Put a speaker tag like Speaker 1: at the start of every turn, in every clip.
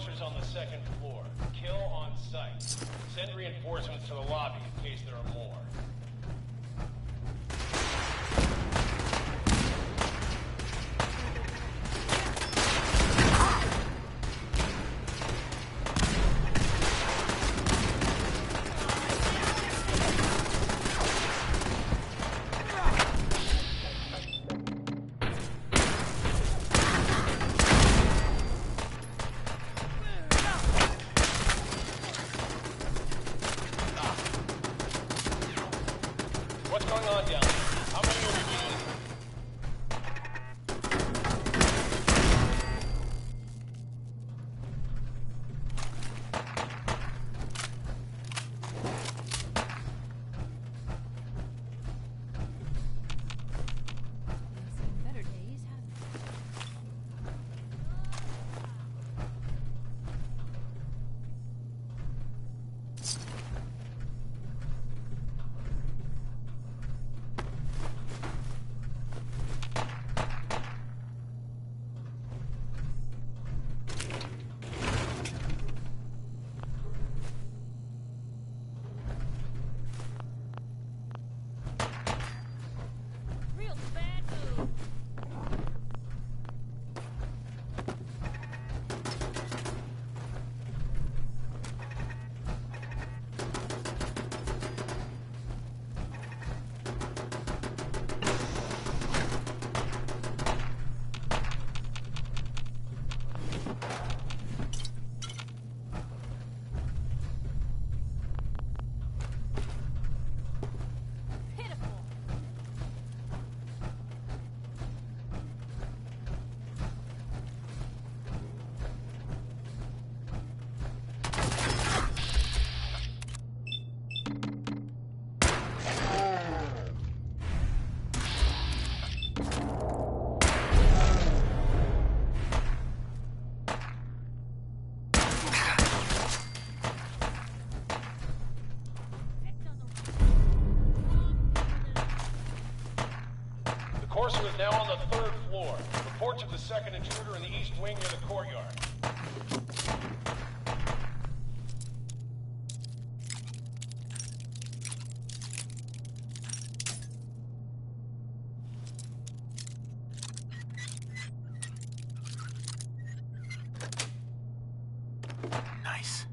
Speaker 1: Enforcers on the second floor. Kill on sight. Send reinforcements to the lobby in case there are more. Enforcer is now on the third floor. Reports of the second intruder in the east wing near the courtyard.
Speaker 2: Nice.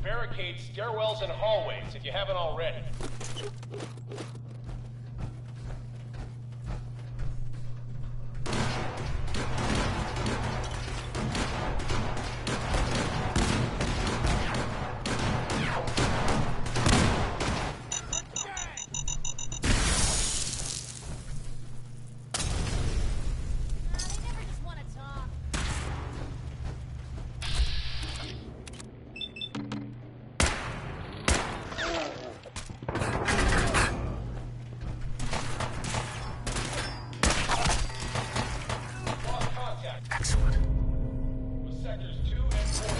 Speaker 1: Barricade stairwells and hallways if you haven't already. Sectors 2 and 4.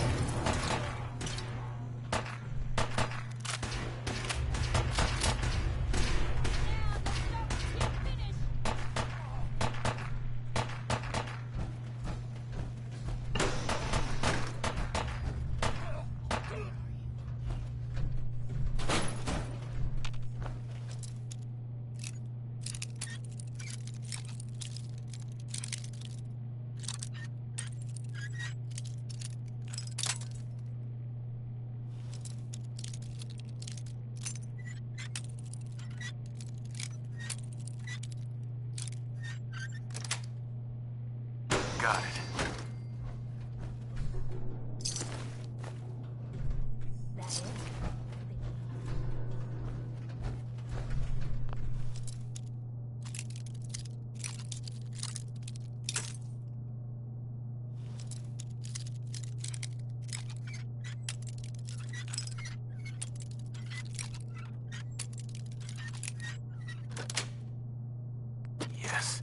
Speaker 2: Got it.
Speaker 3: That it?
Speaker 2: Yes.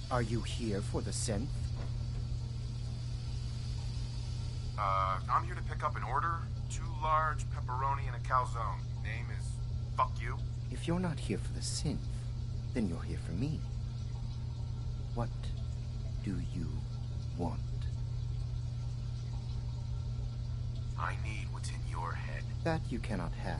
Speaker 3: Are you here for the synth?
Speaker 4: I'm here to pick up an order. 2 large pepperoni and a calzone. Name is Fuck You.
Speaker 3: If you're not here for the synth, then you're here for me. What do you want?
Speaker 4: I need what's in your head.
Speaker 3: That you cannot have.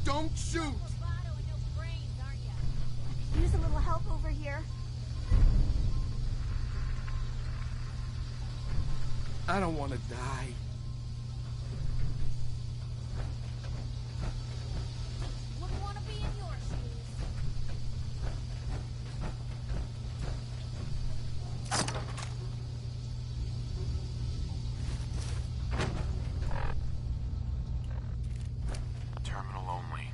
Speaker 4: Don't shoot!
Speaker 5: Use a little help over here.
Speaker 4: I don't want to die.
Speaker 5: Wouldn't want to be in your shoes.
Speaker 4: Terminal only.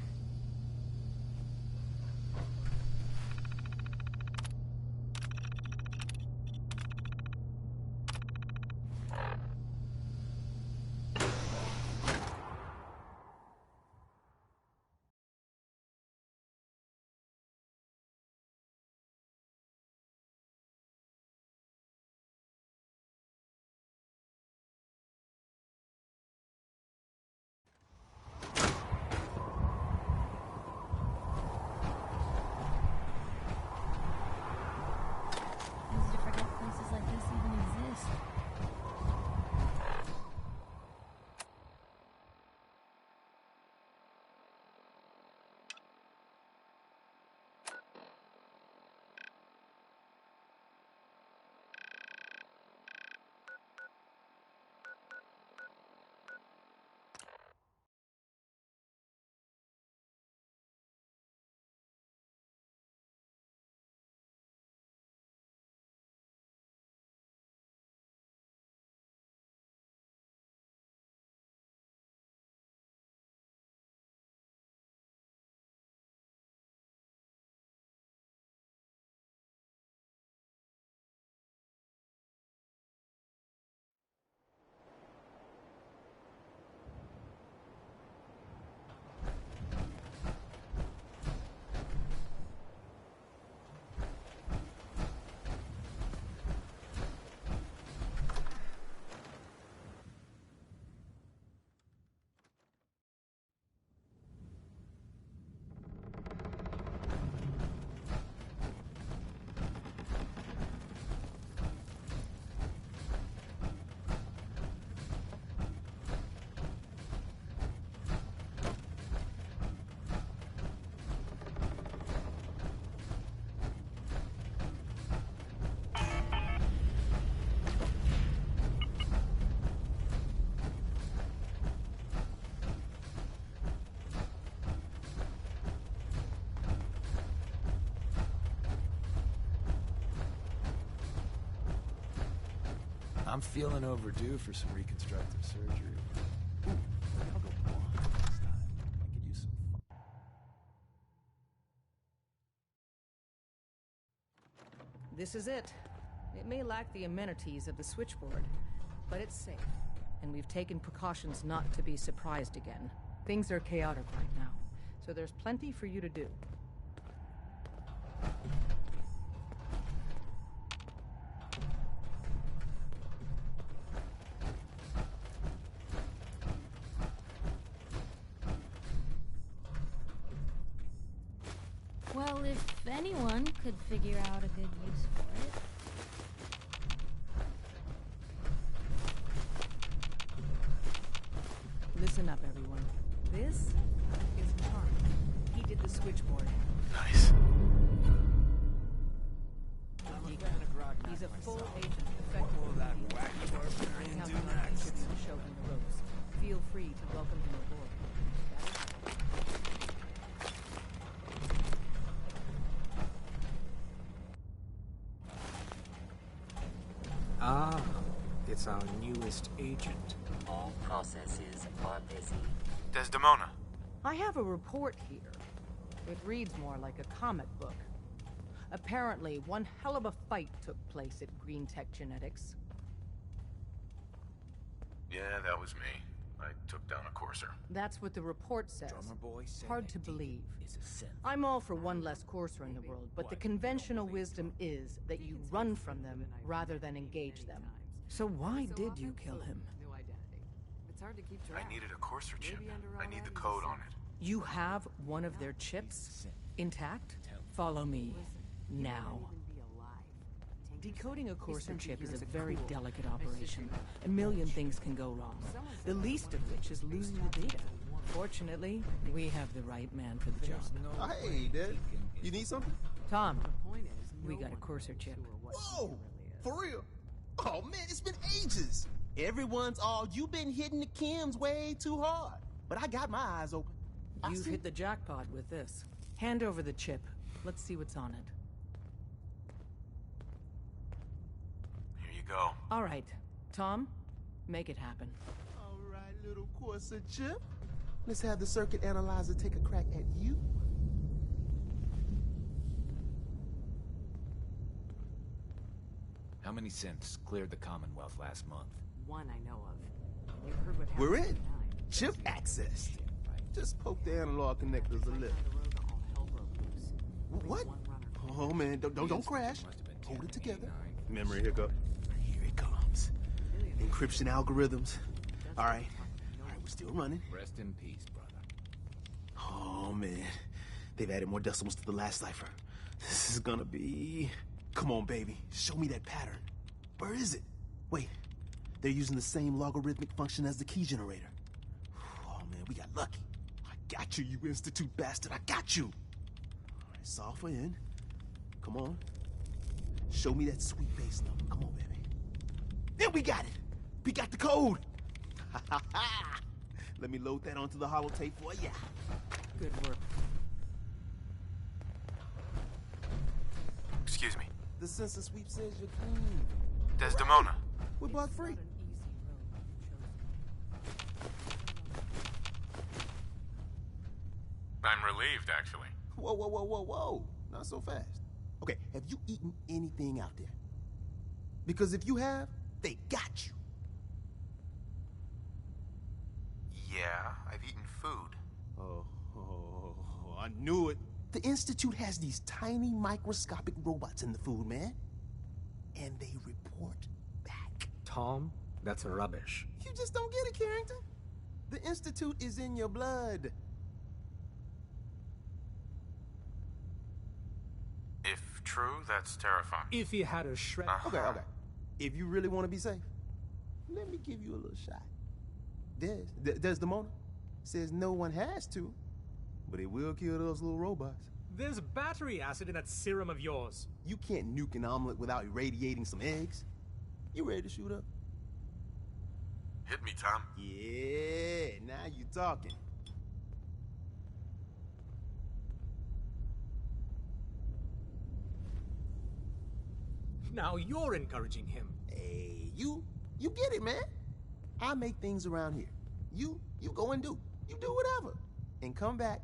Speaker 6: I'm feeling overdue for some reconstructive surgery. Ooh, I'll go blonde this time. I could use some fun.
Speaker 7: This is it. It may lack the amenities of the switchboard, but it's safe, and we've taken precautions not to be surprised again. Things are chaotic right now, so there's plenty for you to do.
Speaker 5: Well, if anyone could figure out a good use for it.
Speaker 7: Listen up, everyone. This is Tom. He did the switchboard.
Speaker 2: Nice.
Speaker 7: He's a full agent, effective.
Speaker 6: What will that wacky barbarian do next?
Speaker 7: To show him the ropes. Feel free to welcome him aboard.
Speaker 8: Ah, it's our newest agent.
Speaker 9: All processes are busy.
Speaker 4: Desdemona.
Speaker 7: I have a report here. It reads more like a comic book. Apparently, one hell of a fight took place at Green Tech Genetics.
Speaker 4: Yeah, that was me. I took down a courser.
Speaker 7: That's what the report says.
Speaker 8: Drummer boy said
Speaker 7: Hard
Speaker 8: that
Speaker 7: to believe.
Speaker 8: is a sin.
Speaker 7: I'm all for one less courser in the world, but the conventional wisdom is that you run from them rather than engage them. So why did you kill him?
Speaker 4: I needed a courser chip. I need the code on it.
Speaker 7: You have one of their chips intact? Follow me now. Decoding a courser chip is a very delicate operation. A million things can go wrong, the least of which is losing the data. Fortunately, we have the right man for the job.
Speaker 10: Hey, Dad. You need something?
Speaker 7: Tom, we got a courser chip.
Speaker 10: Whoa! For real? Oh, man, it's been ages. Everyone's all, you've been hitting the chems way too hard. But I got my eyes open.
Speaker 7: You've hit the jackpot with this. Hand over the chip. Let's see what's on it.
Speaker 4: Here you go.
Speaker 7: All right. Tom, make it happen.
Speaker 10: All right, little courser chip. Let's have the circuit analyzer take a crack at you.
Speaker 6: How many synths cleared the Commonwealth last month?
Speaker 11: One I know of. You've heard what
Speaker 10: We're
Speaker 11: happened
Speaker 10: in. Chip access. Just poke the analog connectors a little. What? Oh man, don't crash. Hold it together. Memory hiccup. Here it comes. Encryption algorithms. All right, we're still running.
Speaker 6: Rest in peace, brother.
Speaker 10: Oh man, they've added more decimals to the last cipher. This is gonna be... Come on, baby, show me that pattern. Where is it? Wait, they're using the same logarithmic function as the key generator. Oh man, we got lucky. I got you, you Institute bastard, I got you. All right, solve for N. Come on. Show me that sweet base number. Come on, baby. Then we got it. We got the code. Let me load that onto the holotape for ya.
Speaker 7: Good work.
Speaker 4: Excuse me.
Speaker 10: The sensor sweep says you're clean.
Speaker 4: Desdemona.
Speaker 10: We're bug free.
Speaker 4: I'm relieved, actually.
Speaker 10: Whoa. Not so fast. Okay, have you eaten anything out there? Because if you have, they got you.
Speaker 4: Yeah, I've eaten food.
Speaker 10: Oh, I knew it. The Institute has these tiny microscopic robots in the food, man. And they report back.
Speaker 8: Tom, that's rubbish.
Speaker 10: You just don't get it, Carrington. The Institute is in your blood.
Speaker 4: If true, that's terrifying.
Speaker 8: If he had a shred...
Speaker 10: Okay. If you really want to be safe, let me give you a little shot. Desdemona says no one has to, but it will kill those little robots.
Speaker 12: There's battery acid in that serum of yours.
Speaker 10: You can't nuke an omelet without irradiating some eggs. You ready to shoot up?
Speaker 4: Hit me, Tom.
Speaker 10: Yeah, now you talking.
Speaker 12: Now you're encouraging him.
Speaker 10: Hey, you You get it, man. I make things around here. You go and do. You do whatever. And come back.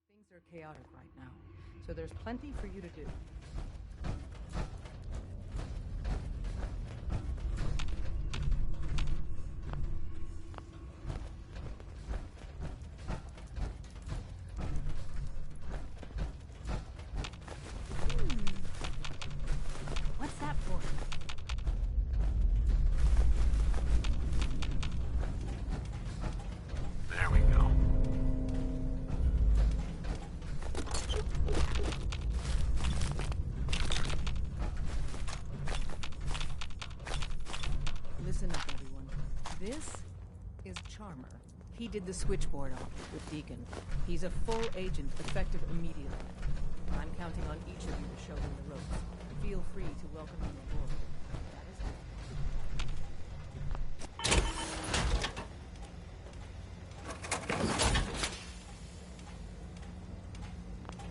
Speaker 7: Things are chaotic right now, so there's plenty for you to do.
Speaker 5: What's that for?
Speaker 2: There we go.
Speaker 7: Listen up, everyone. This is Charmer. He did the switchboard op with Deacon. He's a full agent, effective immediately. I'm counting on each of you to show him the ropes. Feel free to welcome him aboard. That is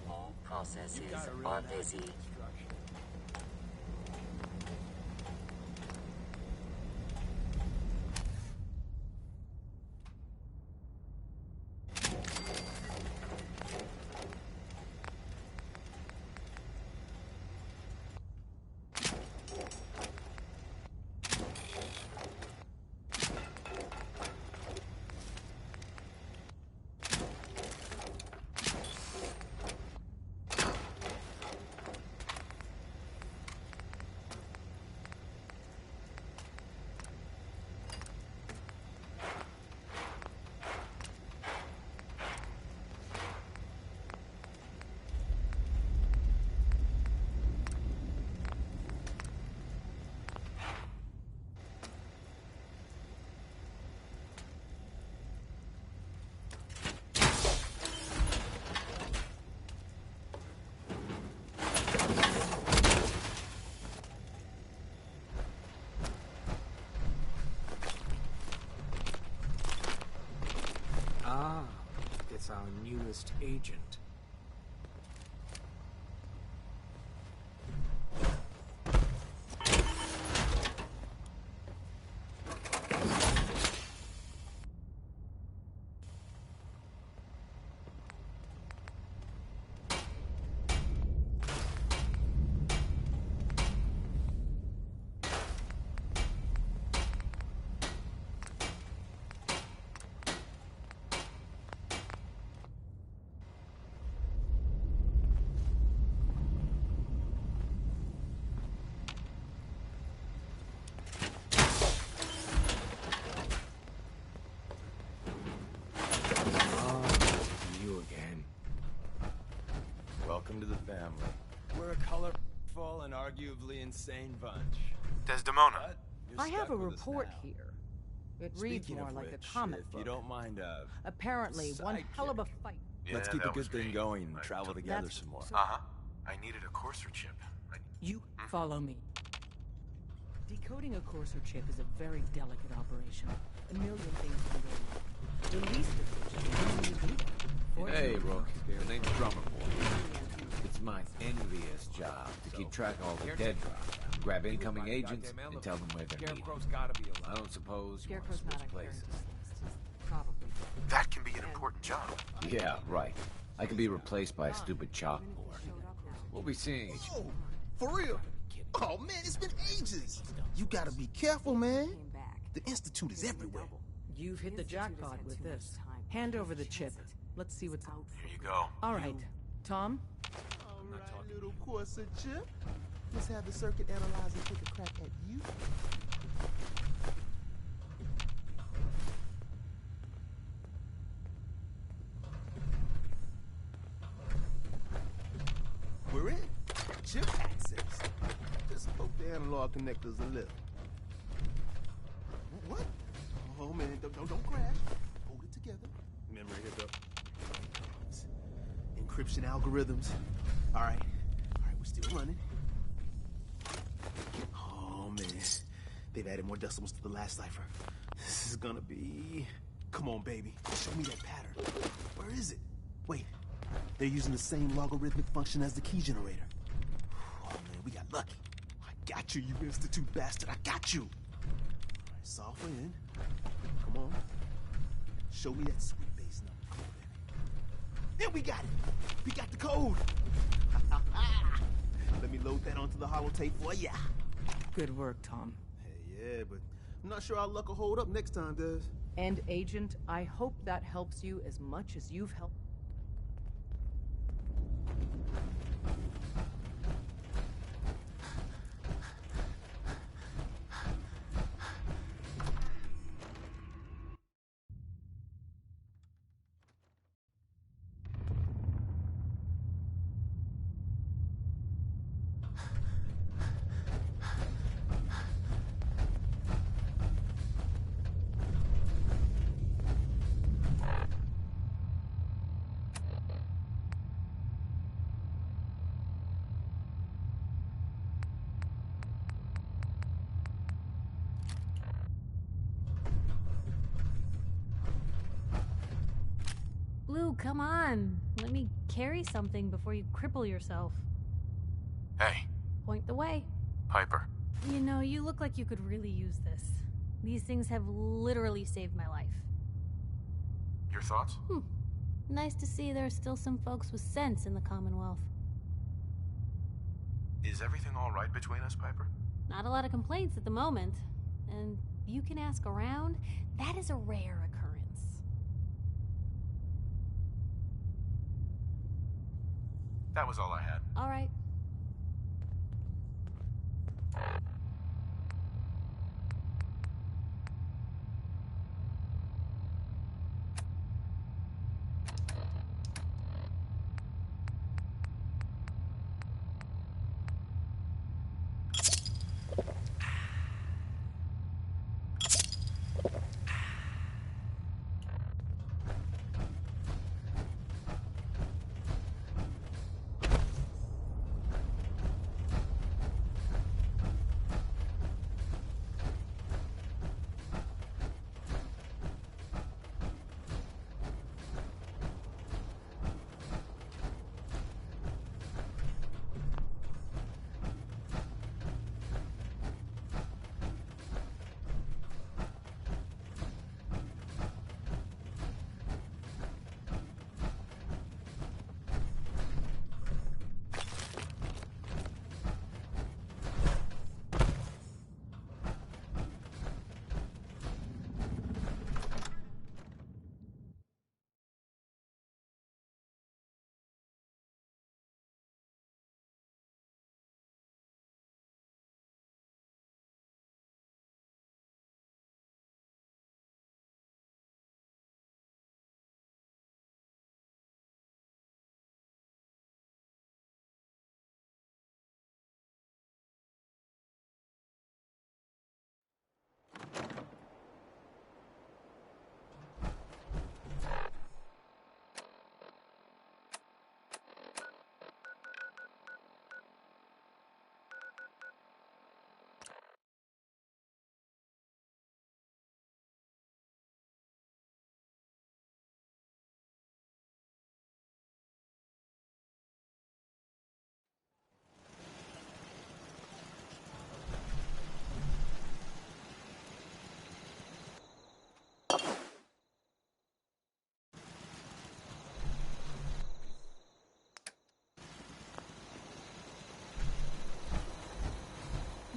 Speaker 7: all.
Speaker 9: All processes are busy.
Speaker 12: It's our newest agent.
Speaker 6: Welcome to the family. We're a colorful and arguably insane bunch.
Speaker 4: Desdemona.
Speaker 6: You're
Speaker 7: I have
Speaker 6: stuck
Speaker 7: a
Speaker 6: with us
Speaker 7: report
Speaker 6: now.
Speaker 7: here. It reads
Speaker 6: Speaking
Speaker 7: more
Speaker 6: of
Speaker 7: like
Speaker 6: which,
Speaker 7: a comic
Speaker 6: if
Speaker 7: book.
Speaker 6: you don't mind,
Speaker 7: Apparently, one hell of a fight.
Speaker 6: let's
Speaker 4: Yeah,
Speaker 6: keep the
Speaker 4: that was
Speaker 6: good thing
Speaker 4: great.
Speaker 6: going and travel together
Speaker 7: That's-
Speaker 6: some more.
Speaker 4: Uh-huh. I needed a courser chip.
Speaker 7: You follow me. Decoding a courser chip is a very delicate operation. A million things can go wrong. The least of which is when you do it.
Speaker 13: Hey, Rook. The name's Drummer Boy. It's my envious job to keep track of all the dead drops, grab incoming agents, and tell them where they're needed. I don't suppose you want to
Speaker 11: Scarecrow's not
Speaker 13: switch
Speaker 11: on
Speaker 13: places.
Speaker 11: Clarence's list. He's probably dead.
Speaker 4: That can be an important job.
Speaker 13: Yeah, right. I could be replaced by a stupid chalkboard. We'll be seeing each other.
Speaker 10: Oh, for real? Oh, man, it's been ages. You gotta be careful, man. The Institute is everywhere.
Speaker 7: You've hit the jackpot with this. Hand over the chip. Let's see what's out.
Speaker 4: Here you go.
Speaker 7: All right, Tom.
Speaker 10: All right, little courser chip. Let's have the circuit analyzer take a crack at you. We're in. Chip access. Just poke the analog connectors a little. What? man. Don't crash. Hold it together. Memory hiccup. Encryption algorithms. All right, we're still running. Oh, man. They've added more decimals to the last cipher. This is gonna be... Come on, baby. Show me that pattern. Where is it? Wait. They're using the same logarithmic function as the key generator. Oh, man, we got lucky. I got you, you institute bastard. I got you. All right, soft in. Come on. Show me that sweet bass number. Come on, baby. Then we got it. We got the code. Let me load that onto the holotape for ya.
Speaker 7: Good work, Tom.
Speaker 10: Hey, yeah, but I'm not sure our luck will hold up next time, Des.
Speaker 7: And Agent, I hope that helps you as much as you've helped.
Speaker 5: Blue, come on. Let me carry something before you cripple yourself.
Speaker 2: Hey.
Speaker 5: Point the way.
Speaker 2: Piper.
Speaker 5: You know, you look like you could really use this. These things have literally saved my life.
Speaker 2: Your thoughts?
Speaker 5: Nice to see there are still some folks with sense in the Commonwealth.
Speaker 2: Is everything all right between us, Piper?
Speaker 5: Not a lot of complaints at the moment. And you can ask around, that is a rare occurrence.
Speaker 2: That was all I had.
Speaker 5: All right.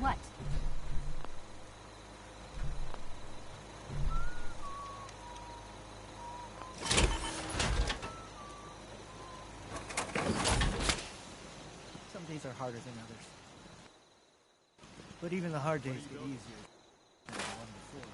Speaker 5: What?
Speaker 12: Some days are harder than others. But even the hard days get easier than the one before.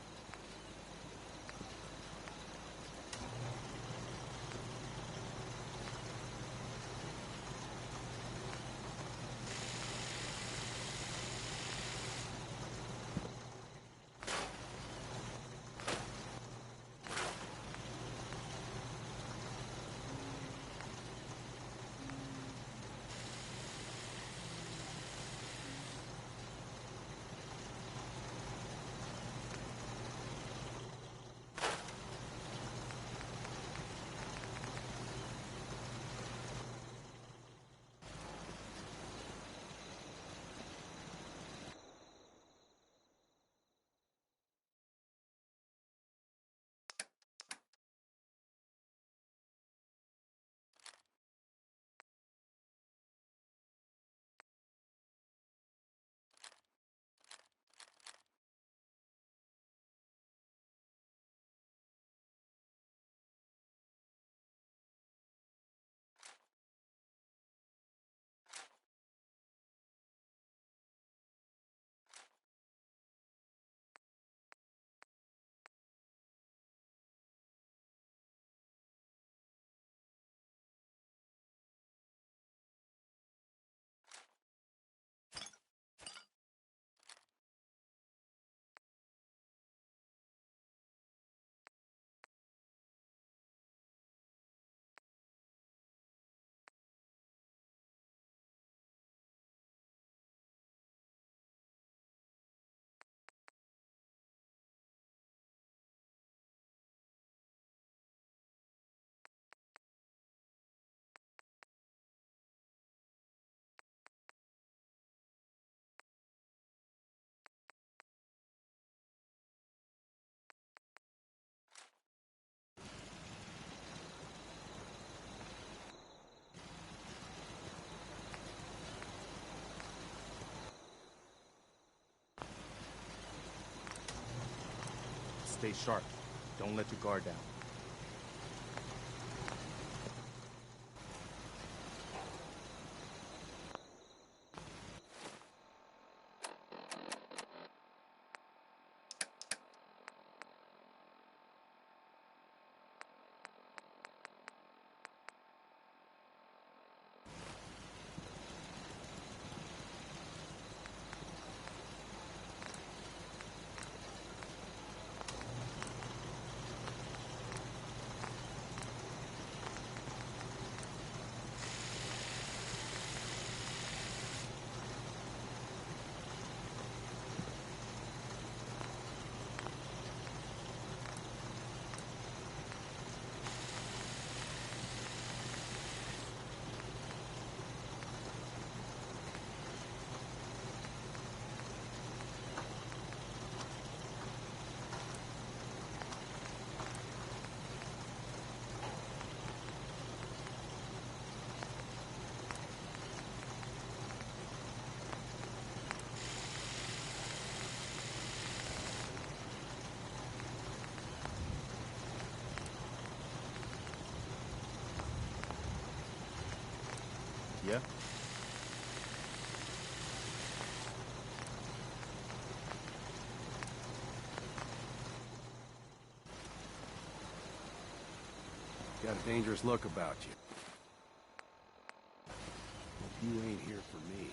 Speaker 14: Stay sharp. Don't let your guard down. Yeah?
Speaker 6: Got a dangerous look about you. Hope you ain't here for me.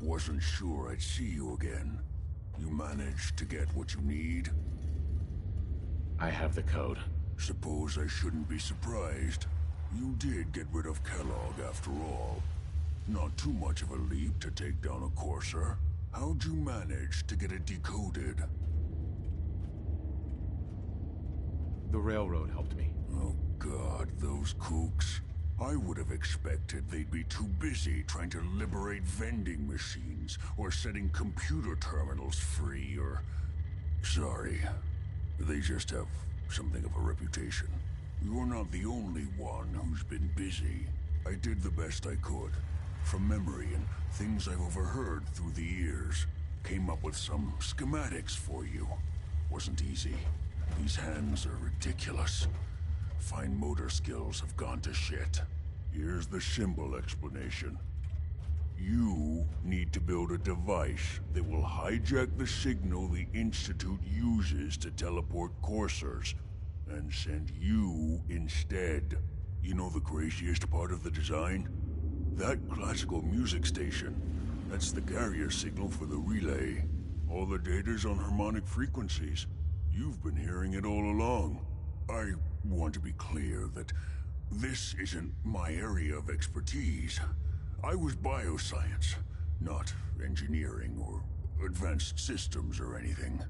Speaker 15: Wasn't sure I'd see you again. You managed to get what you need?
Speaker 13: I have the code.
Speaker 15: Suppose I shouldn't be surprised. You did get rid of Kellogg after all. Not too much of a leap to take down a courser. How'd you manage to get it decoded?
Speaker 13: The railroad helped me.
Speaker 15: Oh God, those kooks. I would have expected they'd be too busy trying to liberate vending machines or setting computer terminals free or... Sorry. They just have something of a reputation. You're not the only one who's been busy. I did the best I could. From memory and things I've overheard through the years. Came up with some schematics for you. Wasn't easy. These hands are ridiculous. fine motor skills have gone to shit. Here's the simple explanation. You need to build a device that will hijack the signal the Institute uses to teleport coursers, and send you instead. You know the craziest part of the design? That classical music station. That's the carrier signal for the relay. All the data's on harmonic frequencies. You've been hearing it all along. I want to be clear that this isn't my area of expertise. I was bioscience, not engineering or advanced systems or anything.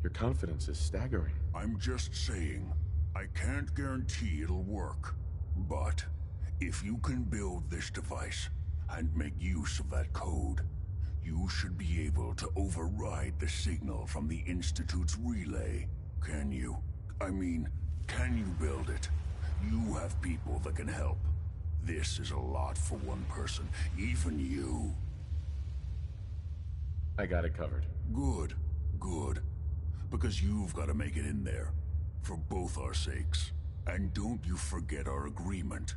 Speaker 2: Your confidence is staggering.
Speaker 15: I'm just saying, I can't guarantee it'll work. But if you can build this device and make use of that code, you should be able to override the signal from the Institute's relay. Can you? I mean, can you build it? You have people that can help. This is a lot for one person, even you.
Speaker 2: I got it covered.
Speaker 15: Good, good. Because you've got to make it in there. For both our sakes. And don't you forget our agreement.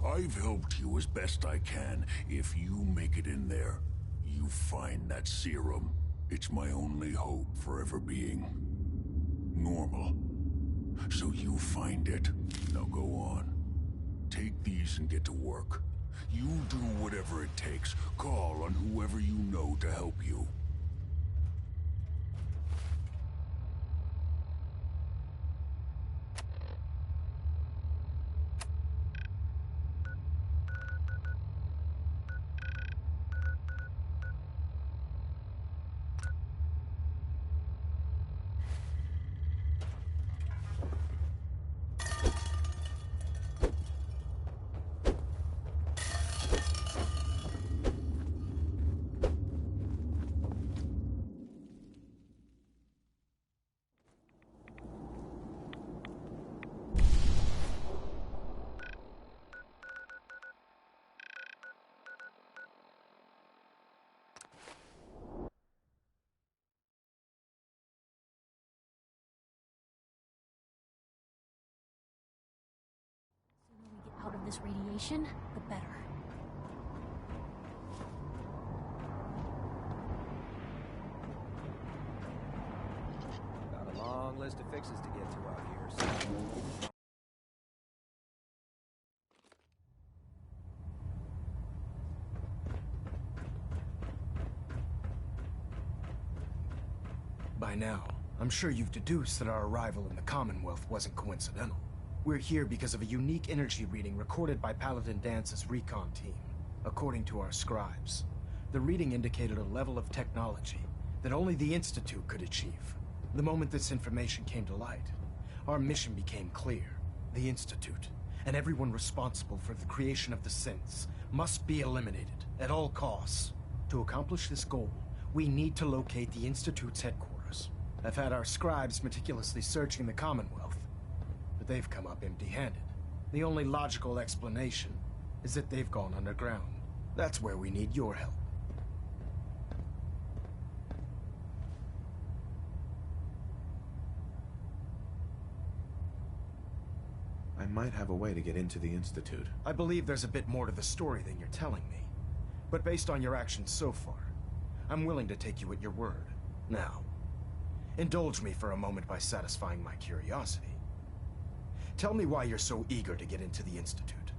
Speaker 15: I've helped you as best I can. If you make it in there, you find that serum. It's my only hope for ever being normal. So you find it. Now go on. Take these and get to work. You do whatever it takes. Call on whoever you know to help you.
Speaker 5: Out of this radiation, the better.
Speaker 6: Got a long list of fixes to get to out here, so...
Speaker 16: By now, I'm sure you've deduced that our arrival in the Commonwealth wasn't coincidental. We're here because of a unique energy reading recorded by Paladin Dance's recon team. According to our scribes, the reading indicated a level of technology that only the Institute could achieve. The moment this information came to light, our mission became clear. The Institute, and everyone responsible for the creation of the synths, must be eliminated at all costs. To accomplish this goal, we need to locate the Institute's headquarters. I've had our scribes meticulously searching the Commonwealth, but they've come up empty-handed. The only logical explanation is that they've gone underground. That's where we need your help.
Speaker 2: I might have a way to get into the Institute.
Speaker 16: I believe there's a bit more to the story than you're telling me. But based on your actions so far, I'm willing to take you at your word. Now, indulge me for a moment by satisfying my curiosity. Tell me why you're so eager to get into the Institute.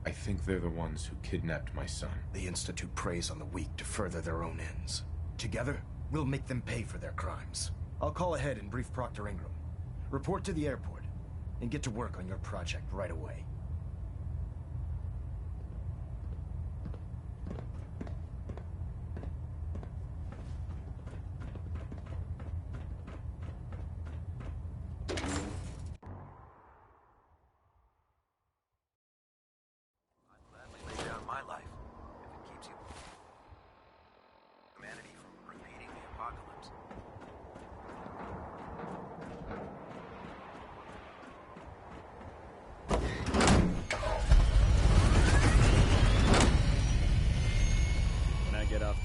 Speaker 2: I think they're the ones who kidnapped my son.
Speaker 16: The Institute preys on the weak to further their own ends. Together, we'll make them pay for their crimes. I'll call ahead and brief Proctor Ingram. Report to the airport, and get to work on your project right away.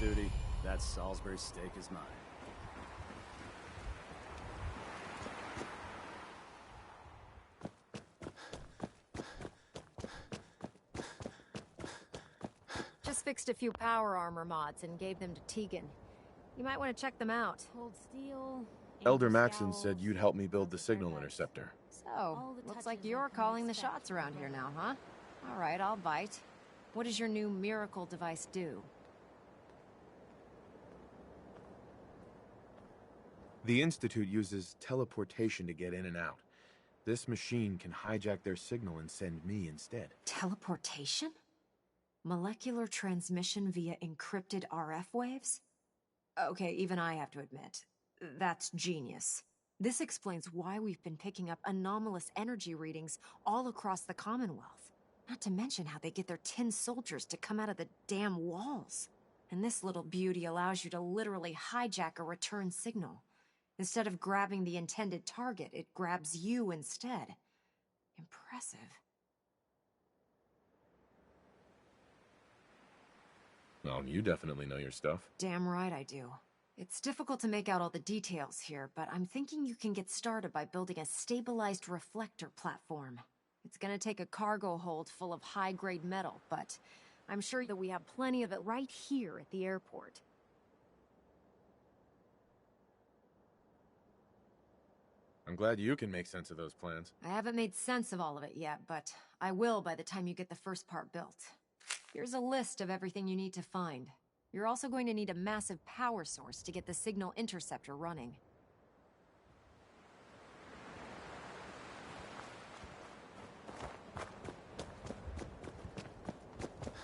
Speaker 6: Duty. That Salisbury steak is mine.
Speaker 17: just fixed a few power armor mods and gave them to Tegan. You might want to check them out.
Speaker 5: Cold steel.
Speaker 2: Elder Maxon said you'd help me build the signal interceptor.
Speaker 17: So, looks like you're calling the shots around here now, huh? All right, I'll bite. What does your new miracle device do?
Speaker 2: The Institute uses teleportation to get in and out. This machine can hijack their signal and send me instead.
Speaker 17: Teleportation? Molecular transmission via encrypted RF waves? Okay, even I have to admit, that's genius. This explains why we've been picking up anomalous energy readings all across the Commonwealth. Not to mention how they get their tin soldiers to come out of the damn walls. And this little beauty allows you to literally hijack a return signal. Instead of grabbing the intended target, it grabs you instead. Impressive.
Speaker 2: Well, you definitely know your stuff.
Speaker 17: Damn right I do. It's difficult to make out all the details here, but I'm thinking you can get started by building a stabilized reflector platform. It's gonna take a cargo hold full of high-grade metal, but I'm sure that we have plenty of it right here at the airport.
Speaker 2: I'm glad you can make sense of those plans.
Speaker 17: I haven't made sense of all of it yet, but I will by the time you get the first part built. Here's a list of everything you need to find. You're also going to need a massive power source to get the signal interceptor running.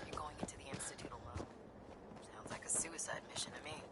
Speaker 11: You're going into the Institute alone? Sounds like a suicide mission to me.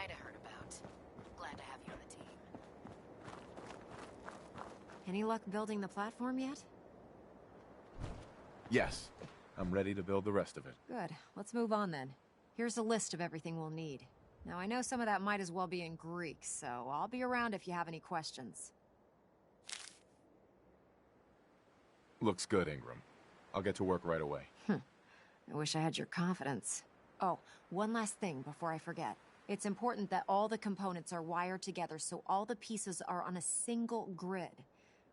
Speaker 11: Ida heard about. Glad to have you on the team.
Speaker 17: Any luck building the platform yet?
Speaker 2: Yes. I'm ready to build the rest of it.
Speaker 17: Good. Let's move on then. Here's a list of everything we'll need. Now, I know some of that might as well be in Greek, so I'll be around if you have any questions.
Speaker 2: Looks good, Ingram. I'll get to work right away.
Speaker 17: I wish I had your confidence. Oh, one last thing before I forget. It's important that all the components are wired together so all the pieces are on a single grid.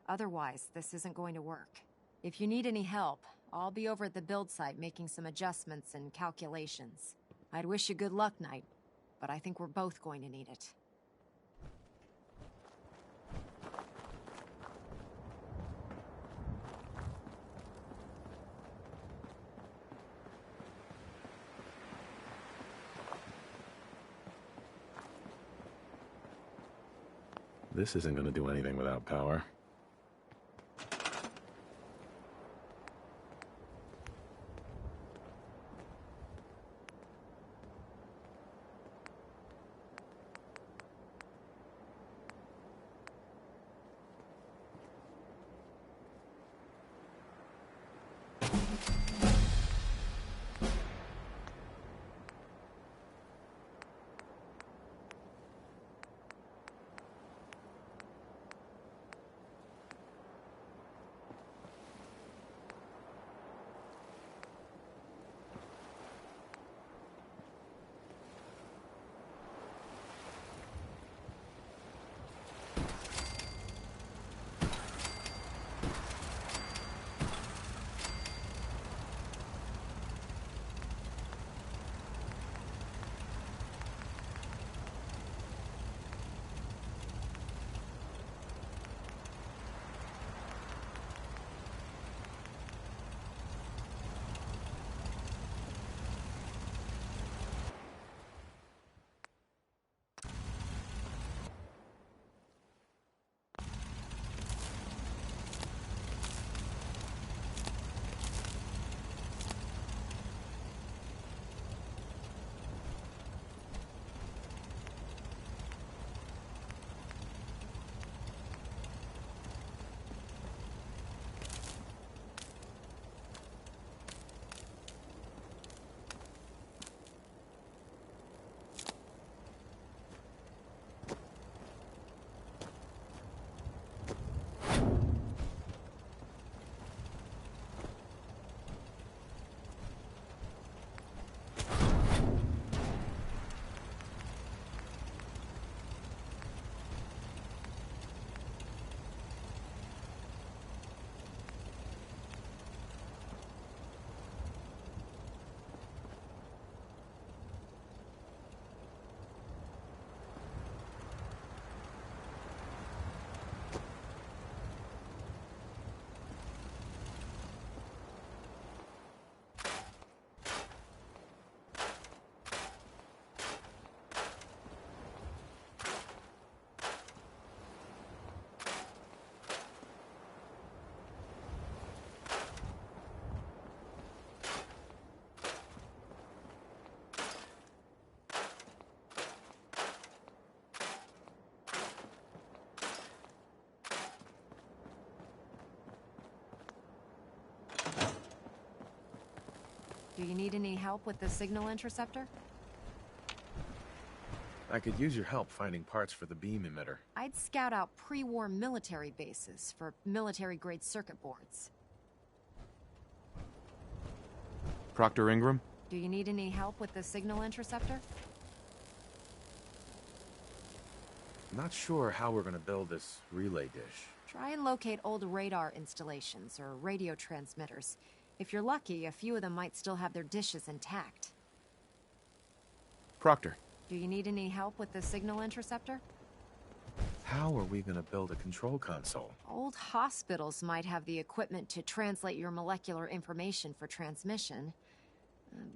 Speaker 17: Otherwise, this isn't going to work. If you need any help, I'll be over at the build site making some adjustments and calculations. I'd wish you good luck, Knight, but I think we're both going to need it.
Speaker 2: This isn't going to do anything without power.
Speaker 17: Do you need any help with the signal interceptor?
Speaker 2: I could use your help finding parts for the beam emitter.
Speaker 17: I'd scout out pre-war military bases for military-grade circuit boards.
Speaker 2: Proctor Ingram?
Speaker 17: Do you need any help with the signal interceptor?
Speaker 2: Not sure how we're gonna build this relay dish.
Speaker 17: Try and locate old radar installations or radio transmitters. If you're lucky, a few of them might still have their dishes intact.
Speaker 2: Proctor.
Speaker 17: Do you need any help with the signal interceptor?
Speaker 2: How are we gonna build a control console?
Speaker 17: Old hospitals might have the equipment to translate your molecular information for transmission.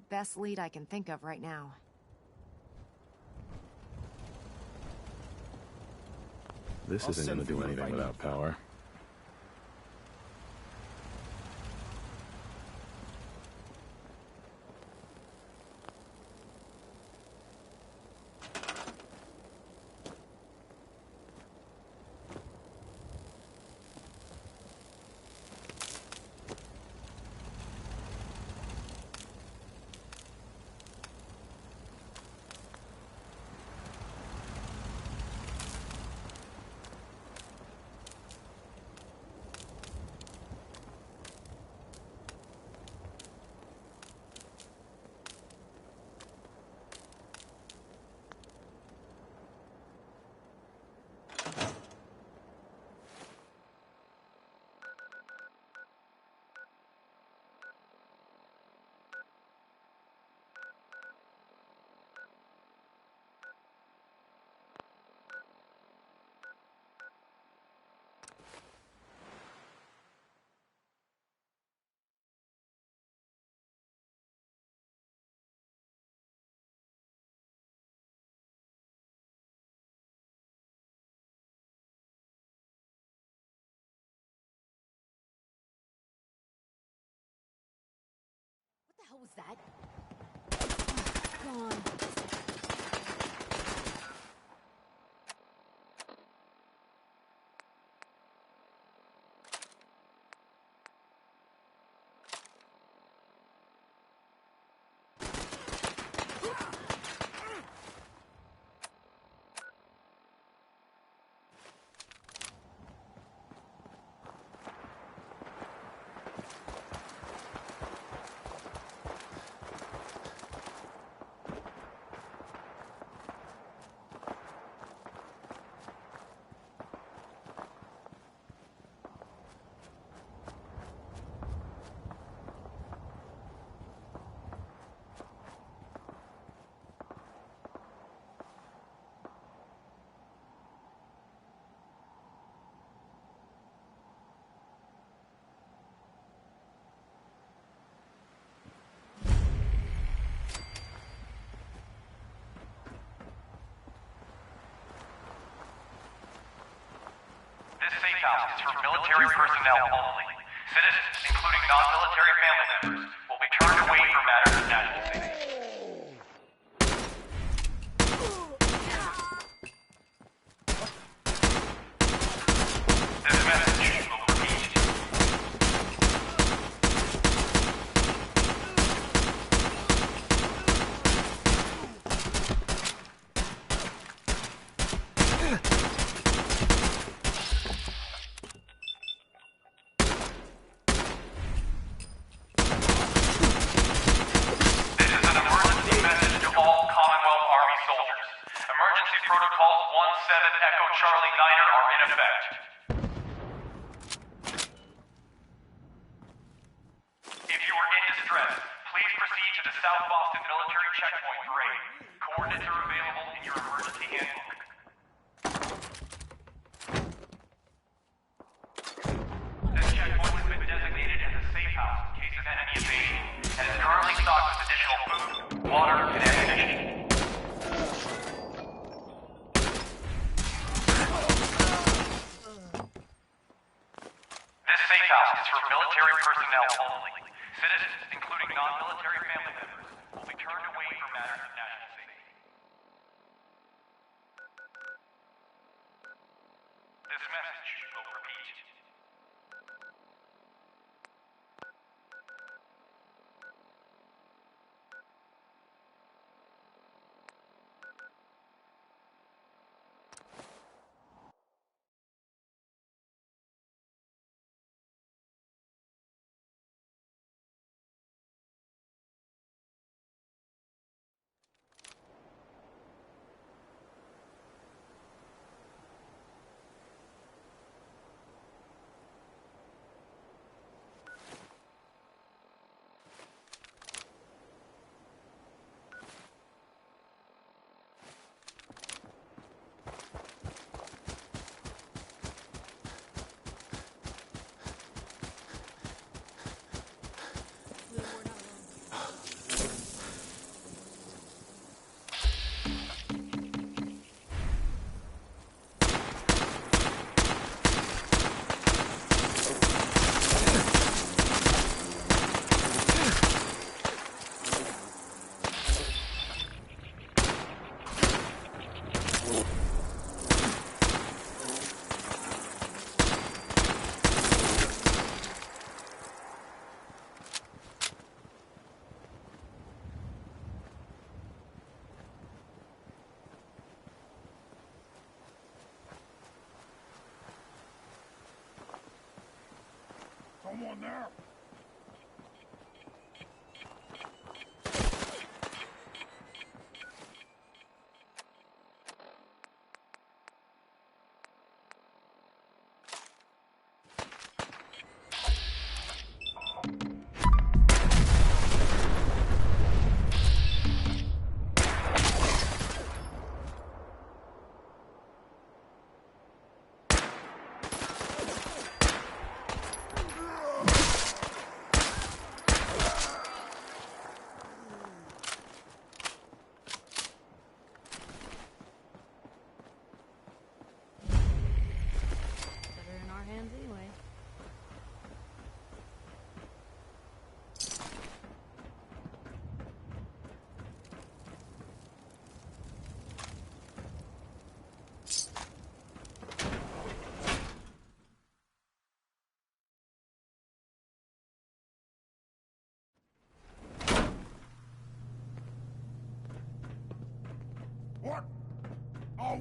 Speaker 17: Best lead I can think of right now.
Speaker 2: This isn't gonna do anything without power.
Speaker 17: hell was that? Come on.
Speaker 18: This safe house is for military personnel only. Citizens, including non-military family members, will be turned away for matters of national safety. This message will repeat. Protocols 17 Echo Charlie Niner are in effect. If you are in distress, please proceed to the South Boston Military Checkpoint Parade. Coordinates are available in your emergency handbook. This checkpoint has been designated as a safe house in case of enemy invasion, and is currently stocked with additional food, water, and ammunition. This safe house is for military personnel only. Citizens, including non-military family members, will be turned away for matters of national safety. This message will repeat.
Speaker 15: Someone there?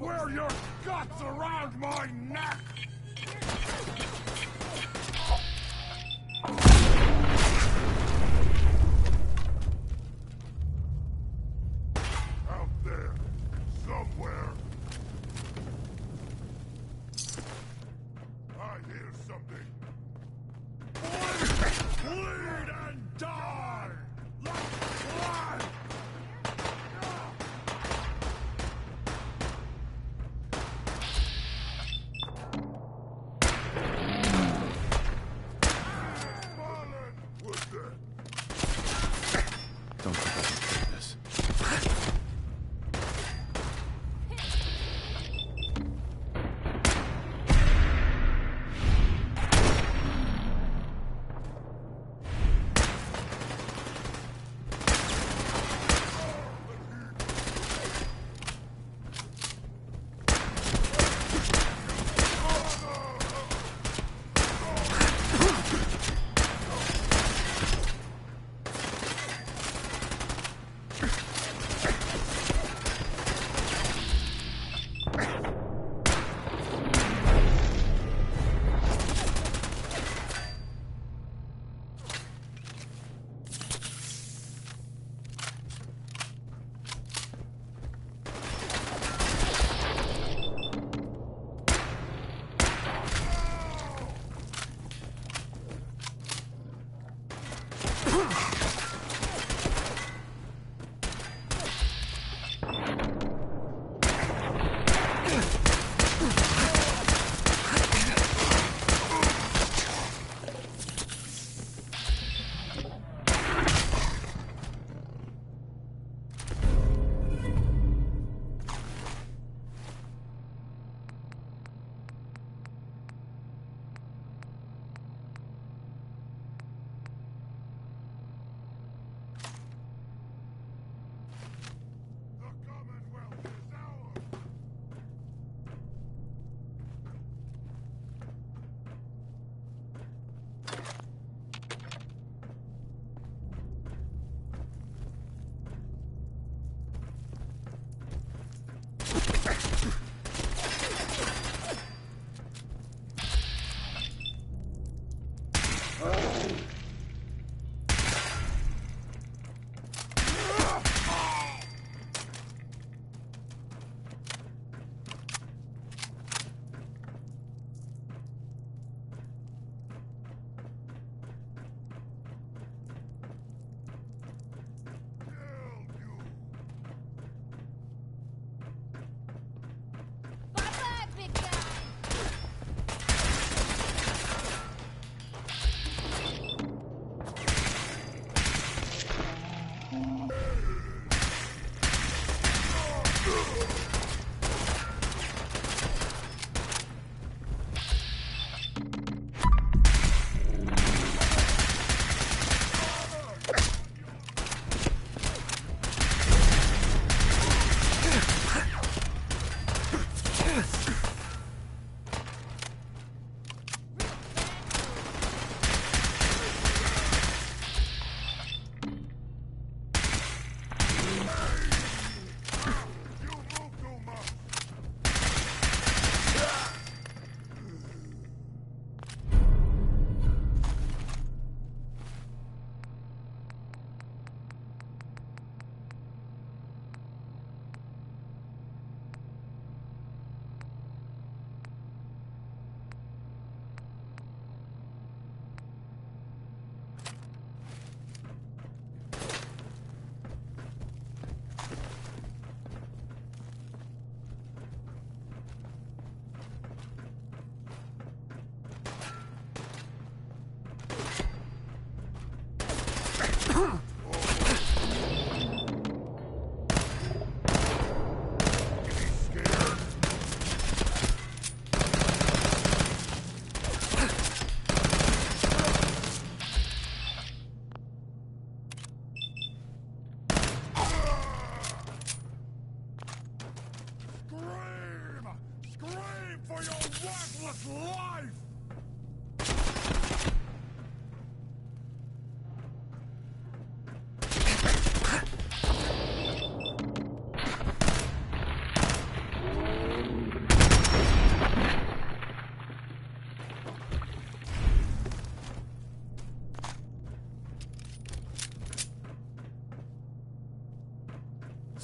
Speaker 15: I'll wear your guts around my neck! Out there, somewhere. I hear something. Bleed and die! Like blood!
Speaker 2: Don't think I can take this.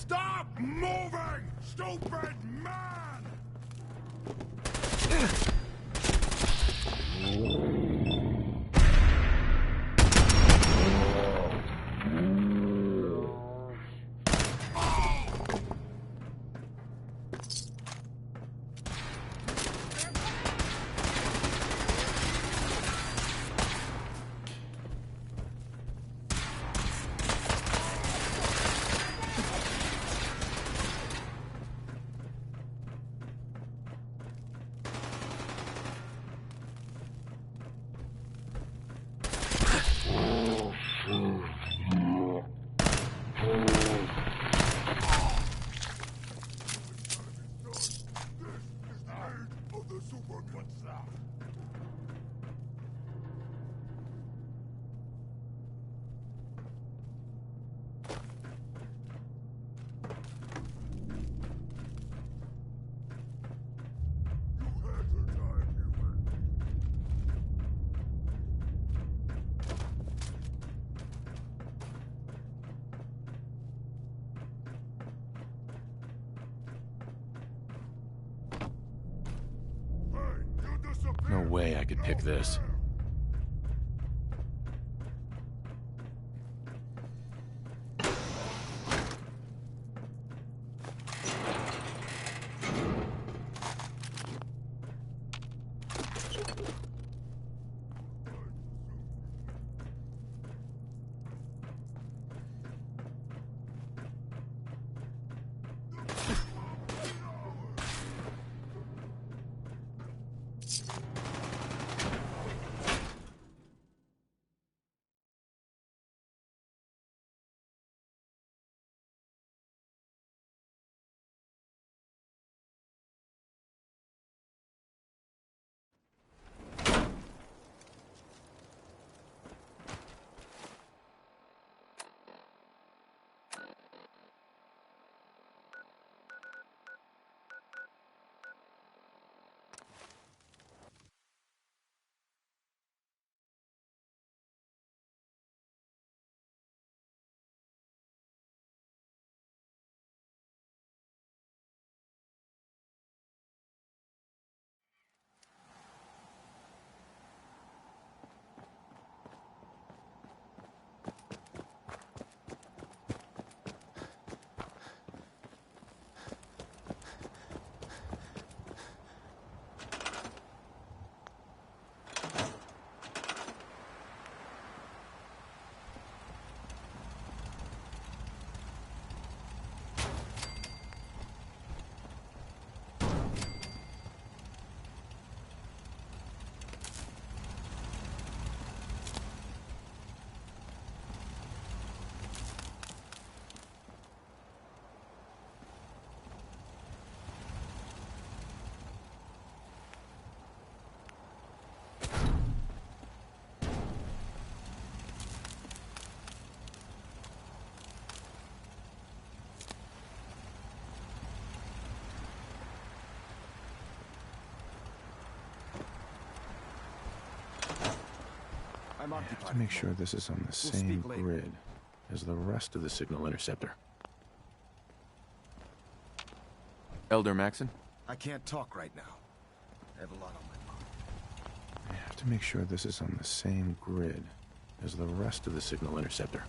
Speaker 15: Stop moving, stupid man!
Speaker 2: No way I could pick this. I have to make sure this is on the same grid as the rest of the signal interceptor. Elder Maxon?
Speaker 16: I can't talk right now. I have a lot on my mind.
Speaker 2: I have to make sure this is on the same grid as the rest of the signal interceptor.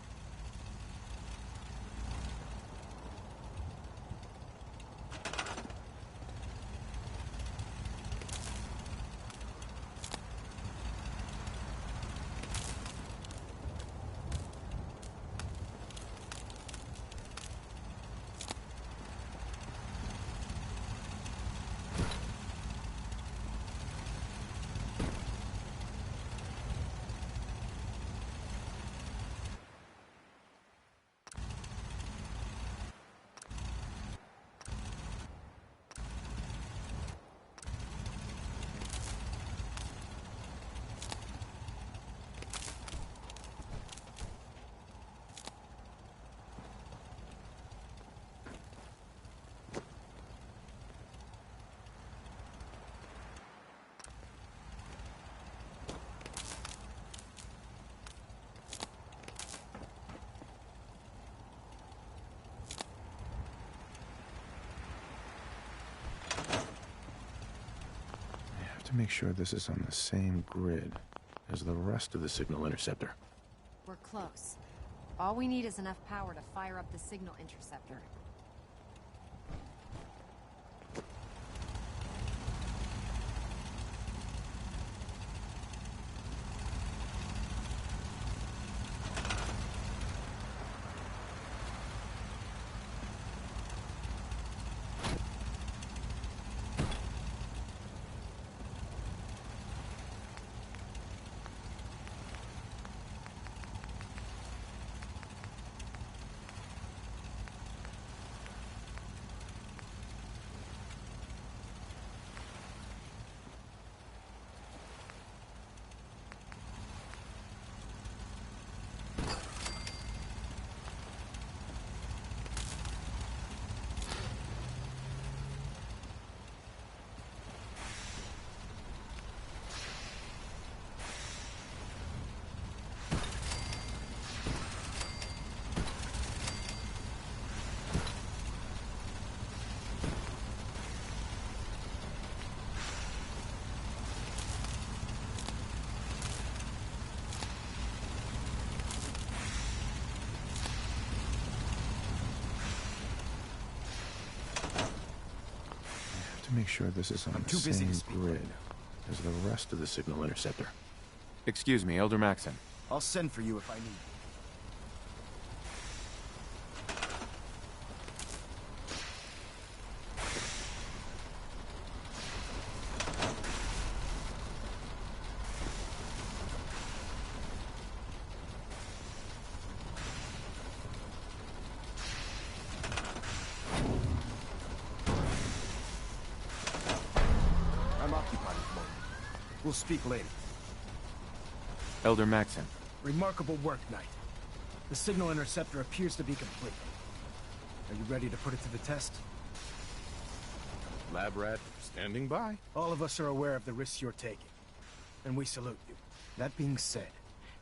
Speaker 2: to make sure this is on the same grid as the rest of the signal interceptor.
Speaker 17: We're close. All we need is enough power to fire up the signal interceptor.
Speaker 2: To make sure this is on the same grid as the rest of the signal interceptor. Excuse me, Elder Maxon.
Speaker 16: I'll send for you if I need you. We'll speak later.
Speaker 2: Elder Maxon.
Speaker 16: Remarkable work, Knight. The signal interceptor appears to be complete. Are you ready to put it to the test?
Speaker 2: Lab rat standing by.
Speaker 16: All of us are aware of the risks you're taking, and we salute you. That being said,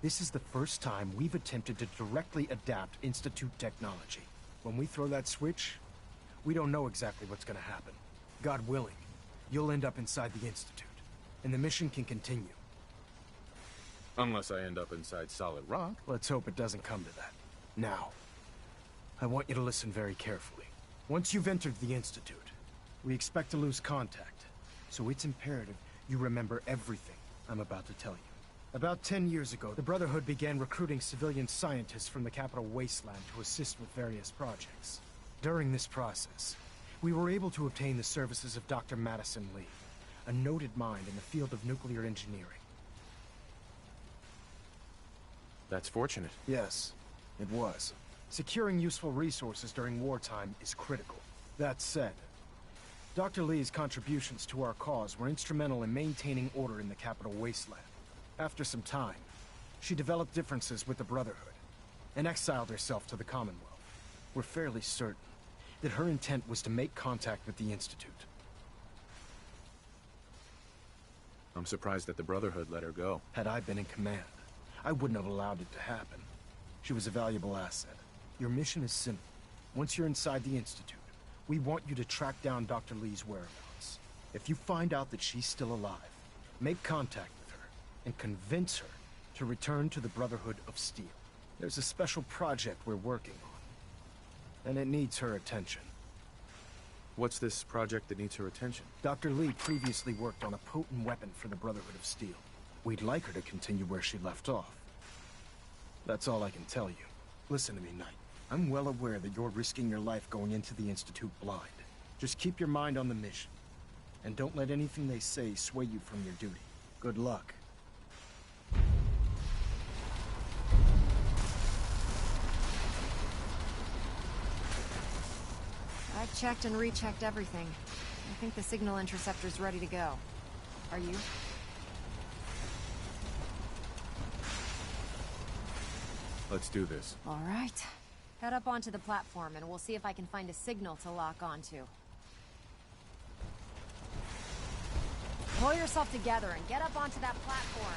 Speaker 16: this is the first time we've attempted to directly adapt Institute technology. When we throw that switch, we don't know exactly what's gonna happen. God willing, you'll end up inside the Institute, and the mission can continue.
Speaker 2: Unless I end up inside solid rock.
Speaker 16: Let's hope it doesn't come to that. Now, I want you to listen very carefully. Once you've entered the Institute, we expect to lose contact, so it's imperative you remember everything I'm about to tell you. About 10 years ago, the Brotherhood began recruiting civilian scientists from the capital wasteland to assist with various projects. During this process, we were able to obtain the services of Dr. Madison Lee, a noted mind in the field of nuclear engineering.
Speaker 2: That's fortunate.
Speaker 16: Yes, it was. Securing useful resources during wartime is critical. That said, Dr. Lee's contributions to our cause were instrumental in maintaining order in the capital wasteland. After some time, she developed differences with the Brotherhood and exiled herself to the Commonwealth. We're fairly certain that her intent was to make contact with the Institute.
Speaker 2: I'm surprised that the Brotherhood let her go.
Speaker 16: Had I been in command, I wouldn't have allowed it to happen. She was a valuable asset. Your mission is simple. Once you're inside the Institute, we want you to track down Dr. Lee's whereabouts. If you find out that she's still alive, make contact with her and convince her to return to the Brotherhood of Steel. There's a special project we're working on, and it needs her attention.
Speaker 2: What's this project that needs her attention?
Speaker 16: Dr. Lee previously worked on a potent weapon for the Brotherhood of Steel. We'd like her to continue where she left off. That's all I can tell you. Listen to me, Knight. I'm well aware that you're risking your life going into the Institute blind. Just keep your mind on the mission, and don't let anything they say sway you from your duty. Good luck.
Speaker 17: I've checked and rechecked everything. I think the signal interceptor's ready to go. Are you?
Speaker 2: Let's do this.
Speaker 17: All right. Head up onto the platform and we'll see if I can find a signal to lock onto. Pull yourself together and get up onto that platform.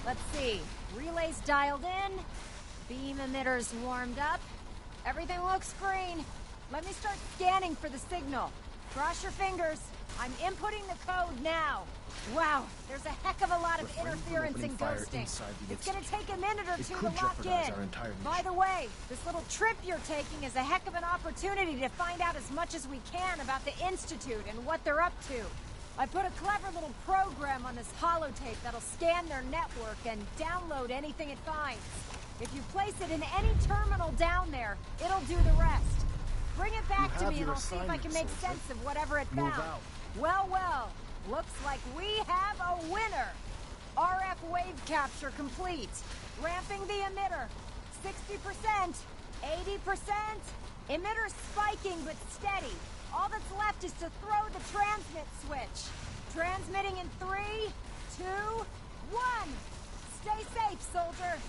Speaker 17: Let's see. Relays dialed in. Beam emitters warmed up. Everything looks green. Let me start scanning for the signal.
Speaker 19: Cross your fingers. I'm inputting the code now. Wow, there's a heck of a lot of interference and ghosting. It's gonna take a minute or two to lock in. By the way, this little trip you're taking is a heck of an opportunity to find out as much as we can about the Institute and what they're up to. I put a clever little program on this holotape that'll scan their network and download anything it finds. If you place it in any terminal down there, it'll do the rest. Bring it back to me and I'll see if I can make sense of whatever it found. Well, well, looks like we have a winner. RF wave capture complete. Ramping the emitter. 60%, 80%. Emitter spiking but steady. All that's left is to throw the transmit switch. Transmitting in 3, 2, 1. Stay safe, soldier.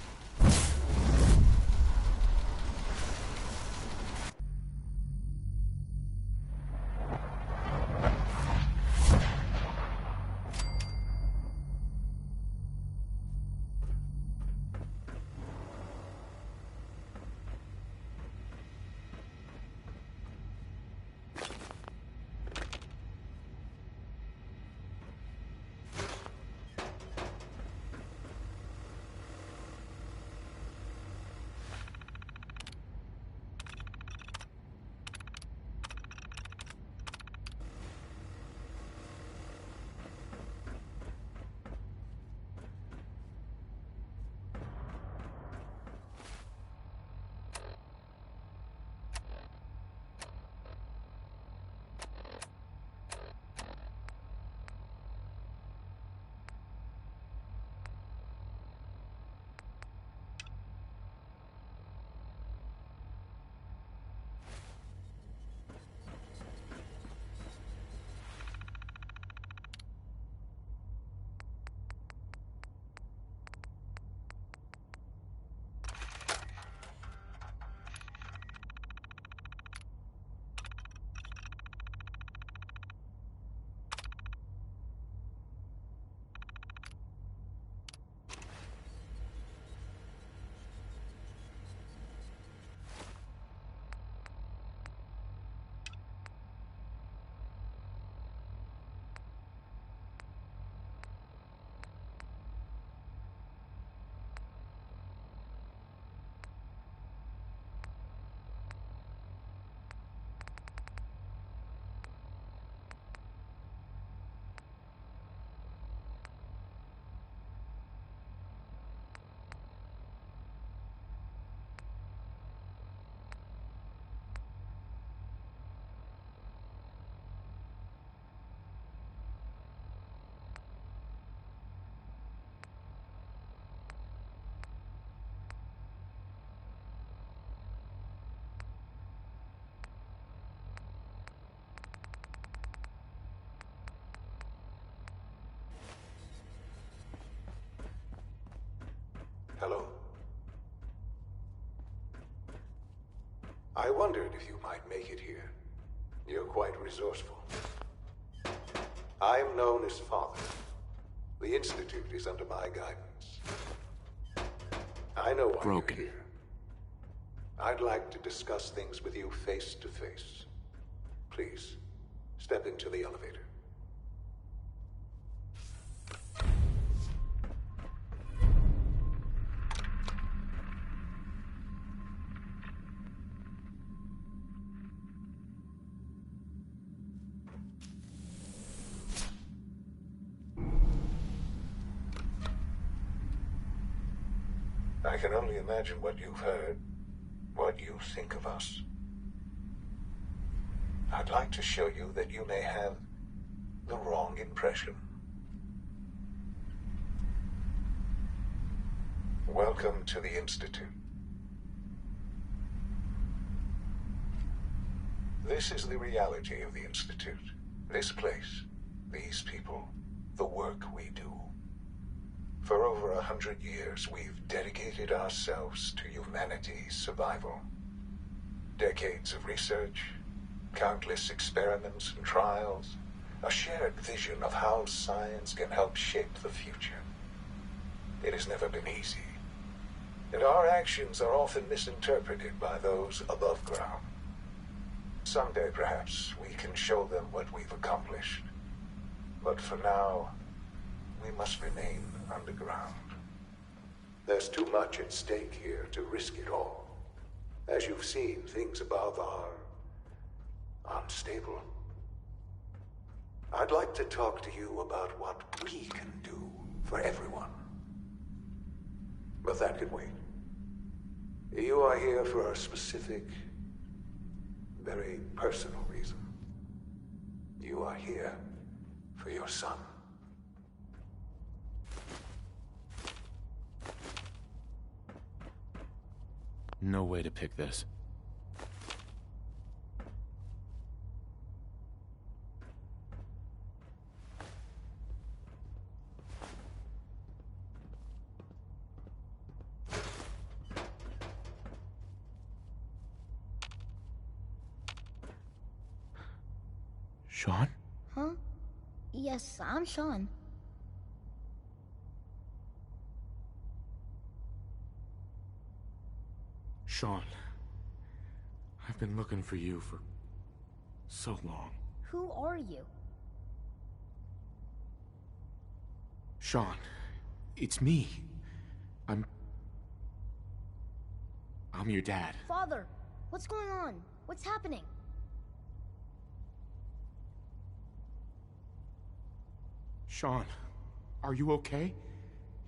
Speaker 20: Hello. I wondered if you might make it here. You're quite resourceful. I am known as Father. The Institute is under my guidance. I know why you're here. I'd like to discuss things with you face to face. Please, step into the elevator. I can only imagine what you've heard, what you think of us. I'd like to show you that you may have the wrong impression. Welcome to the Institute. This is the reality of the Institute. This place, these people, the work we do. For over 100 years, we've dedicated ourselves to humanity's survival. Decades of research, countless experiments and trials, a shared vision of how science can help shape the future. It has never been easy, and our actions are often misinterpreted by those above ground. Someday, perhaps, we can show them what we've accomplished. But for now, we must remain underground. There's too much at stake here to risk it all. As you've seen, things above are unstable. I'd like to talk to you about what we can do for everyone. But that can wait. You are here for a specific, very personal reason. You are here for your son.
Speaker 2: No way to pick this. Sean?
Speaker 21: Huh? Yes, I'm Sean.
Speaker 2: Sean, I've been looking for you for so long.
Speaker 21: Who are you?
Speaker 2: Sean, it's me. I'm your dad.
Speaker 21: Father, what's going on? What's happening?
Speaker 2: Sean, are you okay?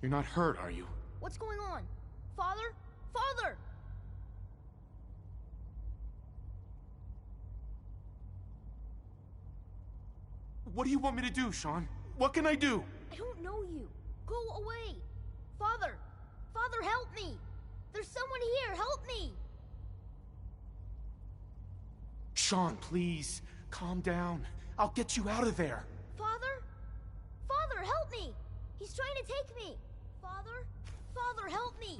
Speaker 2: You're not hurt, are you?
Speaker 21: What's going on? Father? Father!
Speaker 2: What do you want me to do, Sean? What can I do?
Speaker 21: I don't know you. Go away. Father! Father, help me! There's someone here, help me!
Speaker 2: Sean, please, calm down. I'll get you out of there.
Speaker 21: Father? Father, help me! He's trying to take me! Father? Father, help me!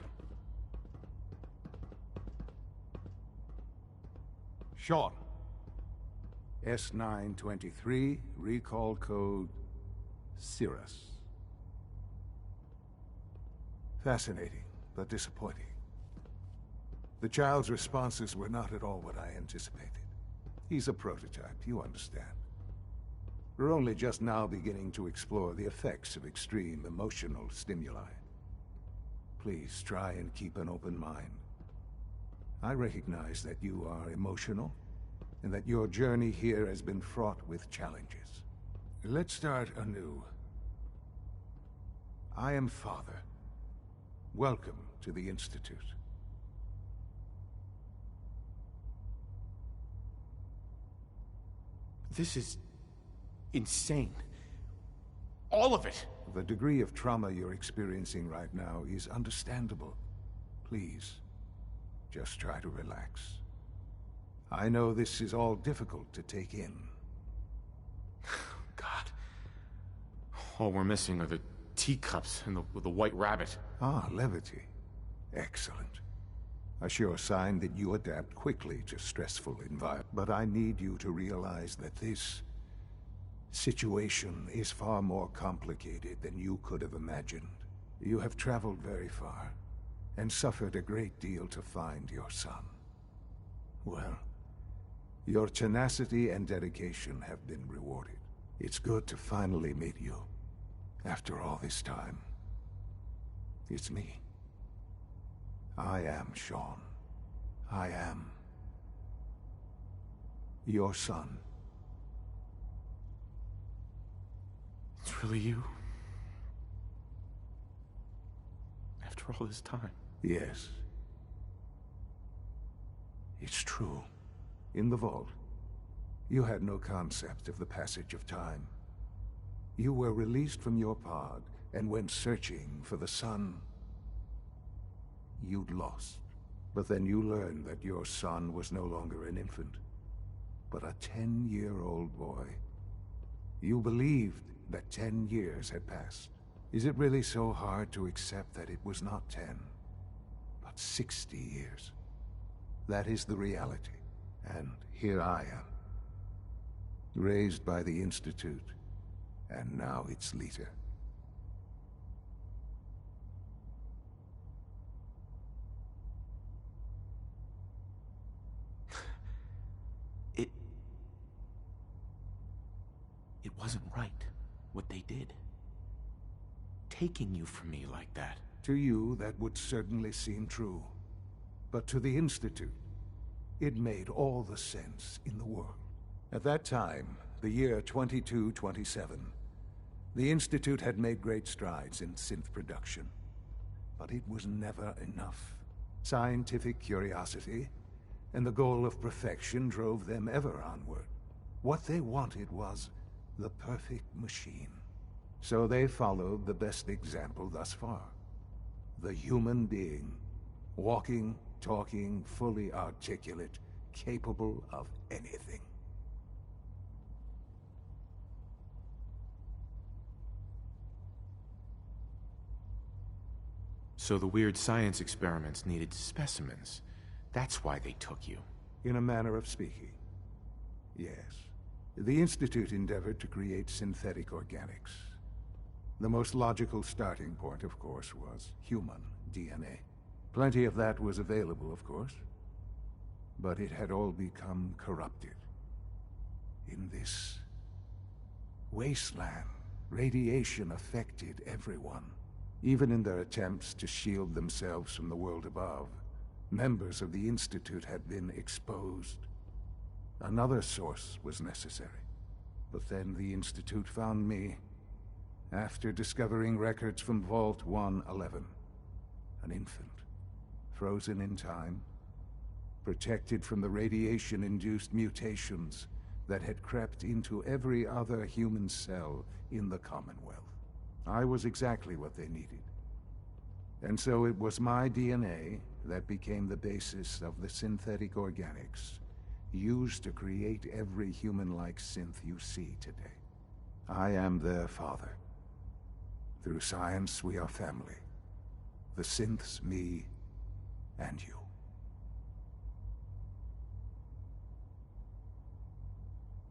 Speaker 20: Sean. S923, recall code Cirrus. Fascinating, but disappointing. The child's responses were not at all what I anticipated. He's a prototype, you understand. We're only just now beginning to explore the effects of extreme emotional stimuli. Please try and keep an open mind. I recognize that you are emotional, and that your journey here has been fraught with challenges. Let's start anew. I am Father. Welcome to the Institute.
Speaker 2: This is insane. All of it.
Speaker 20: The degree of trauma you're experiencing right now is understandable. Please, just try to relax. I know this is all difficult to take in.
Speaker 2: God. All we're missing are the teacups and the white rabbit.
Speaker 20: Ah, levity. Excellent. A sure sign that you adapt quickly to stressful environments. But I need you to realize that this situation is far more complicated than you could have imagined. You have traveled very far, and suffered a great deal to find your son. Well, your tenacity and dedication have been rewarded. It's good to finally meet you, after all this time. It's me. I am Sean. I am your son.
Speaker 2: It's really you? After all this time?
Speaker 20: Yes. It's true. In the vault, you had no concept of the passage of time. You were released from your pod and went searching for the son you'd lost. But then you learned that your son was no longer an infant, but a 10-year-old boy. You believed that 10 years had passed. Is it really so hard to accept that it was not 10, but 60 years? That is the reality. And here I am, raised by the Institute, and now its leader.
Speaker 2: wasn't right, what they did. Taking you from me like that.
Speaker 1: To you, that would certainly seem true. But to the Institute, it made all the sense in the world. At that time, the year 2227, the Institute had made great strides in synth production. But it was never enough. Scientific curiosity and the goal of perfection drove them ever onward. What they wanted was the perfect machine. So they followed the best example thus far. The human being. Walking, talking, fully articulate, capable of anything.
Speaker 2: So the weird science experiments needed specimens. That's why they took you.
Speaker 1: In a manner of speaking, yes. The Institute endeavored to create synthetic organics. The most logical starting point, of course, was human DNA. Plenty of that was available, of course. But it had all become corrupted. In this wasteland, radiation affected everyone. Even in their attempts to shield themselves from the world above, members of the Institute had been exposed. Another source was necessary. But then the Institute found me, after discovering records from Vault 111. An infant, frozen in time, protected from the radiation-induced mutations that had crept into every other human cell in the Commonwealth. I was exactly what they needed. And so it was my DNA that became the basis of the synthetic organics used to create every human-like synth you see today. I am their father. Through science, we are family. The synths, me, and you.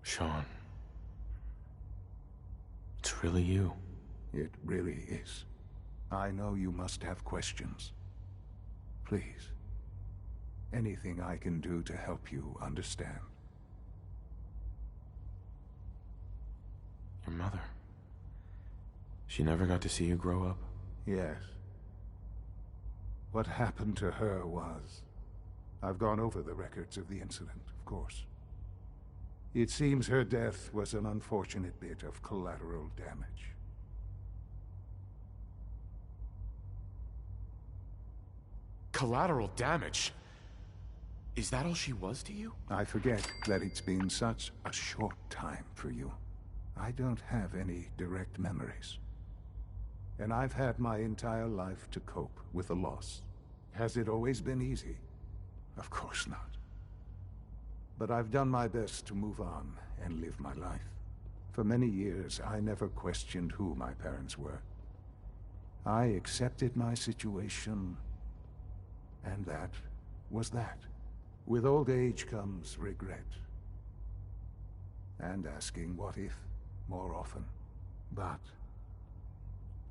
Speaker 2: Sean. It's really you.
Speaker 1: It really is. I know you must have questions. Please. Anything I can do to help you understand.
Speaker 2: Your mother. She never got to see you grow up?
Speaker 1: Yes. What happened to her was... I've gone over the records of the incident, of course. It seems her death was an unfortunate bit of collateral damage.
Speaker 2: Collateral damage? Is that all she was to you?
Speaker 1: I forget that it's been such a short time for you. I don't have any direct memories. And I've had my entire life to cope with the loss. Has it always been easy? Of course not. But I've done my best to move on and live my life. For many years, I never questioned who my parents were. I accepted my situation, and that was that. With old age comes regret. And asking what if more often. But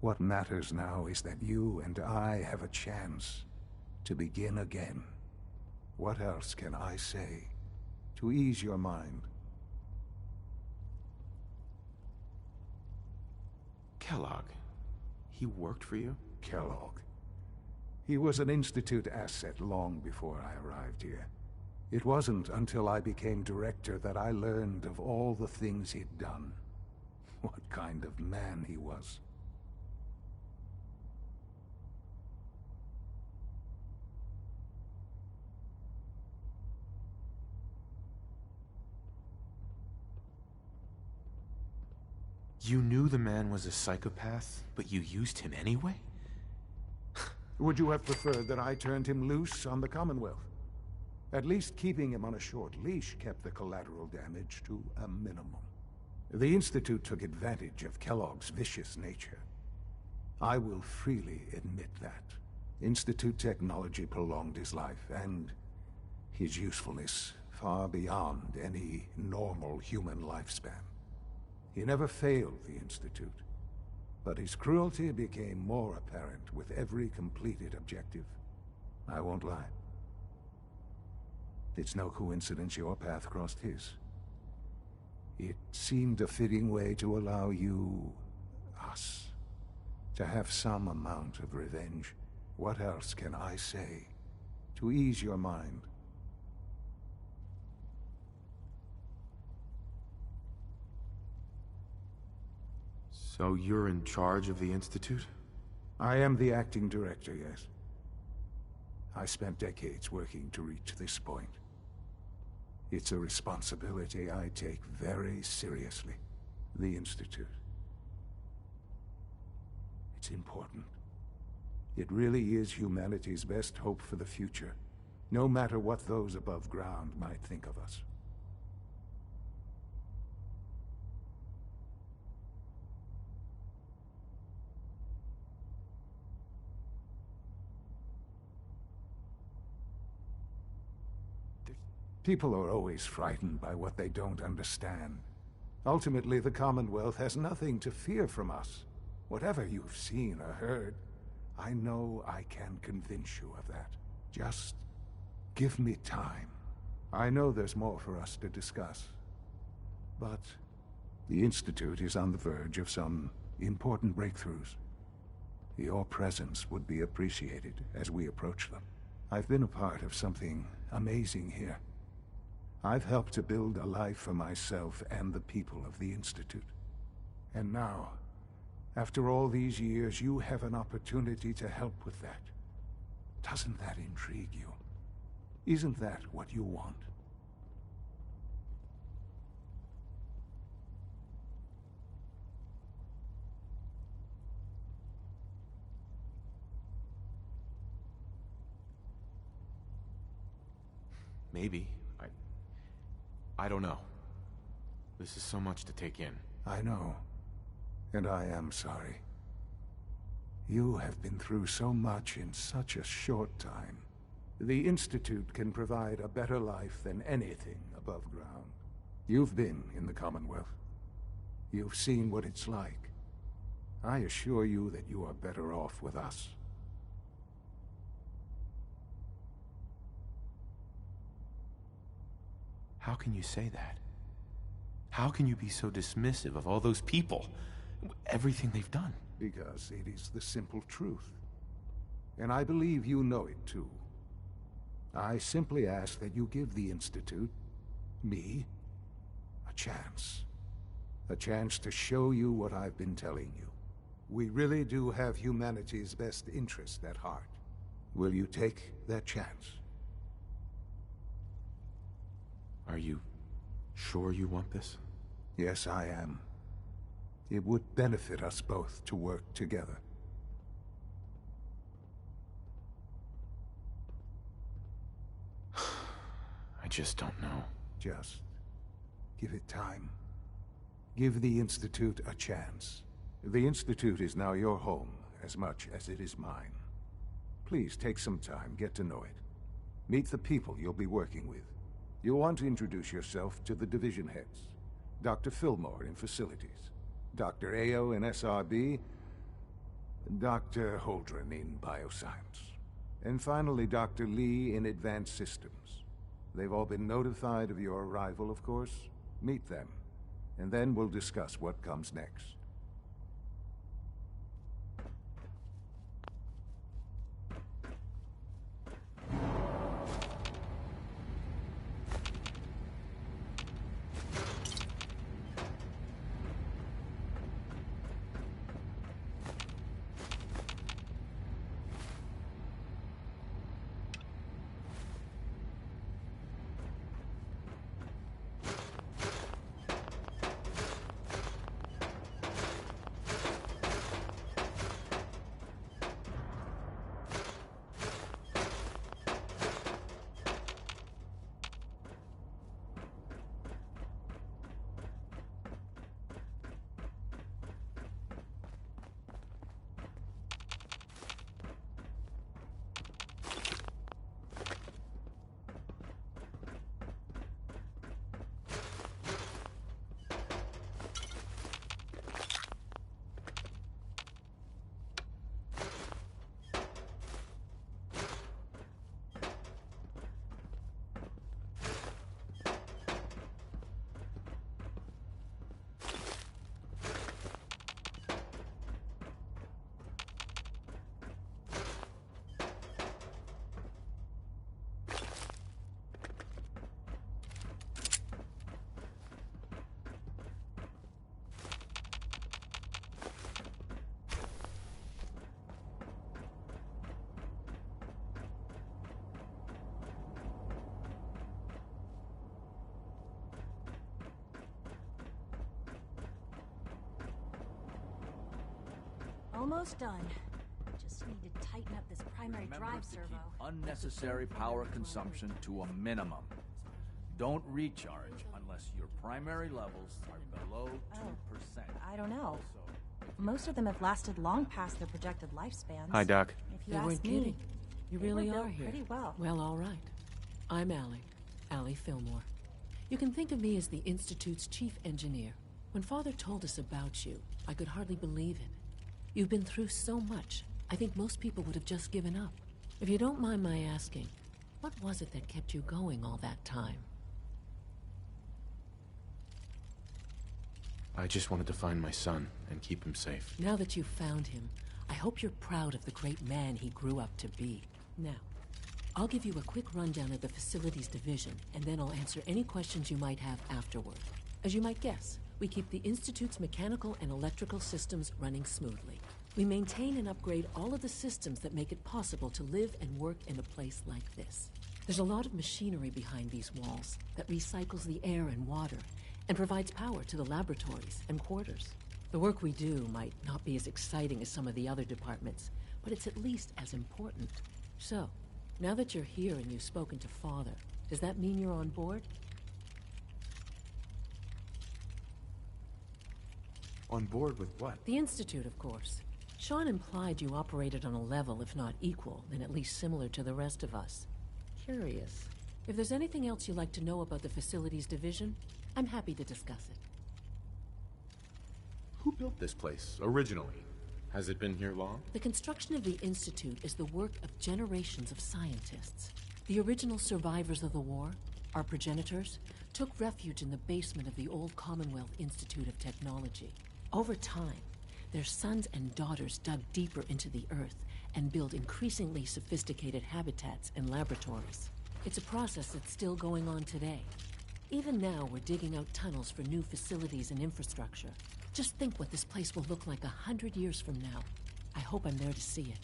Speaker 1: what matters now is that you and I have a chance to begin again. What else can I say to ease your mind?
Speaker 2: Kellogg. He worked for you?
Speaker 1: Kellogg. He was an Institute asset long before I arrived here. It wasn't until I became director that I learned of all the things he'd done. What kind of man he was.
Speaker 2: You knew the man was a psychopath, but you used him anyway?
Speaker 1: Would you have preferred that I turned him loose on the Commonwealth? At least keeping him on a short leash kept the collateral damage to a minimum. The Institute took advantage of Kellogg's vicious nature. I will freely admit that. Institute technology prolonged his life, and his usefulness far beyond any normal human lifespan. He never failed the Institute, but his cruelty became more apparent with every completed objective. I won't lie. It's no coincidence your path crossed his. It seemed a fitting way to allow you, us, to have some amount of revenge. What else can I say to ease your mind?
Speaker 2: So you're in charge of the Institute?
Speaker 1: I am the acting director, yes. I spent decades working to reach this point. It's a responsibility I take very seriously. The Institute. It's important. It really is humanity's best hope for the future, no matter what those above ground might think of us. People are always frightened by what they don't understand. Ultimately, the Commonwealth has nothing to fear from us. Whatever you've seen or heard, I know I can convince you of that. Just give me time. I know there's more for us to discuss. But the Institute is on the verge of some important breakthroughs. Your presence would be appreciated as we approach them. I've been a part of something amazing here. I've helped to build a life for myself and the people of the Institute. And now, after all these years, you have an opportunity to help with that. Doesn't that intrigue you? Isn't that what you want?
Speaker 2: Maybe. I don't know. This is so much to take in.
Speaker 1: I know. And I am sorry. You have been through so much in such a short time. The Institute can provide a better life than anything above ground. You've been in the Commonwealth. You've seen what it's like. I assure you that you are better off with us.
Speaker 2: How can you say that? How can you be so dismissive of all those people? Everything they've done?
Speaker 1: Because it is the simple truth. And I believe you know it too. I simply ask that you give the Institute, me, a chance. A chance to show you what I've been telling you. We really do have humanity's best interest at heart. Will you take that chance?
Speaker 2: Are you sure you want this?
Speaker 1: Yes, I am. It would benefit us both to work together.
Speaker 2: I just don't know.
Speaker 1: Just give it time. Give the Institute a chance. The Institute is now your home as much as it is mine. Please take some time, get to know it. Meet the people you'll be working with. You'll want to introduce yourself to the division heads. Dr. Fillmore in facilities, Dr. Ayo in SRB, Dr. Holdren in bioscience, and finally Dr. Lee in advanced systems. They've all been notified of your arrival, of course. Meet them, and then we'll discuss what comes next.
Speaker 19: Almost done. Just need to tighten up this primary drive servo.
Speaker 3: Unnecessary power consumption to a minimum. Don't recharge unless your primary levels are below 2%.
Speaker 19: I don't know. Most of them have lasted long past their projected lifespans.
Speaker 2: Hi, Doc.
Speaker 19: If you
Speaker 22: They
Speaker 19: ask
Speaker 22: weren't
Speaker 19: me,
Speaker 22: kidding. You
Speaker 19: they
Speaker 22: really
Speaker 19: were
Speaker 22: are
Speaker 19: built
Speaker 22: here.
Speaker 19: pretty well.
Speaker 22: Well, all right. I'm Allie Fillmore. You can think of me as the Institute's chief engineer. When Father told us about you, I could hardly believe it. You've been through so much, I think most people would have just given up. If you don't mind my asking, what was it that kept you going all that time?
Speaker 2: I just wanted to find my son and keep him safe.
Speaker 22: Now that you've found him, I hope you're proud of the great man he grew up to be. Now, I'll give you a quick rundown of the Facilities Division, and then I'll answer any questions you might have afterward. As you might guess, we keep the Institute's mechanical and electrical systems running smoothly. We maintain and upgrade all of the systems that make it possible to live and work in a place like this. There's a lot of machinery behind these walls that recycles the air and water and provides power to the laboratories and quarters. The work we do might not be as exciting as some of the other departments, but it's at least as important. So, now that you're here and you've spoken to Father, does that mean you're on board?
Speaker 2: On board with what?
Speaker 22: The Institute, of course. Sean implied you operated on a level, if not equal, then at least similar to the rest of us. Curious. If there's anything else you'd like to know about the Facilities Division, I'm happy to discuss it.
Speaker 2: Who built this place, originally? Has it been here long?
Speaker 22: The construction of the Institute is the work of generations of scientists. The original survivors of the war, our progenitors, took refuge in the basement of the old Commonwealth Institute of Technology. Over time, their sons and daughters dug deeper into the earth and built increasingly sophisticated habitats and laboratories. It's a process that's still going on today. Even now, we're digging out tunnels for new facilities and infrastructure. Just think what this place will look like 100 years from now. I hope I'm there to see it.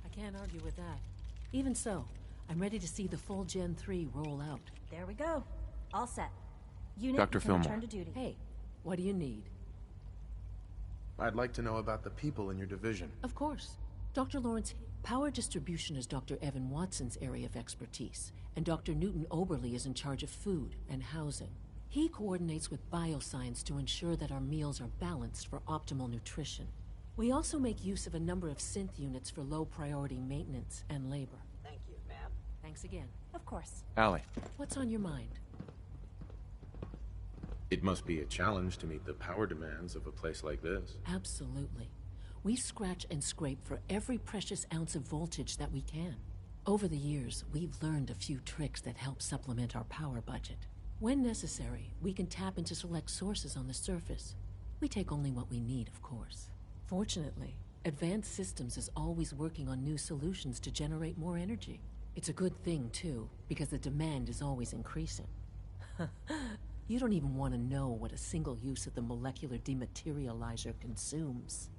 Speaker 22: I can't argue with that. Even so, I'm ready to see the full Gen 3 roll out.
Speaker 19: There we go. All set. Unit
Speaker 2: Dr.
Speaker 19: can
Speaker 2: Fillmore.
Speaker 19: return to duty.
Speaker 22: Hey, what do you need?
Speaker 2: I'd like to know about the people in your division.
Speaker 22: Of course. Dr. Lawrence, power distribution is Dr. Evan Watson's area of expertise, and Dr. Newton Oberly is in charge of food and housing. He coordinates with bioscience to ensure that our meals are balanced for optimal nutrition. We also make use of a number of synth units for low-priority maintenance and labor.
Speaker 8: Thank you, ma'am.
Speaker 22: Thanks again.
Speaker 19: Of course.
Speaker 2: Allie.
Speaker 22: What's on your mind?
Speaker 2: It must be a challenge to meet the power demands of a place like this.
Speaker 22: Absolutely. We scratch and scrape for every precious ounce of voltage that we can. Over the years, we've learned a few tricks that help supplement our power budget. When necessary, we can tap into select sources on the surface. We take only what we need, of course. Fortunately, Advanced Systems is always working on new solutions to generate more energy. It's a good thing, too, because the demand is always increasing. You don't even want to know what a single use of the molecular dematerializer consumes.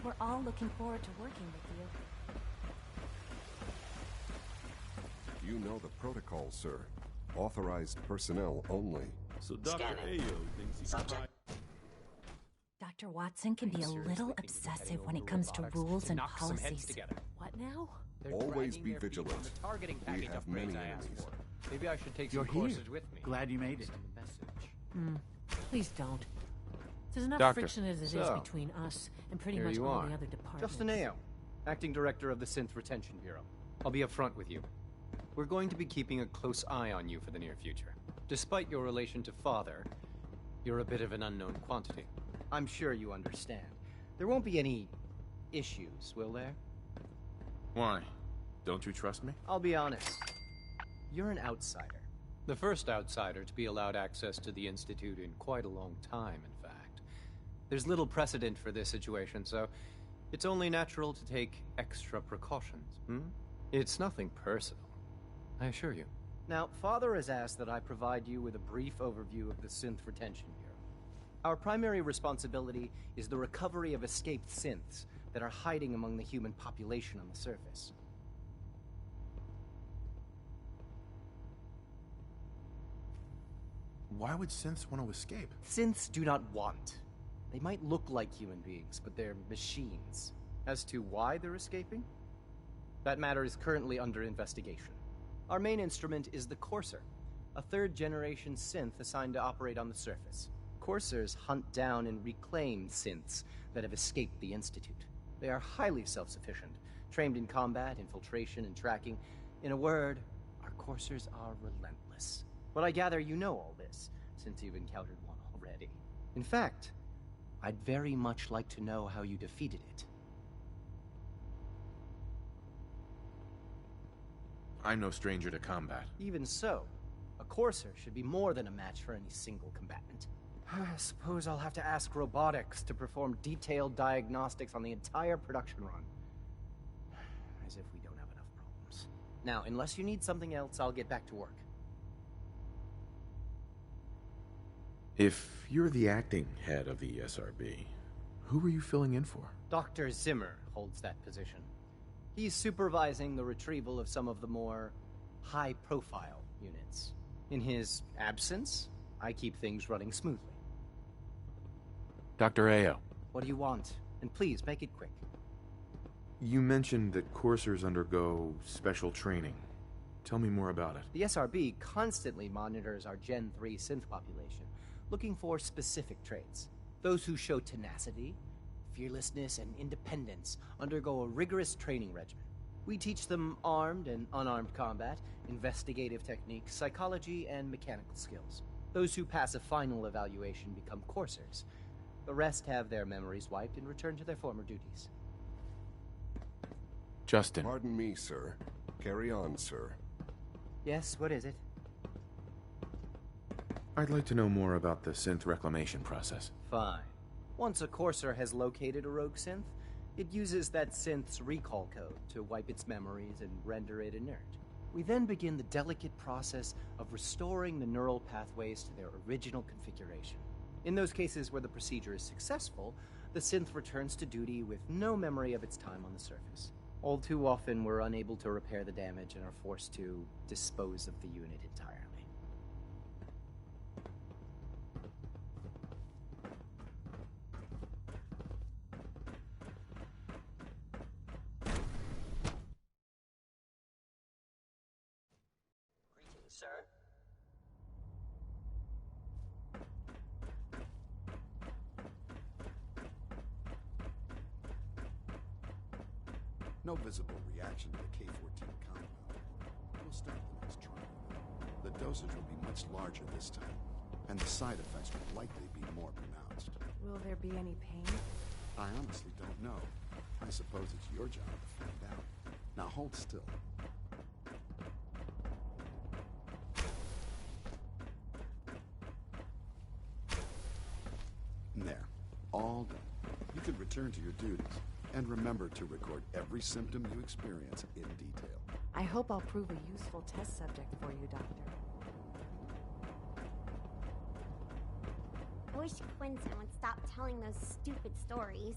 Speaker 19: We're all looking forward to working with you.
Speaker 23: You know the protocol, sir. Authorized personnel only.
Speaker 24: So Dr. Ayo thinks he's
Speaker 19: Dr. Watson can be a little obsessive when it comes to rules and policies.
Speaker 22: What now?
Speaker 23: Always be vigilant. We have many enemies.
Speaker 8: Maybe I should take
Speaker 12: You're
Speaker 8: some
Speaker 12: here.
Speaker 8: courses with me.
Speaker 12: Glad you made it.
Speaker 22: Please don't. There's enough
Speaker 8: Doctor.
Speaker 22: friction as it is
Speaker 8: So,
Speaker 22: between us and pretty
Speaker 8: Here
Speaker 22: much
Speaker 8: you
Speaker 22: all
Speaker 8: are.
Speaker 22: the other departments.
Speaker 8: Justin Ayo, Acting Director of the Synth Retention Bureau. I'll be upfront with you. We're going to be keeping a close eye on you for the near future. Despite your relation to Father, you're a bit of an unknown quantity.
Speaker 25: I'm sure you understand. There won't be any issues, will there?
Speaker 2: Why? Don't you trust me?
Speaker 25: I'll be honest. You're an outsider.
Speaker 8: The first outsider to be allowed access to the Institute in quite a long time, in fact. There's little precedent for this situation, so it's only natural to take extra precautions. It's nothing personal, I assure you.
Speaker 25: Now, Father has asked that I provide you with a brief overview of the Synth Retention Bureau. Our primary responsibility is the recovery of escaped synths that are hiding among the human population on the surface.
Speaker 2: Why would synths want to escape?
Speaker 25: Synths do not want. They might look like human beings, but they're machines. As to why they're escaping? That matter is currently under investigation. Our main instrument is the Courser, a third-generation synth assigned to operate on the surface. Coursers hunt down and reclaim synths that have escaped the Institute. They are highly self-sufficient, trained in combat, infiltration, and tracking. In a word, our Coursers are relentless. But I gather you know all this, since you've encountered one already. In fact, I'd very much like to know how you defeated it.
Speaker 2: I'm no stranger to combat.
Speaker 25: Even so, a Courser should be more than a match for any single combatant. I suppose I'll have to ask robotics to perform detailed diagnostics on the entire production run. As if we don't have enough problems. Now, unless you need something else, I'll get back to work.
Speaker 2: If you're the acting head of the SRB, who were you filling in for?
Speaker 25: Dr. Zimmer holds that position. He's supervising the retrieval of some of the more high-profile units. In his absence, I keep things running smoothly.
Speaker 2: Dr. Ayo.
Speaker 25: What do you want? And please, make it quick.
Speaker 2: You mentioned that coursers undergo special training. Tell me more about it.
Speaker 25: The SRB constantly monitors our Gen 3 synth population, looking for specific traits. Those who show tenacity, fearlessness, and independence undergo a rigorous training regimen. We teach them armed and unarmed combat, investigative techniques, psychology, and mechanical skills. Those who pass a final evaluation become coursers. The rest have their memories wiped and return to their former duties.
Speaker 2: Justin.
Speaker 23: Pardon me, sir. Carry on, sir.
Speaker 25: Yes, what is it?
Speaker 2: I'd like to know more about the synth reclamation process.
Speaker 25: Fine. Once a Courser has located a rogue synth, it uses that synth's recall code to wipe its memories and render it inert. We then begin the delicate process of restoring the neural pathways to their original configuration. In those cases where the procedure is successful, the synth returns to duty with no memory of its time on the surface. All too often, we're unable to repair the damage and are forced to dispose of the unit entirely.
Speaker 4: Sir?
Speaker 7: No visible reaction to the K-14 compound. We'll start the next trial. The dosage will be much larger this time, and the side effects will likely be more pronounced.
Speaker 9: Will there be any pain?
Speaker 7: I honestly don't know. I suppose it's your job to find out. Now hold still. There. All done. You can return to your duties. And remember to record every symptom you experience in detail.
Speaker 9: I hope I'll prove a useful test subject for you, Doctor.
Speaker 21: I wish Quentin would stop telling those stupid stories.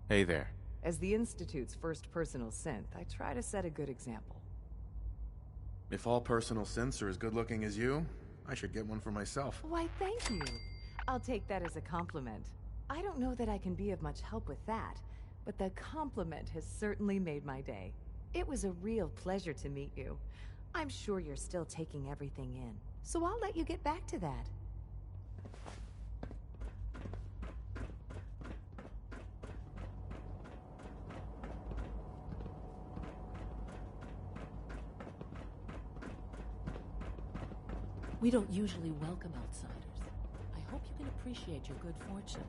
Speaker 2: Hey there.
Speaker 9: As the Institute's first personal synth, I try to set a good example.
Speaker 2: If all personal synths are as good-looking as you, I should get one for myself.
Speaker 9: Why, thank you. I'll take that as a compliment. I don't know that I can be of much help with that, but the compliment has certainly made my day. It was a real pleasure to meet you. I'm sure you're still taking everything in, so I'll let you get back to that.
Speaker 22: We don't usually welcome outsiders. I hope you can appreciate your good fortune.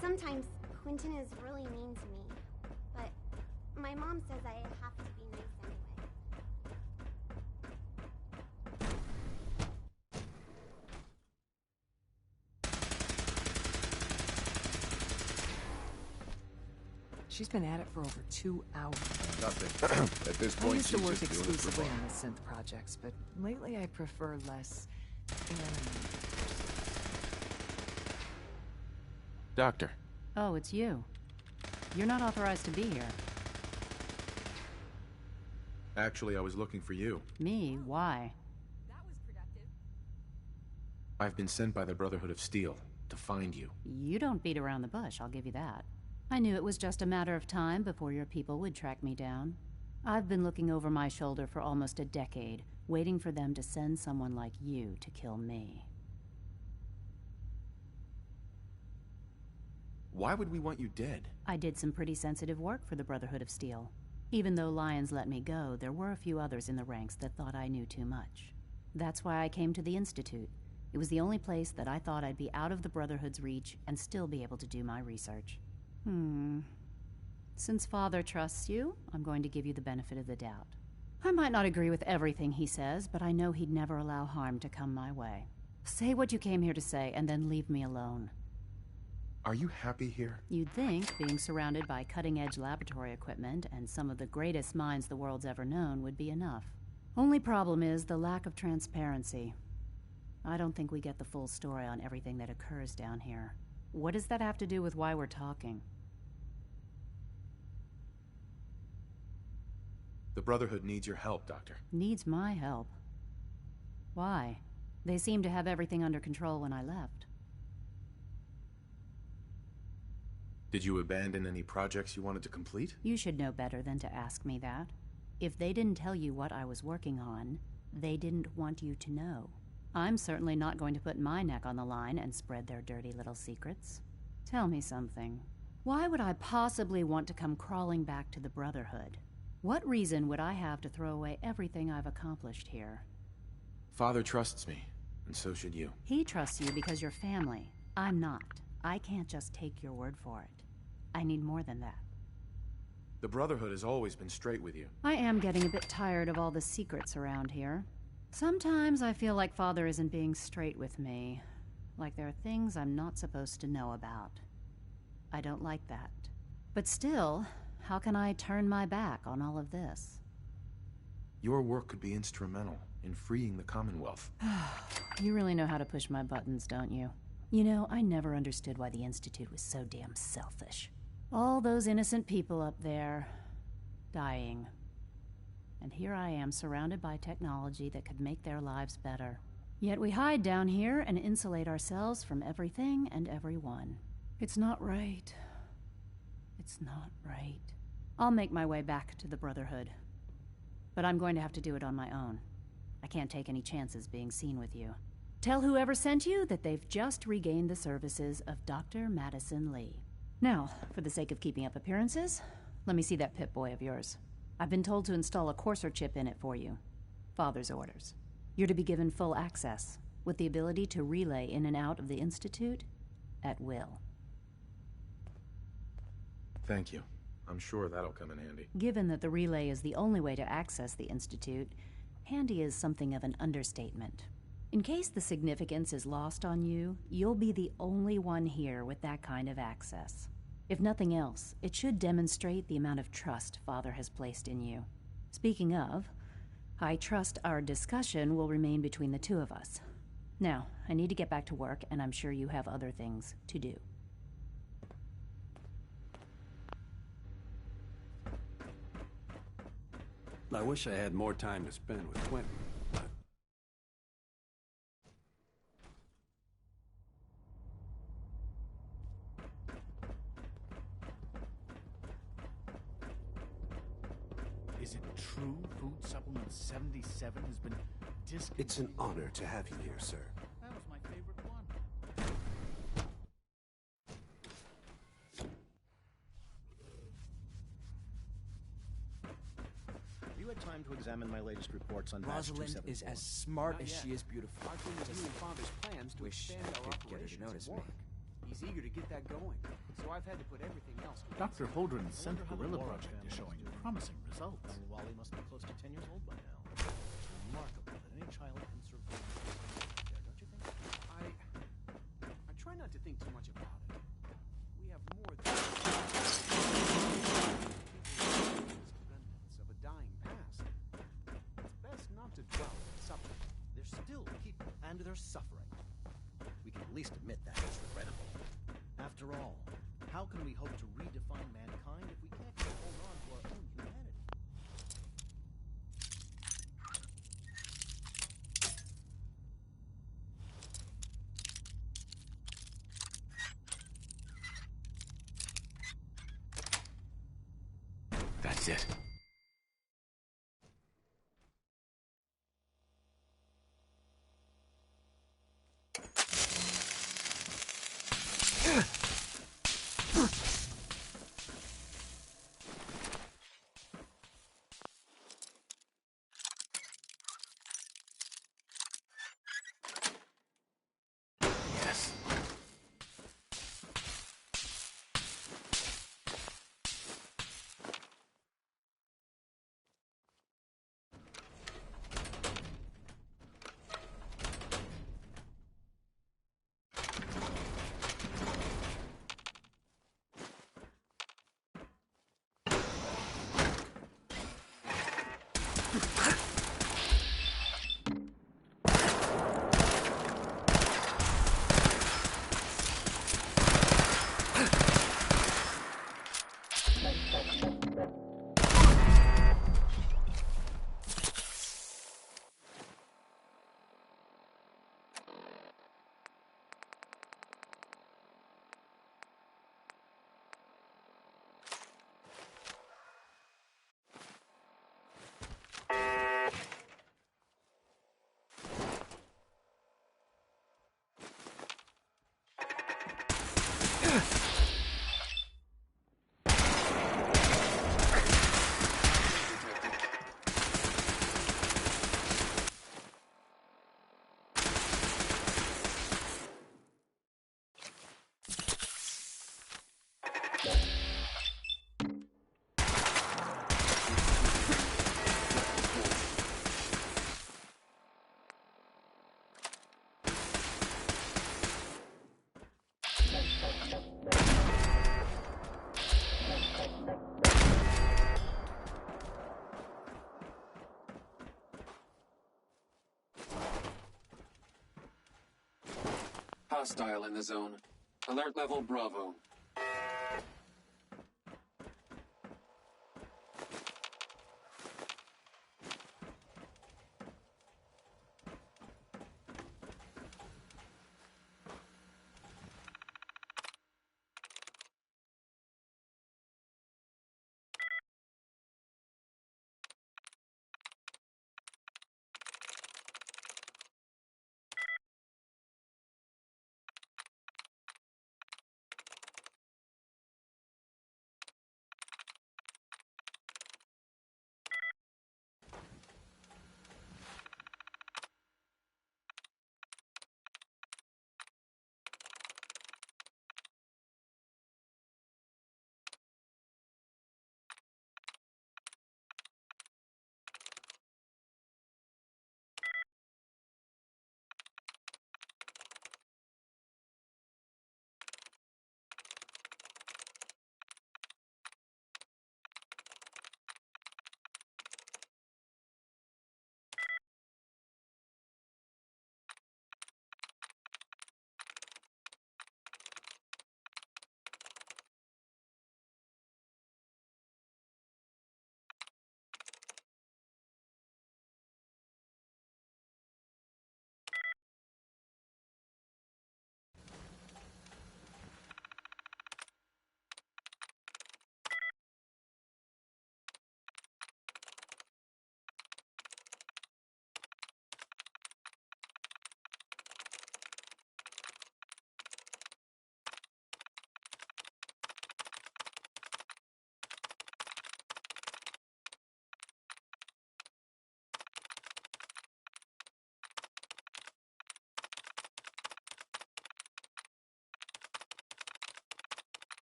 Speaker 21: Sometimes Quentin is really mean to me, but my mom says I have to be nice anyway.
Speaker 9: She's been at it for over 2 hours.
Speaker 7: Nothing. At this point,
Speaker 9: I used to
Speaker 7: she's
Speaker 9: work
Speaker 7: just doing it for
Speaker 9: exclusively
Speaker 7: fun.
Speaker 9: on the synth projects, but lately I prefer less animated
Speaker 2: Doctor.
Speaker 4: Oh, it's you. You're not authorized to be here.
Speaker 2: Actually, I was looking for you.
Speaker 4: Me? Why?
Speaker 2: I've been sent by the Brotherhood of S.P.E.C.I.A.L to find you.
Speaker 4: You don't beat around the bush, I'll give you that. I knew it was just a matter of time before your people would track me down. I've been looking over my shoulder for almost a decade, waiting for them to send someone like you to kill me.
Speaker 2: Why would we want you dead?
Speaker 4: I did some pretty sensitive work for the Brotherhood of S.P.E.C.I.A.L. Even though Lyons let me go, there were a few others in the ranks that thought I knew too much. That's why I came to the Institute. It was the only place that I thought I'd be out of the Brotherhood's reach and still be able to do my research. Since Father trusts you, I'm going to give you the benefit of the doubt. I might not agree with everything he says, but I know he'd never allow harm to come my way. Say what you came here to say, and then leave me alone.
Speaker 2: Are you happy here?
Speaker 4: You'd think being surrounded by cutting-edge laboratory equipment and some of the greatest minds the world's ever known would be enough. Only problem is the lack of transparency. I don't think we get the full story on everything that occurs down here. What does that have to do with why we're talking?
Speaker 2: The Brotherhood needs your help, Doctor.
Speaker 4: Needs my help? Why? They seemed to have everything under control when I left.
Speaker 2: Did you abandon any projects you wanted to complete?
Speaker 4: You should know better than to ask me that. If they didn't tell you what I was working on, they didn't want you to know. I'm certainly not going to put my neck on the line and spread their dirty little secrets. Tell me something. Why would I possibly want to come crawling back to the Brotherhood? What reason would I have to throw away everything I've accomplished here?
Speaker 2: Father trusts me, and so should you.
Speaker 4: He trusts you because you're family. I'm not. I can't just take your word for it. I need more than that.
Speaker 2: The Brotherhood has always been straight with you.
Speaker 4: I am getting a bit tired of all the secrets around here. Sometimes I feel like Father isn't being straight with me. Like there are things I'm not supposed to know about. I don't like that. But still, how can I turn my back on all of this?
Speaker 2: Your work could be instrumental in freeing the Commonwealth.
Speaker 4: You really know how to push my buttons, don't you? You know, I never understood why the Institute was so damn selfish. All those innocent people up there, dying. And here I am, surrounded by technology that could make their lives better. Yet we hide down here and insulate ourselves from everything and everyone. It's not right. It's not right. I'll make my way back to the Brotherhood. But I'm going to have to do it on my own. I can't take any chances being seen with you. Tell whoever sent you that they've just regained the services of Dr. Madison Lee. Now, for the sake of keeping up appearances, let me see that Pip-Boy of yours. I've been told to install a courser chip in it for you. Father's orders. You're to be given full access, with the ability to relay in and out of the Institute at will.
Speaker 2: Thank you. I'm sure that'll come in handy.
Speaker 4: Given that the relay is the only way to access the Institute, handy is something of an understatement. In case the significance is lost on you, you'll be the only one here with that kind of access. If nothing else, it should demonstrate the amount of trust Father has placed in you. Speaking of, I trust our discussion will remain between the two of us. Now, I need to get back to work, and I'm sure you have other things to do.
Speaker 6: I wish I had more time to spend with Quentin, but...
Speaker 3: Is it true Food Supplement 77 has been discontinued?
Speaker 6: It's an honor to have you here, sir.
Speaker 3: That was my favorite one.
Speaker 10: You had time to examine my latest reports on Batch
Speaker 12: Rosalind
Speaker 10: 274.
Speaker 12: is as smart as she is beautiful.
Speaker 6: I've been reviewing Father's plans to expand our operations
Speaker 12: notice
Speaker 6: at
Speaker 12: me.
Speaker 6: work. He's eager to get that going, so I've had to put everything else to one
Speaker 3: Dr.
Speaker 6: side.
Speaker 3: Holdren's Scent Gorilla project is showing promising results.
Speaker 10: Wally must be close to 10 years old by now. It's remarkable that any child can survive. Don't you think?
Speaker 6: I try not to think too much about it. We have more than remnants of a dying past. It's best not to dwell on suffering.
Speaker 10: There's still people, and they're suffering. We can at least admit that it's regrettable. After all, how can we hope to redefine mankind if we can't even hold on to our own humanity?
Speaker 5: That's it. Yes.
Speaker 11: Hostile in the zone. Alert level Bravo.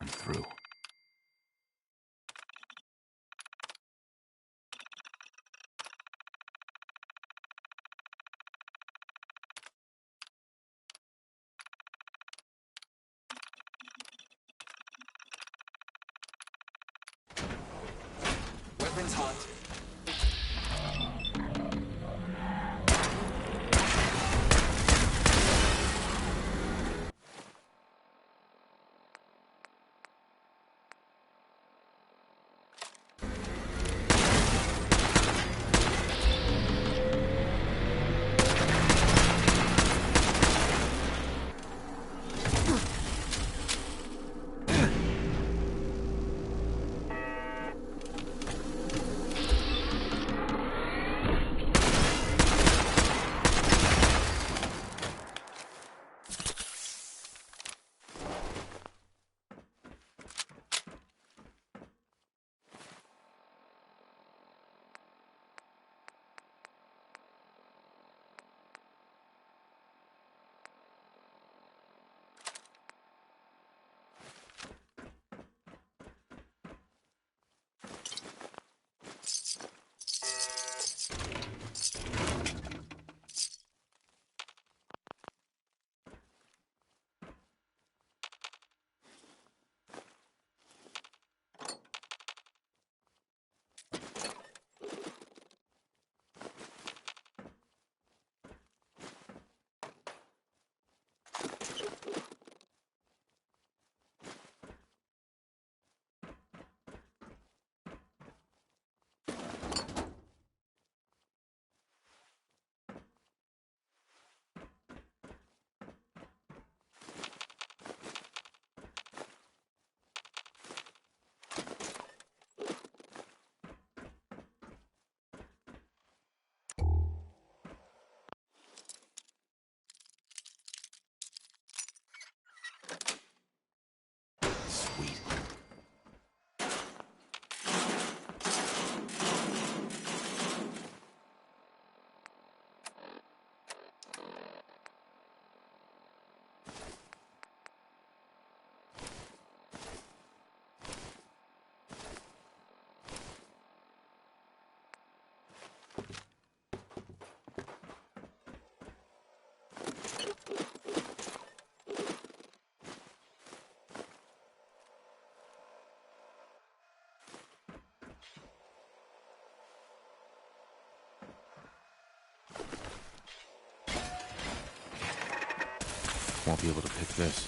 Speaker 5: I'm through.
Speaker 11: Weapons hot.
Speaker 5: Sweet. Won't be able to pick this.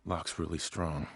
Speaker 5: Lock's really strong.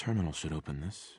Speaker 5: Terminal should open this.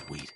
Speaker 5: Sweet.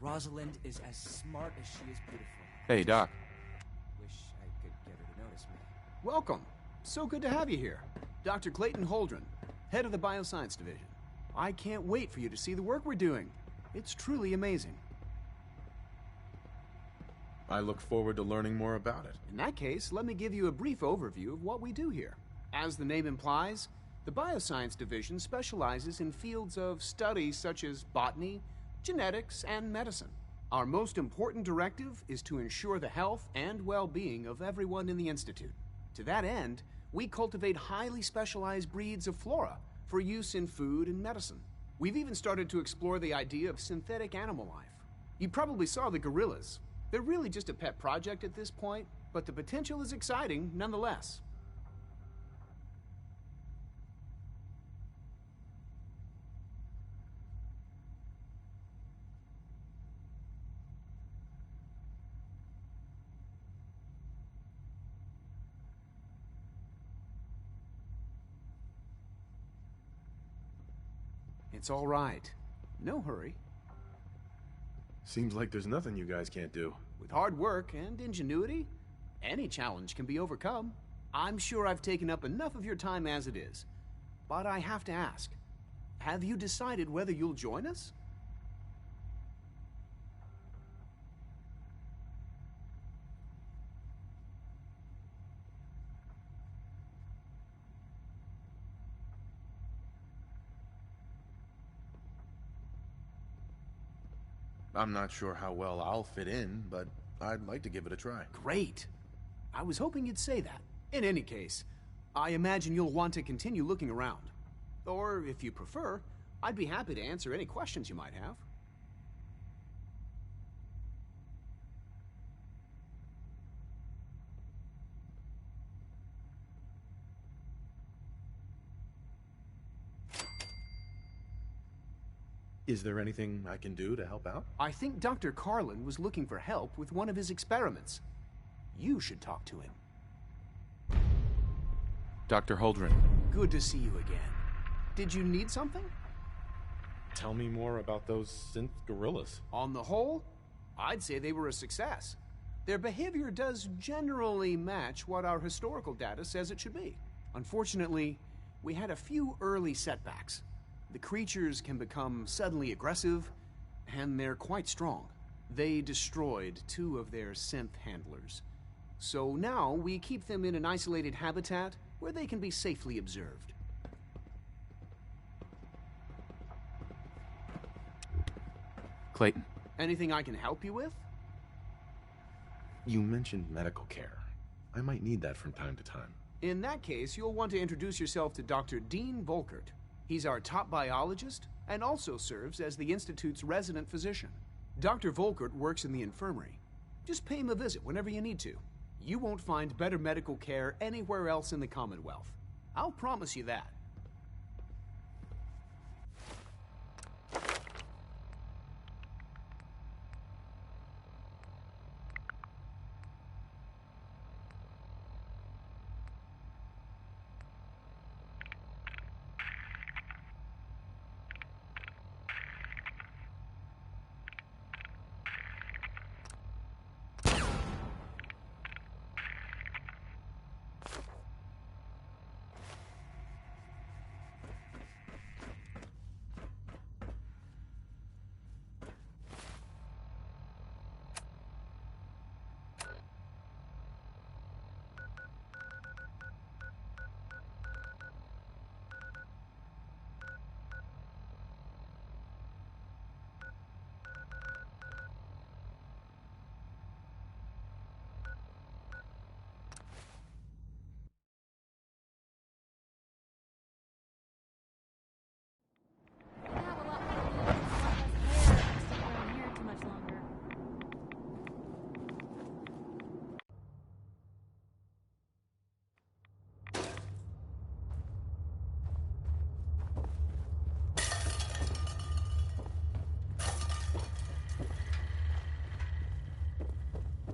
Speaker 12: Rosalind is as smart as she is beautiful.
Speaker 5: Hey, Doc.
Speaker 12: Wish I could get her to notice me.
Speaker 6: Welcome. So good to have you here. Dr. Clayton Holdren, head of the Bioscience Division. I can't wait for you to see the work we're doing. It's truly amazing.
Speaker 2: I look forward to learning more about it.
Speaker 6: In that case, let me give you a brief overview of what we do here. As the name implies, the Bioscience Division specializes in fields of study such as botany, genetics, and medicine. Our most important directive is to ensure the health and well-being of everyone in the Institute. To that end, we cultivate highly specialized breeds of flora for use in food and medicine. We've even started to explore the idea of synthetic animal life. You probably saw the gorillas. They're really just a pet project at this point, but the potential is exciting nonetheless. It's all right. No hurry.
Speaker 2: Seems like there's nothing you guys can't do.
Speaker 6: With hard work and ingenuity, any challenge can be overcome. I'm sure I've taken up enough of your time as it is. But I have to ask, have you decided whether you'll join us?
Speaker 2: I'm not sure how well I'll fit in, but I'd like to give it a try.
Speaker 6: Great. I was hoping you'd say that. In any case, I imagine you'll want to continue looking around. Or, if you prefer, I'd be happy to answer any questions you might have.
Speaker 2: Is there anything I can do to help out?
Speaker 6: I think Dr. Carlin was looking for help with one of his experiments. You should talk to him.
Speaker 5: Dr. HowlStrom.
Speaker 6: Good to see you again. Did you need something?
Speaker 2: Tell me more about those synth gorillas.
Speaker 6: On the whole, I'd say they were a success. Their behavior does generally match what our historical data says it should be. Unfortunately, we had a few early setbacks. The creatures can become suddenly aggressive, and they're quite strong. They destroyed 2 of their synth handlers. So now we keep them in an isolated habitat where they can be safely observed.
Speaker 5: Clayton.
Speaker 6: Anything I can help you with?
Speaker 2: You mentioned medical care. I might need that from time to time.
Speaker 6: In that case, you'll want to introduce yourself to Dr. Dean Volkert. He's our top biologist and also serves as the Institute's resident physician. Dr. Volkert works in the infirmary. Just pay him a visit whenever you need to. You won't find better medical care anywhere else in the Commonwealth. I'll promise you that.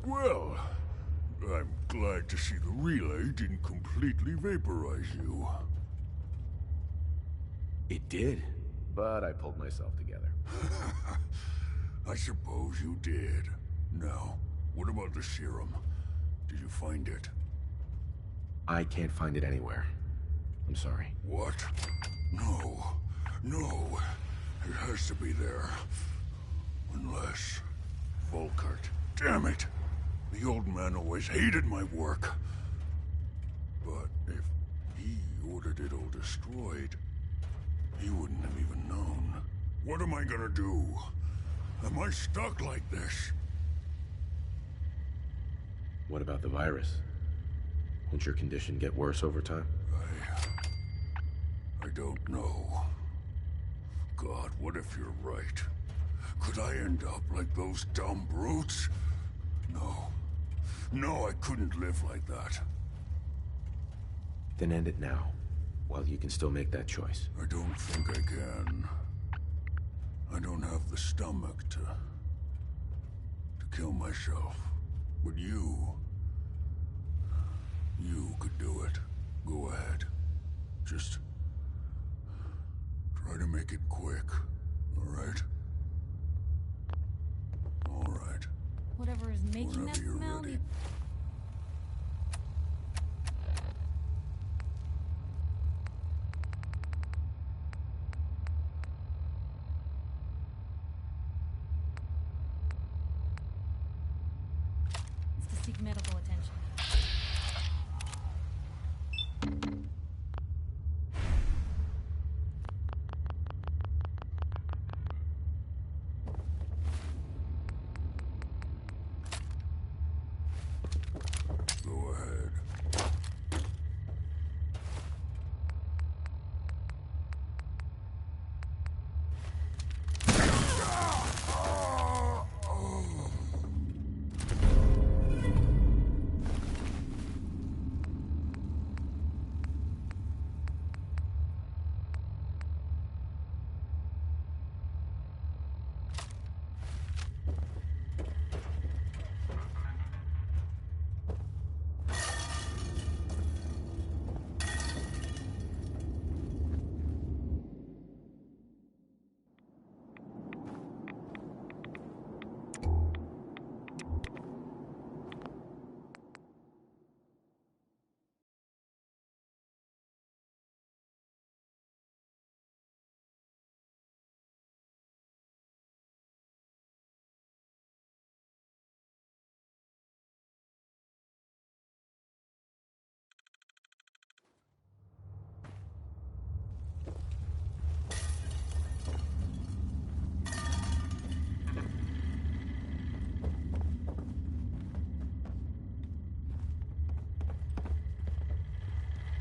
Speaker 13: Well, I'm glad to see the relay didn't completely vaporize you.
Speaker 2: It did, but I pulled myself together.
Speaker 13: I suppose you did. Now, what about the serum? Did you find it?
Speaker 2: I can't find it anywhere. I'm sorry.
Speaker 13: What? No. No. It has to be there. Unless... Volkert. Damn it! The old man always hated my work. But if he ordered it all destroyed, he wouldn't have even known. What am I gonna do? Am I stuck like this?
Speaker 2: What about the virus? Won't your condition get worse over time?
Speaker 13: I don't know. God, what if you're right? Could I end up like those dumb brutes? No. No, I couldn't live like that.
Speaker 2: Then end it now, while you can still make that choice.
Speaker 13: I don't think I can. I don't have the stomach to kill myself. But you could do it. Go ahead. Just try to make it quick, all right? All right.
Speaker 14: Whatever is making that smell. need medical attention.
Speaker 13: Go ahead.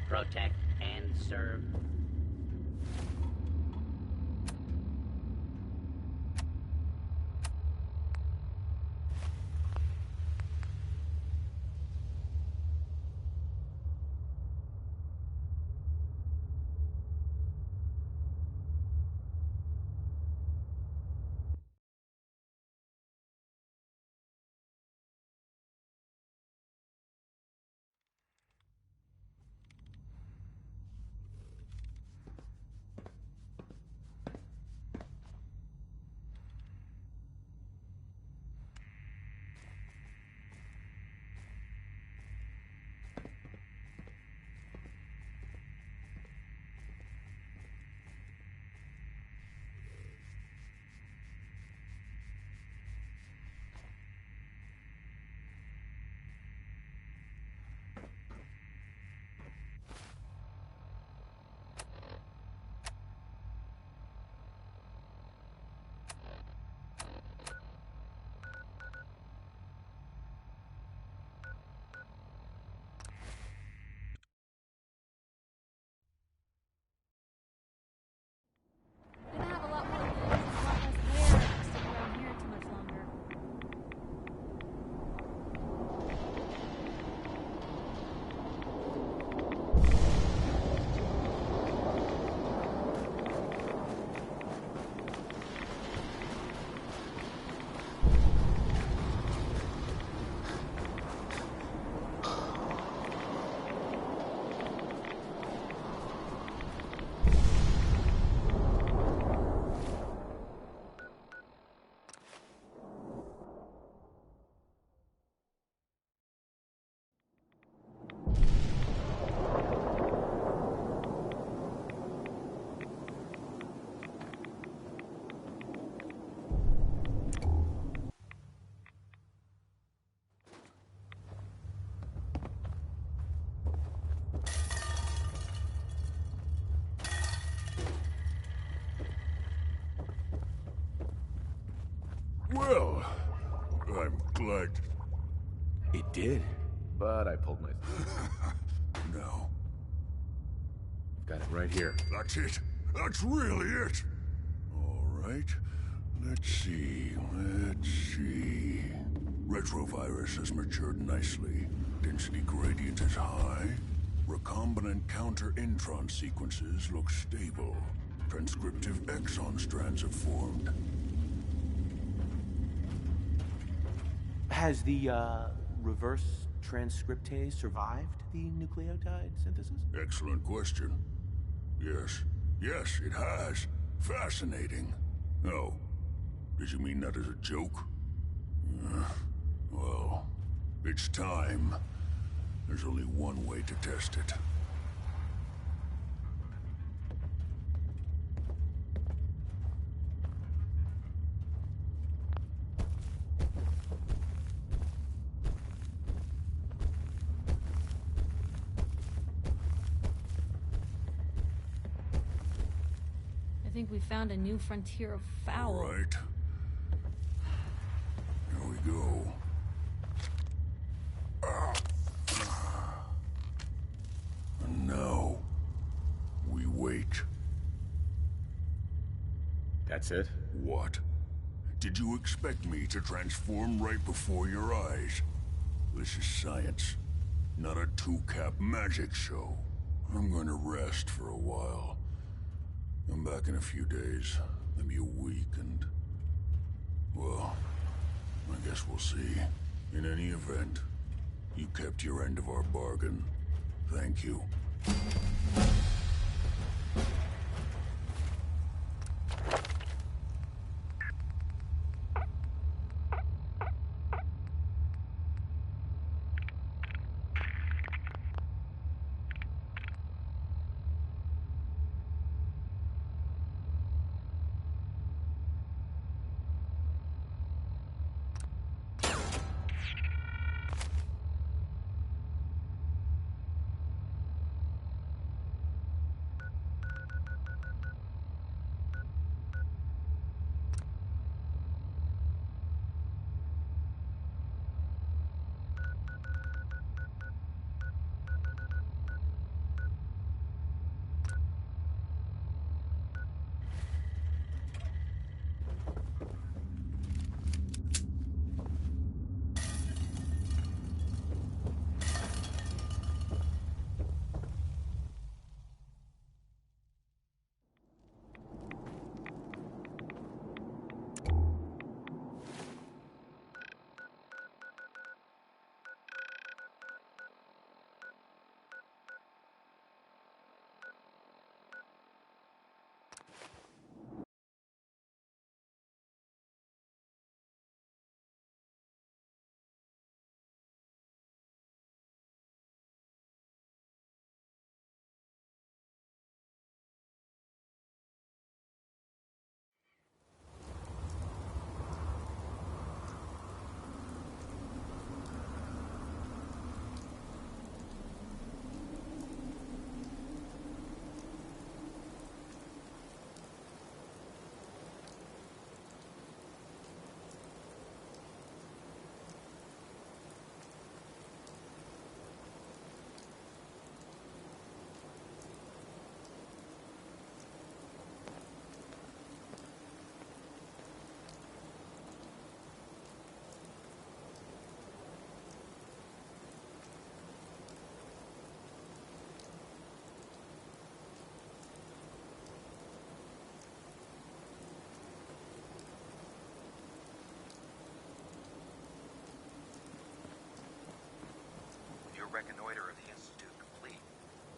Speaker 15: Protect and serve.
Speaker 14: Gonna have a lot more moves, a lot less wear if you stick around here too much longer.
Speaker 13: Well, I'm glad.
Speaker 2: It did, but I pulled my...
Speaker 13: No.
Speaker 2: I've got it right here.
Speaker 13: That's it. That's really it. All right. Let's see. Retrovirus has matured nicely. Density gradient is high. Recombinant counter-intron sequences look stable. Transcriptive exon strands have formed.
Speaker 10: Has the reverse transcriptase survived the nucleotide synthesis?
Speaker 13: Excellent question. Yes, it has. Fascinating. Oh, did you mean that as a joke? Well, it's time. There's only one way to test it.
Speaker 14: think we found a new frontier of foul.
Speaker 13: Right. Here we go. And now, we wait.
Speaker 2: That's it?
Speaker 13: What? Did you expect me to transform right before your eyes? This is science, not a two-cap magic show. I'm going to rest for a while. I'm back in a few days, maybe a week, and... well, I guess we'll see. In any event, you kept your end of our bargain. Thank you.
Speaker 1: Reconnoiter of the Institute complete.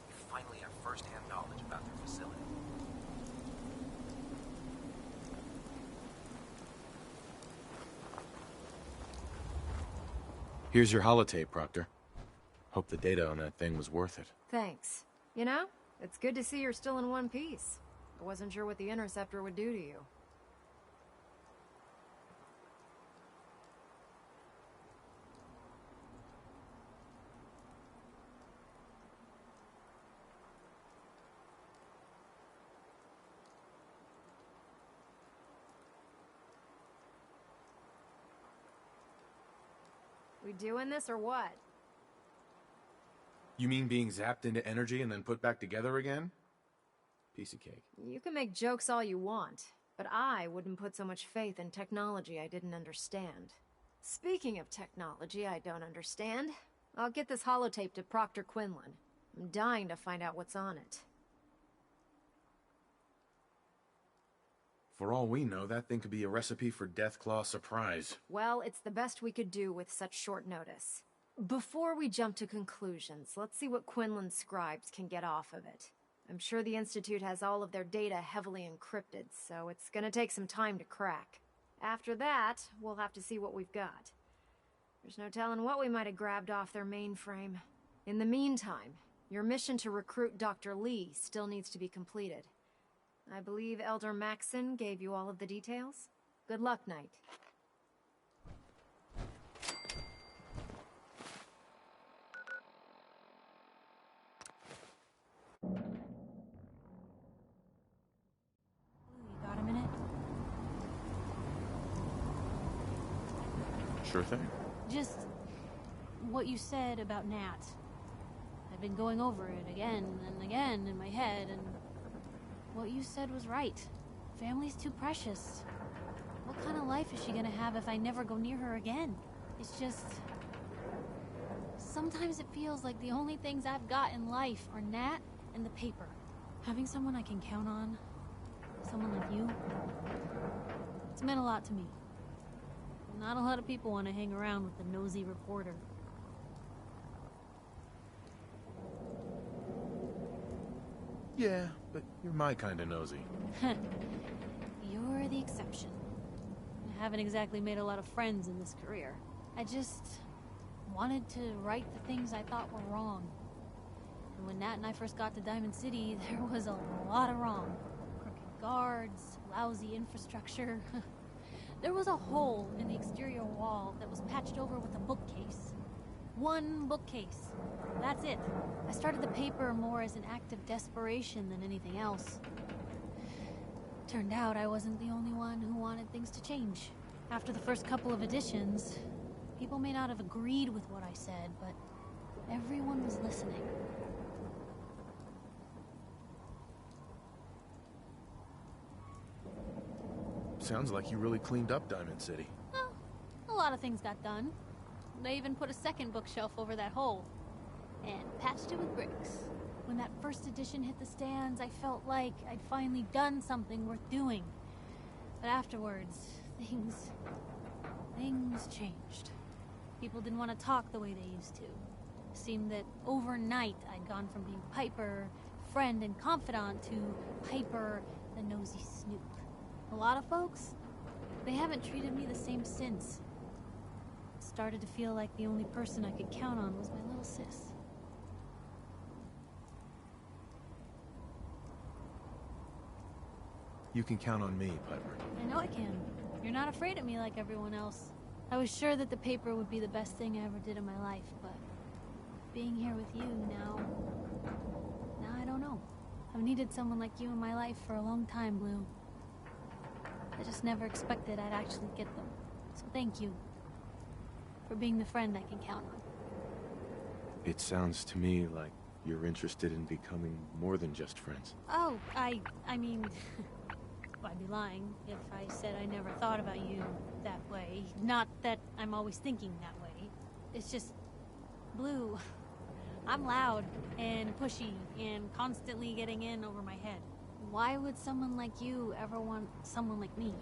Speaker 1: We finally have first-hand knowledge about their facility.
Speaker 2: Here's your holotape, Proctor. Hope the data on that thing was worth it.
Speaker 19: Thanks. You know, it's good to see you're still in one piece. I wasn't sure what the Interceptor would do to you. We doing this or what?
Speaker 2: You mean being zapped into energy and then put back together again? Piece of cake.
Speaker 19: You can make jokes all you want, but I wouldn't put so much faith in technology I didn't understand. Speaking of technology I don't understand, I'll get this holotape to Proctor Quinlan. I'm dying to find out what's on it.
Speaker 2: For all we know, that thing could be a recipe for Deathclaw surprise.
Speaker 19: Well, it's the best we could do with such short notice. Before we jump to conclusions, let's see what Quinlan's scribes can get off of it. I'm sure the Institute has all of their data heavily encrypted, so it's gonna take some time to crack. After that, we'll have to see what we've got. There's no telling what we might have grabbed off their mainframe. In the meantime, your mission to recruit Dr. Lee still needs to be completed. I believe Elder Maxson gave you all of the details. Good luck, Knight.
Speaker 2: Sure thing.
Speaker 14: Just what you said about Nat. I've been going over it again and again in my head, and what you said was right. Family's too precious. What kind of life is she gonna have if I never go near her again? It's just... Sometimes it feels like the only things I've got in life are Nat and the paper. Having someone I can count on, someone like you, it's meant a lot to me. Not a lot of people want to hang around with the nosy reporter.
Speaker 2: Yeah, but you're my kind of nosy.
Speaker 14: You're the exception. I haven't exactly made a lot of friends in this career. I just wanted to right the things I thought were wrong. And when Nat and I first got to Diamond City, there was a lot of wrong. Crooked guards, lousy infrastructure. There was a hole in the exterior wall that was patched over with a bookcase. One bookcase. That's it. I started the paper more as an act of desperation than anything else. Turned out I wasn't the only one who wanted things to change. After the first couple of editions, people may not have agreed with what I said, but everyone was listening.
Speaker 2: Sounds like you really cleaned up Diamond City.
Speaker 14: Well, a lot of things got done. They even put a second bookshelf over that hole. And patched it with bricks. When that first edition hit the stands, I felt like I'd finally done something worth doing. But afterwards, things changed. People didn't want to talk the way they used to. It seemed that overnight I'd gone from being Piper, friend and confidant, to Piper, the nosy snoop. A lot of folks, they haven't treated me the same since. It started to feel like the only person I could count on was my little sis.
Speaker 2: You can count on me, Piper.
Speaker 14: I know I can. You're not afraid of me like everyone else. I was sure that the paper would be the best thing I ever did in my life, but being here with you now I don't know. I've needed someone like you in my life for a long time, Blue. I just never expected I'd actually get them. So thank you for being the friend I can count on.
Speaker 2: It sounds to me like you're interested in becoming more than just friends.
Speaker 14: Oh, I mean, I'd be lying if I said I never thought about you that way. Not that I'm always thinking that way. It's just, Blue, I'm loud and pushy and constantly getting in over my head. Why would someone like you ever want someone like me?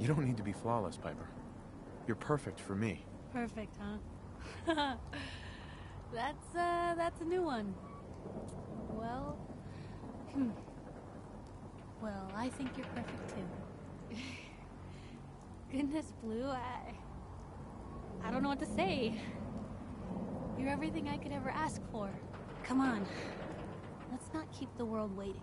Speaker 2: You don't need to be flawless, Piper. You're perfect for me.
Speaker 14: Perfect, huh? That's a new one. Well, well, I think you're perfect too. Goodness, Blue, I don't know what to say. You're everything I could ever ask for. Come on, let's not keep the world waiting.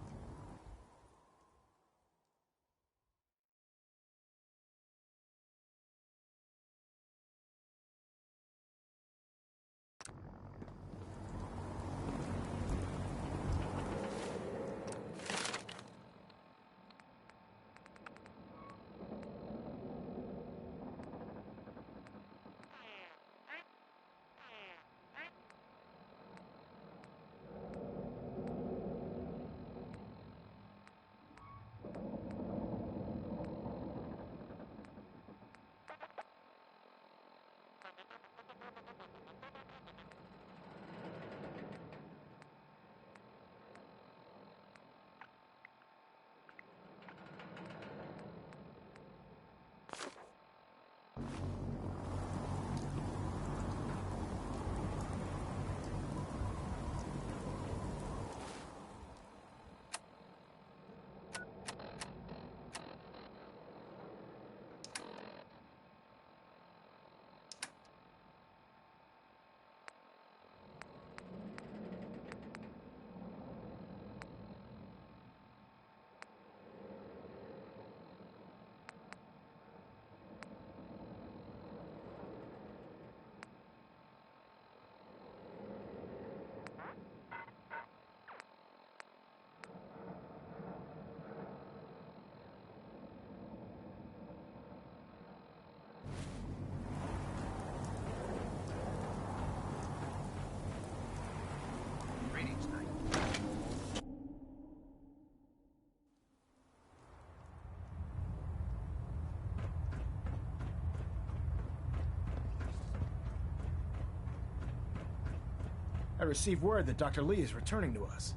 Speaker 16: I received word that Dr. Lee is returning to us.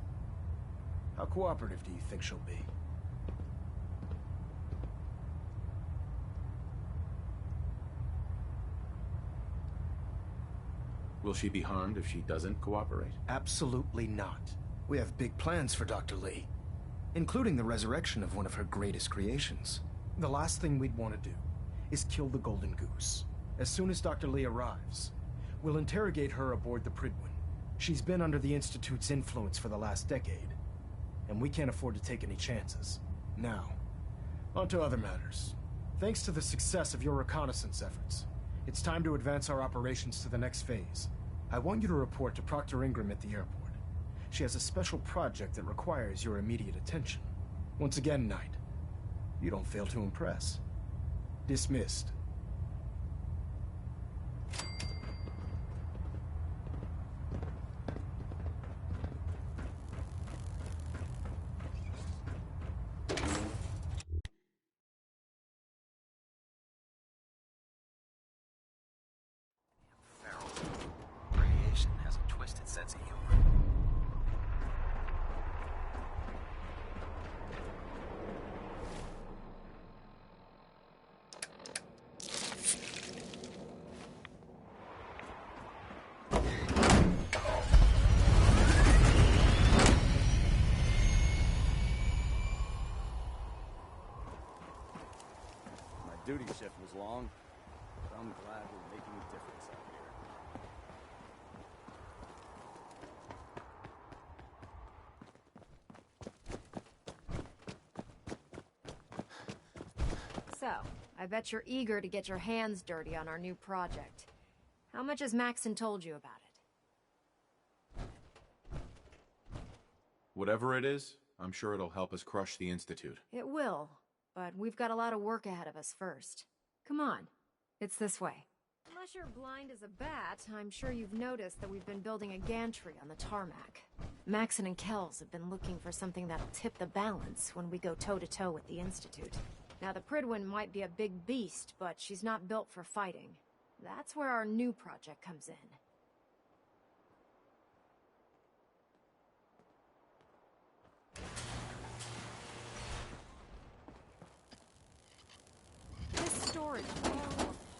Speaker 16: How cooperative do you think she'll be?
Speaker 2: Will she be harmed if she doesn't cooperate?
Speaker 16: Absolutely not. We have big plans for Dr. Lee, including the resurrection of one of her greatest creations. The last thing we'd want to do is kill the Golden Goose. As soon as Dr. Lee arrives, we'll interrogate her aboard the Pridwin. She's been under the Institute's influence for the last decade, and we can't afford to take any chances. Now, on to other matters. Thanks to the success of your reconnaissance efforts, it's time to advance our operations to the next phase. I want you to report to Proctor Ingram at the airport. She has a special project that requires your immediate attention. Once again, Knight, you don't fail to impress. Dismissed.
Speaker 1: Radiation has a twisted sense of humor.
Speaker 10: My duty shift was long, but I'm glad we're making a difference out here.
Speaker 19: So, I bet you're eager to get your hands dirty on our new project. How much has Maxon told you about it?
Speaker 2: Whatever it is, I'm sure it'll help us crush the Institute.
Speaker 19: It will, but we've got a lot of work ahead of us first. Come on, it's this way. Unless you're blind as a bat, I'm sure you've noticed that we've been building a gantry on the tarmac. Maxon and Kells have been looking for something that'll tip the balance when we go toe-to-toe with the Institute. Now, the Pridwin might be a big beast, but she's not built for fighting. That's where our new project comes in. This storage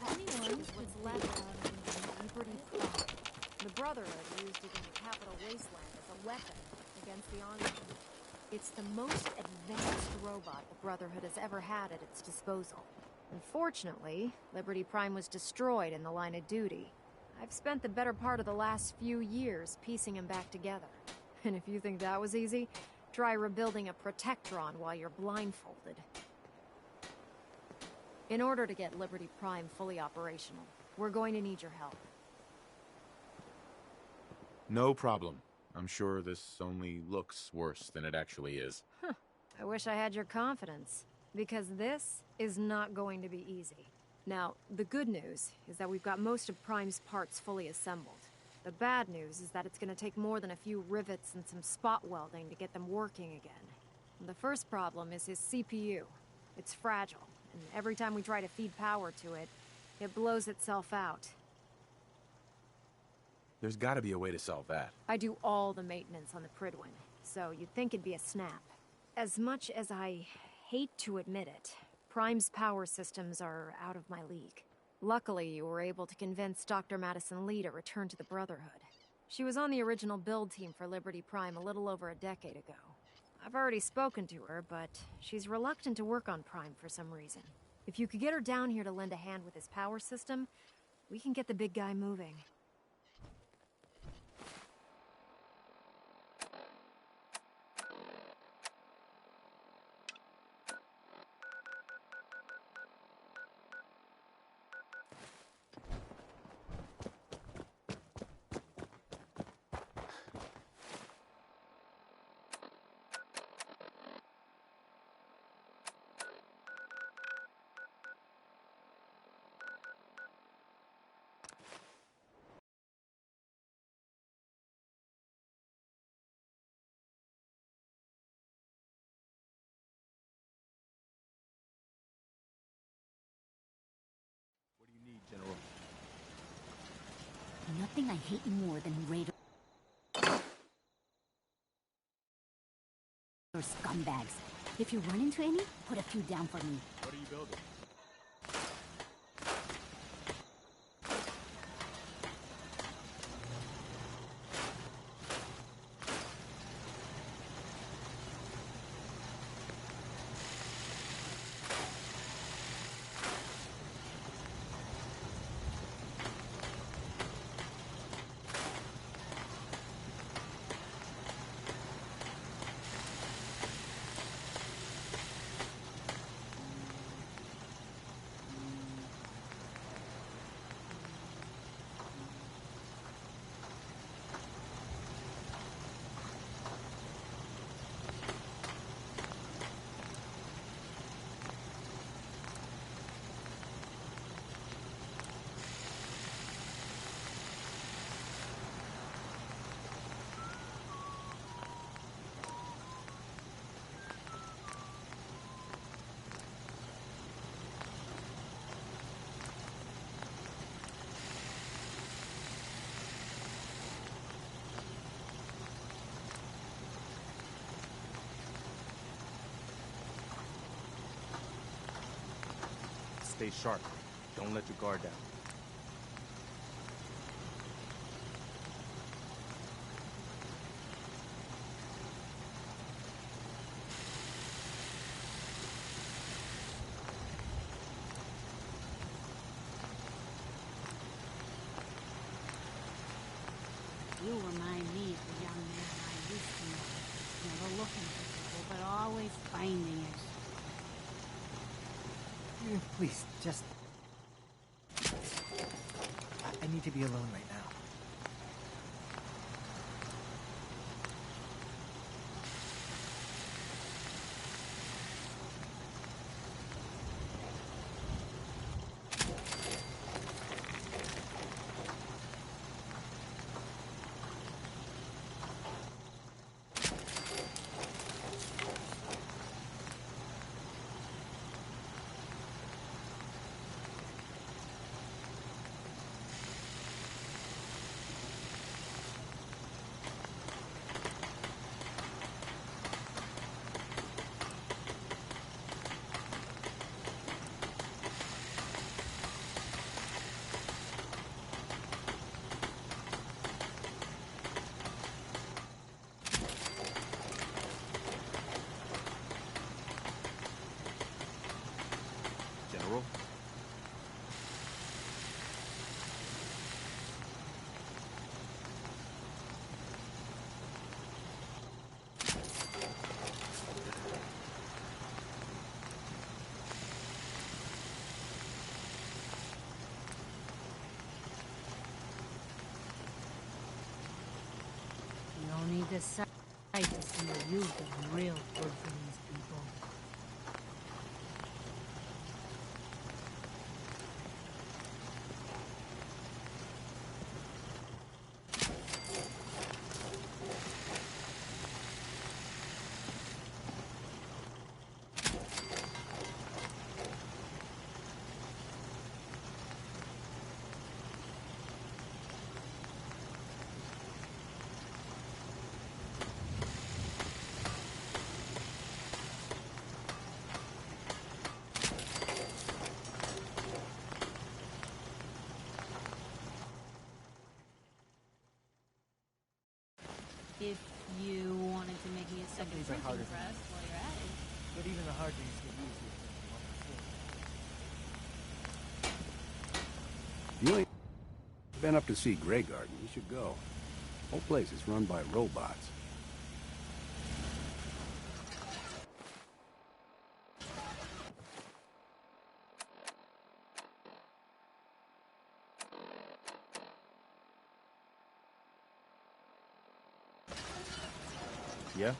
Speaker 19: anyone what's left out of Liberty Prime. The Brotherhood used it in the Capital Wasteland as a weapon against the Army. It's the most advanced robot the Brotherhood has ever had at its disposal. Unfortunately, Liberty Prime was destroyed in the line of duty. I've spent the better part of the last few years piecing him back together. And if you think that was easy, try rebuilding a Protectron while you're blindfolded. In order to get Liberty Prime fully operational, we're going to need your help.
Speaker 2: No problem. I'm sure this only looks worse than it actually is.
Speaker 19: Huh. I wish I had your confidence, because this is not going to be easy. Now, the good news is that we've got most of Prime's parts fully assembled. The bad news is that it's going to take more than a few rivets and some spot welding to get them working again. The first problem is his CPU. It's fragile, and every time we try to feed power to it, it blows itself out.
Speaker 2: There's gotta be a way to solve that.
Speaker 19: I do all the maintenance on the Pridwin, so you'd think it'd be a snap. As much as I hate to admit it, Prime's power systems are out of my league. Luckily, you were able to convince Dr. Madison Lee to return to the Brotherhood. She was on the original build team for Liberty Prime a little over a decade ago. I've already spoken to her, but she's reluctant to work on Prime for some reason. If you could get her down here to lend a hand with his power system, we can get the big guy moving.
Speaker 4: Nothing I hate more than Raider.
Speaker 19: scumbags. If you run into any, put a few down for me.
Speaker 10: What are you building?
Speaker 8: Stay sharp. Don't let your guard down.
Speaker 19: You remind me of the young man I used to know. Never looking for people, but always finding it.
Speaker 17: Please, just... I need to be alone right now.
Speaker 8: General?
Speaker 19: You don't need to sight to see that you've been real good for these people. If you wanted to make me a second
Speaker 17: These are
Speaker 19: printing
Speaker 17: harder
Speaker 19: press
Speaker 17: than
Speaker 19: while you're at it.
Speaker 17: But even the hard things get easier.
Speaker 18: You ain't been up to see Grey Garden. You should go. Whole place is run by robots.
Speaker 8: Yeah?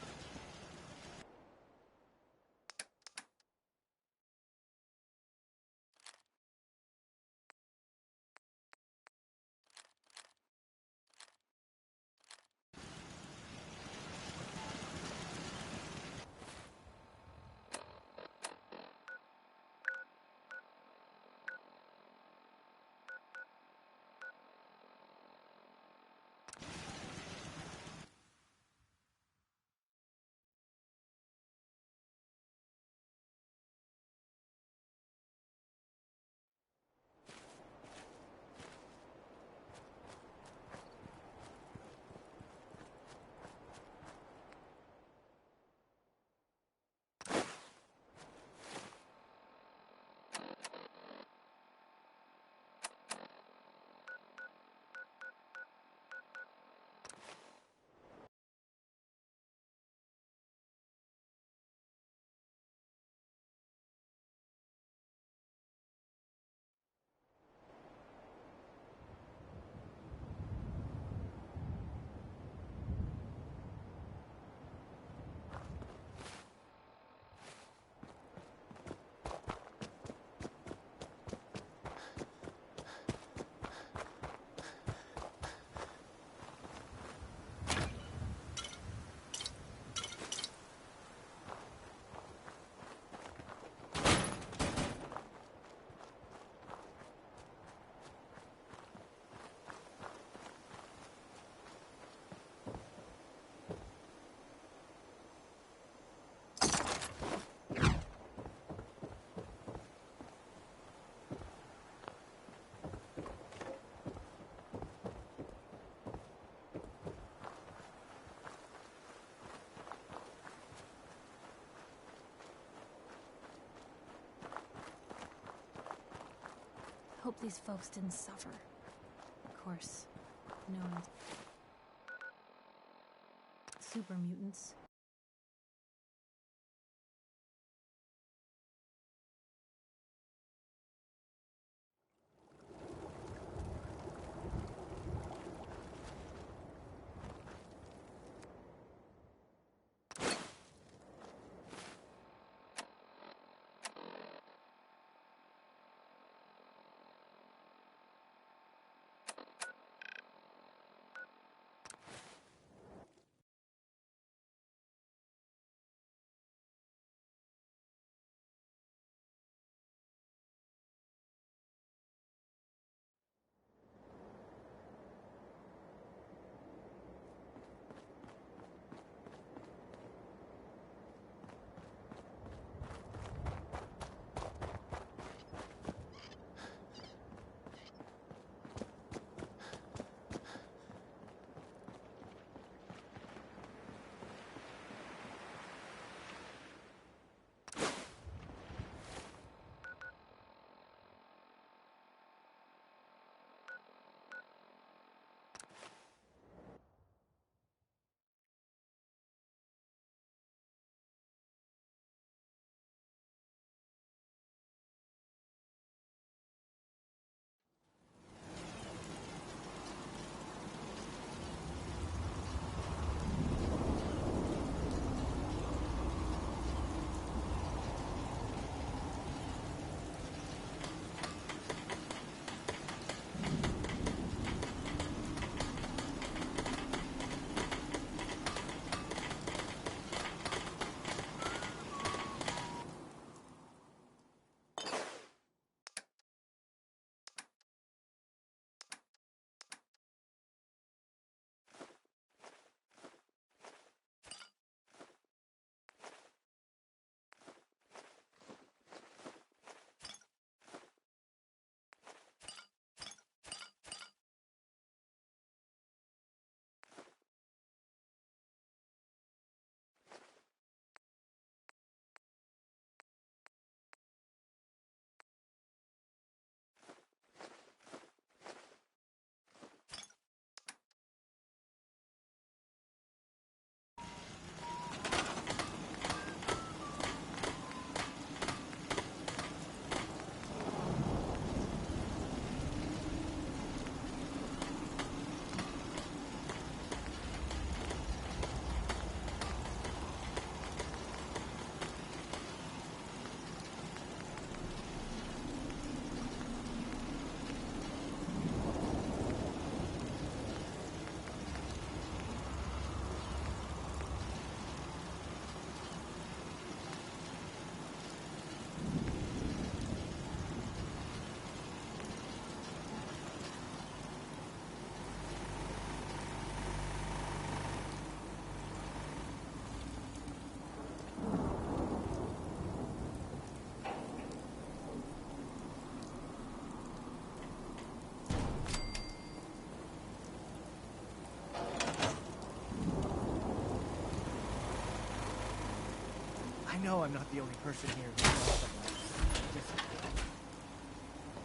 Speaker 14: hope these folks didn't suffer. Of course, no one's super mutants.
Speaker 17: I know I'm not the only person here who lost someone.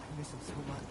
Speaker 17: I miss him so much.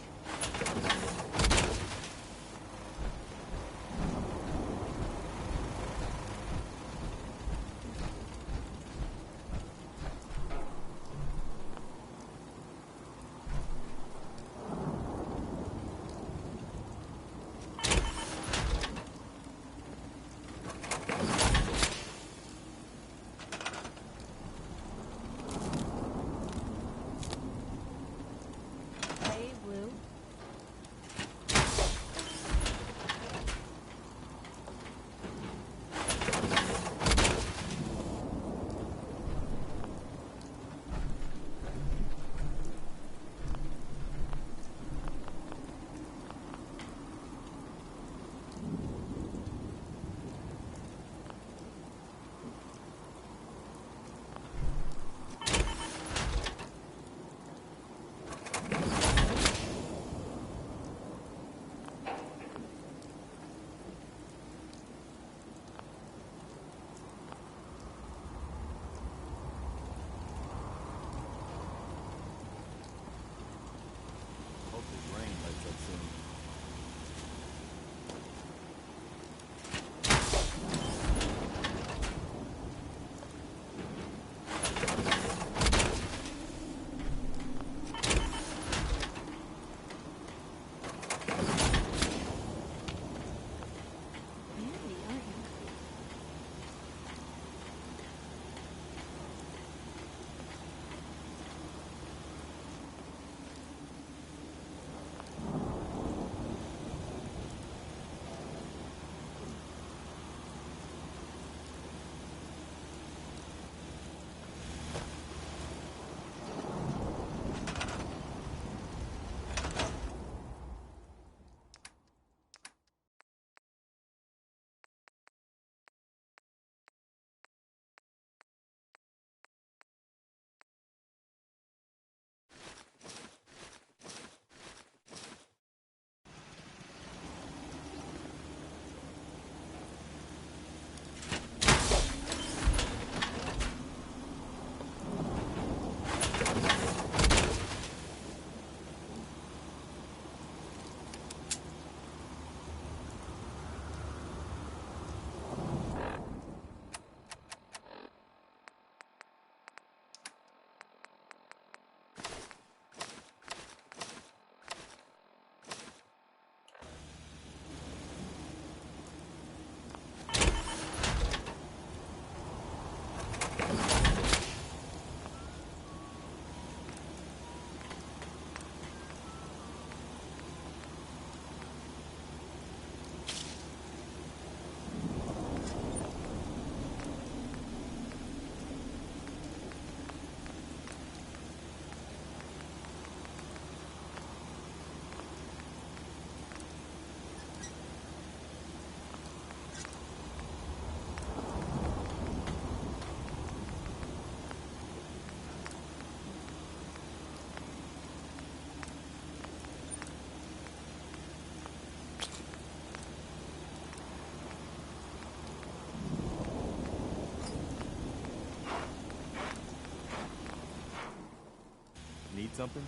Speaker 8: Need something?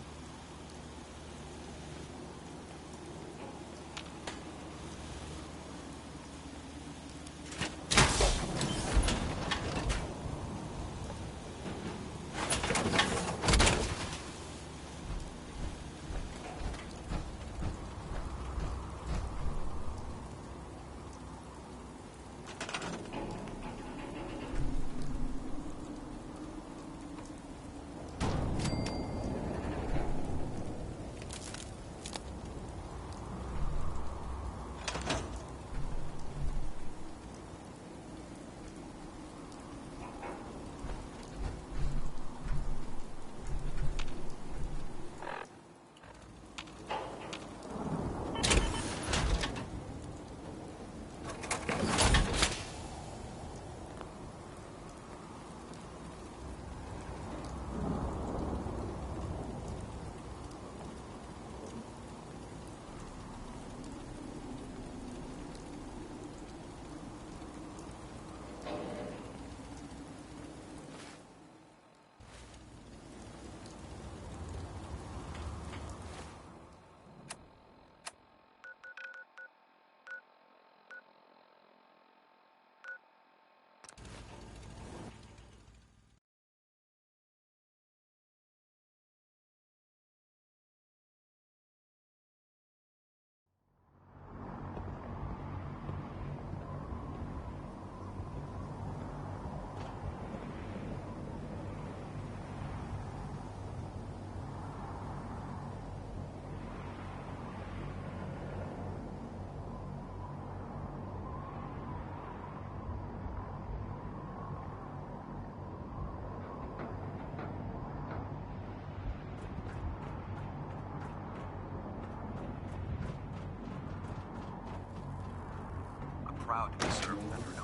Speaker 1: Proud to be served under no.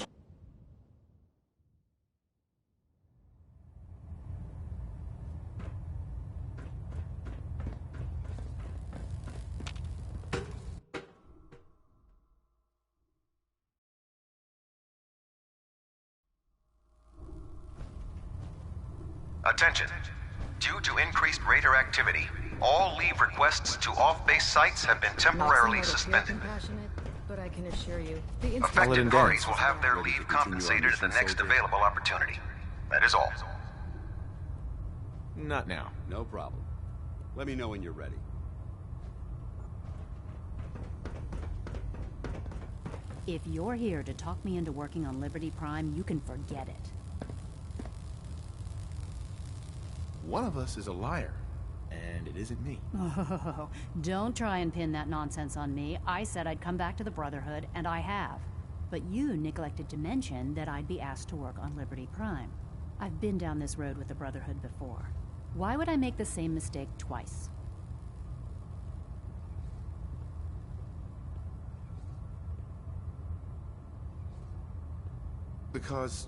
Speaker 20: Attention. Due to increased raider activity, all leave requests to off-base sites have been temporarily suspended.
Speaker 9: But I can assure you, the
Speaker 20: Affected parties will have their leave compensated at the next available opportunity. That is all.
Speaker 2: Not now.
Speaker 7: No problem. Let me know when you're ready.
Speaker 4: If you're here to talk me into working on Liberty Prime, you can forget it.
Speaker 2: One of us is a liar, and it isn't me.
Speaker 4: Oh, don't try and pin that nonsense on me. I said I'd come back to the Brotherhood, and I have. But you neglected to mention that I'd be asked to work on Liberty Prime. I've been down this road with the Brotherhood before. Why would I make the same mistake twice?
Speaker 2: Because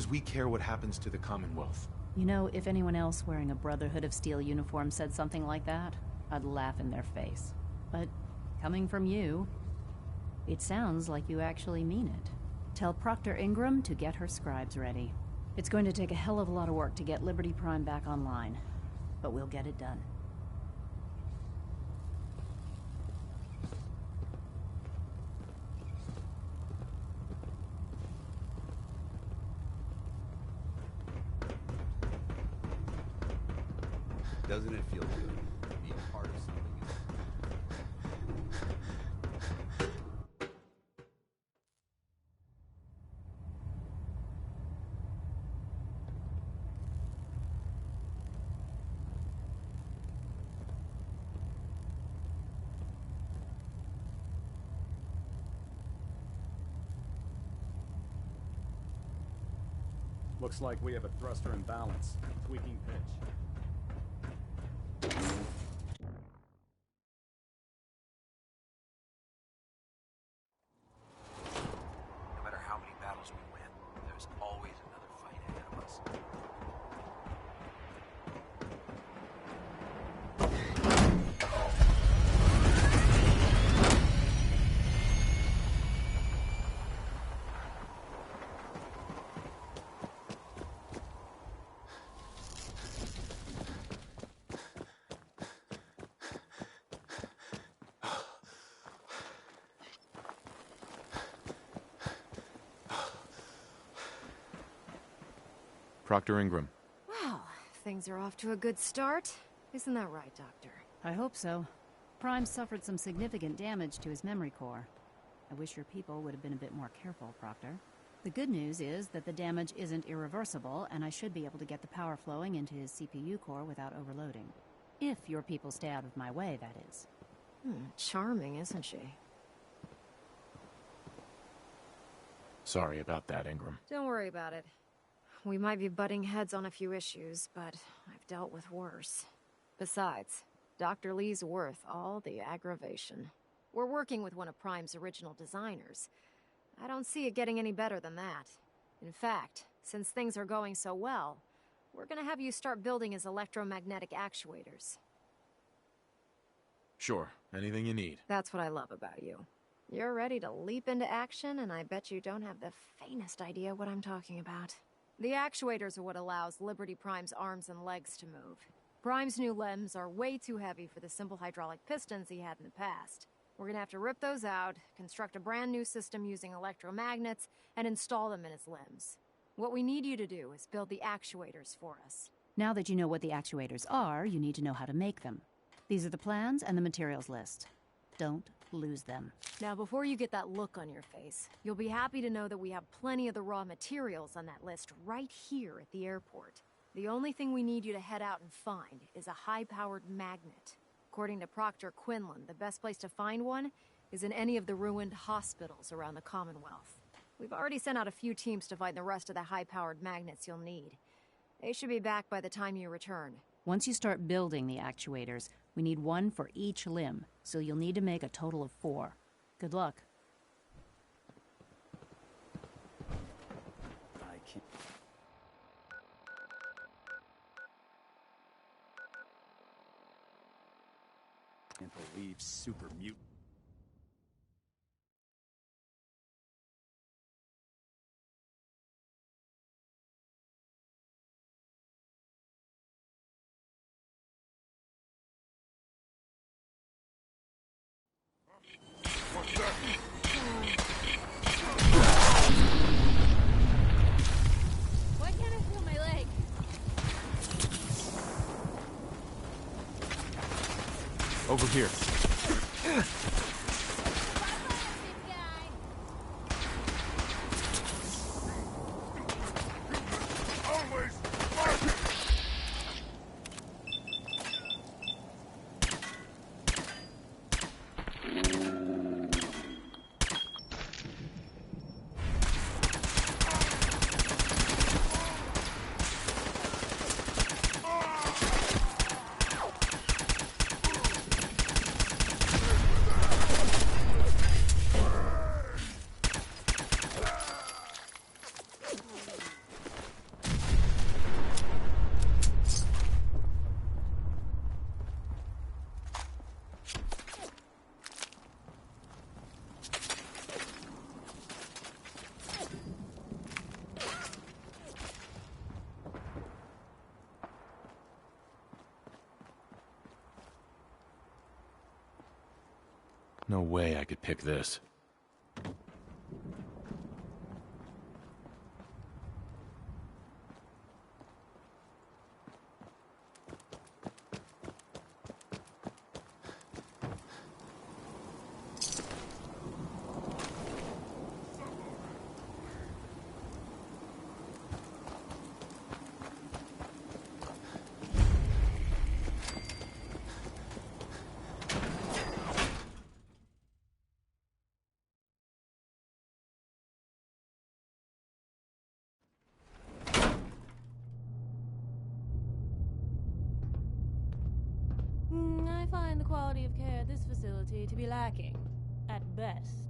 Speaker 2: we care what happens to the Commonwealth.
Speaker 4: You know, if anyone else wearing a Brotherhood of Steel uniform said something like that, I'd laugh in their face. But coming from you, it sounds like you actually mean it. Tell Proctor Ingram to get her scribes ready. It's going to take a hell of a lot of work to get Liberty Prime back online, but we'll get it done.
Speaker 7: Doesn't it feel good to be a part of something?
Speaker 10: Looks like we have a thruster imbalance. Tweaking pitch.
Speaker 1: No matter how many battles we win, there's always another fight ahead of us.
Speaker 5: Proctor Ingram.
Speaker 19: Well, things are off to a good start. Isn't that right, Doctor?
Speaker 4: I hope so. Prime suffered some significant damage to his memory core. I wish your people would have been a bit more careful, Proctor. The good news is that the damage isn't irreversible, and I should be able to get the power flowing into his CPU core without overloading. If your people stay out of my way, that is.
Speaker 19: Charming, isn't she?
Speaker 2: Sorry about that, Ingram.
Speaker 19: Don't worry about it. We might be butting heads on a few issues, but I've dealt with worse. Besides, Dr. Lee's worth all the aggravation. We're working with one of Prime's original designers. I don't see it getting any better than that. In fact, since things are going so well, we're gonna have you start building his electromagnetic actuators.
Speaker 2: Sure, anything you need.
Speaker 19: That's what I love about you. You're ready to leap into action, and I bet you don't have the faintest idea what I'm talking about. The actuators are what allows Liberty Prime's arms and legs to move. Prime's new limbs are way too heavy for the simple hydraulic pistons he had in the past. We're gonna have to rip those out, construct a brand new system using electromagnets, and install them in his limbs. What we need you to do is build the actuators for us.
Speaker 4: Now that you know what the actuators are, you need to know how to make them. These are the plans and the materials list. Don't lose them.
Speaker 19: Now, before you get that look on your face, you'll be happy to know that we have plenty of the raw materials on that list right here at the airport. The only thing we need you to head out and find is a high-powered magnet. According to Proctor Quinlan, the best place to find one is in any of the ruined hospitals around the Commonwealth. We've already sent out a few teams to find the rest of the high-powered magnets you'll need. They should be back by the time you return.
Speaker 4: Once you start building the actuators, we need one for each limb, so you'll need to make a total of 4. Good luck.
Speaker 10: I can't... Can't believe super mutant.
Speaker 14: Why can't I feel my leg?
Speaker 5: Over here.
Speaker 2: No way I could pick this.
Speaker 14: I find the quality of care at this facility to be lacking, at best.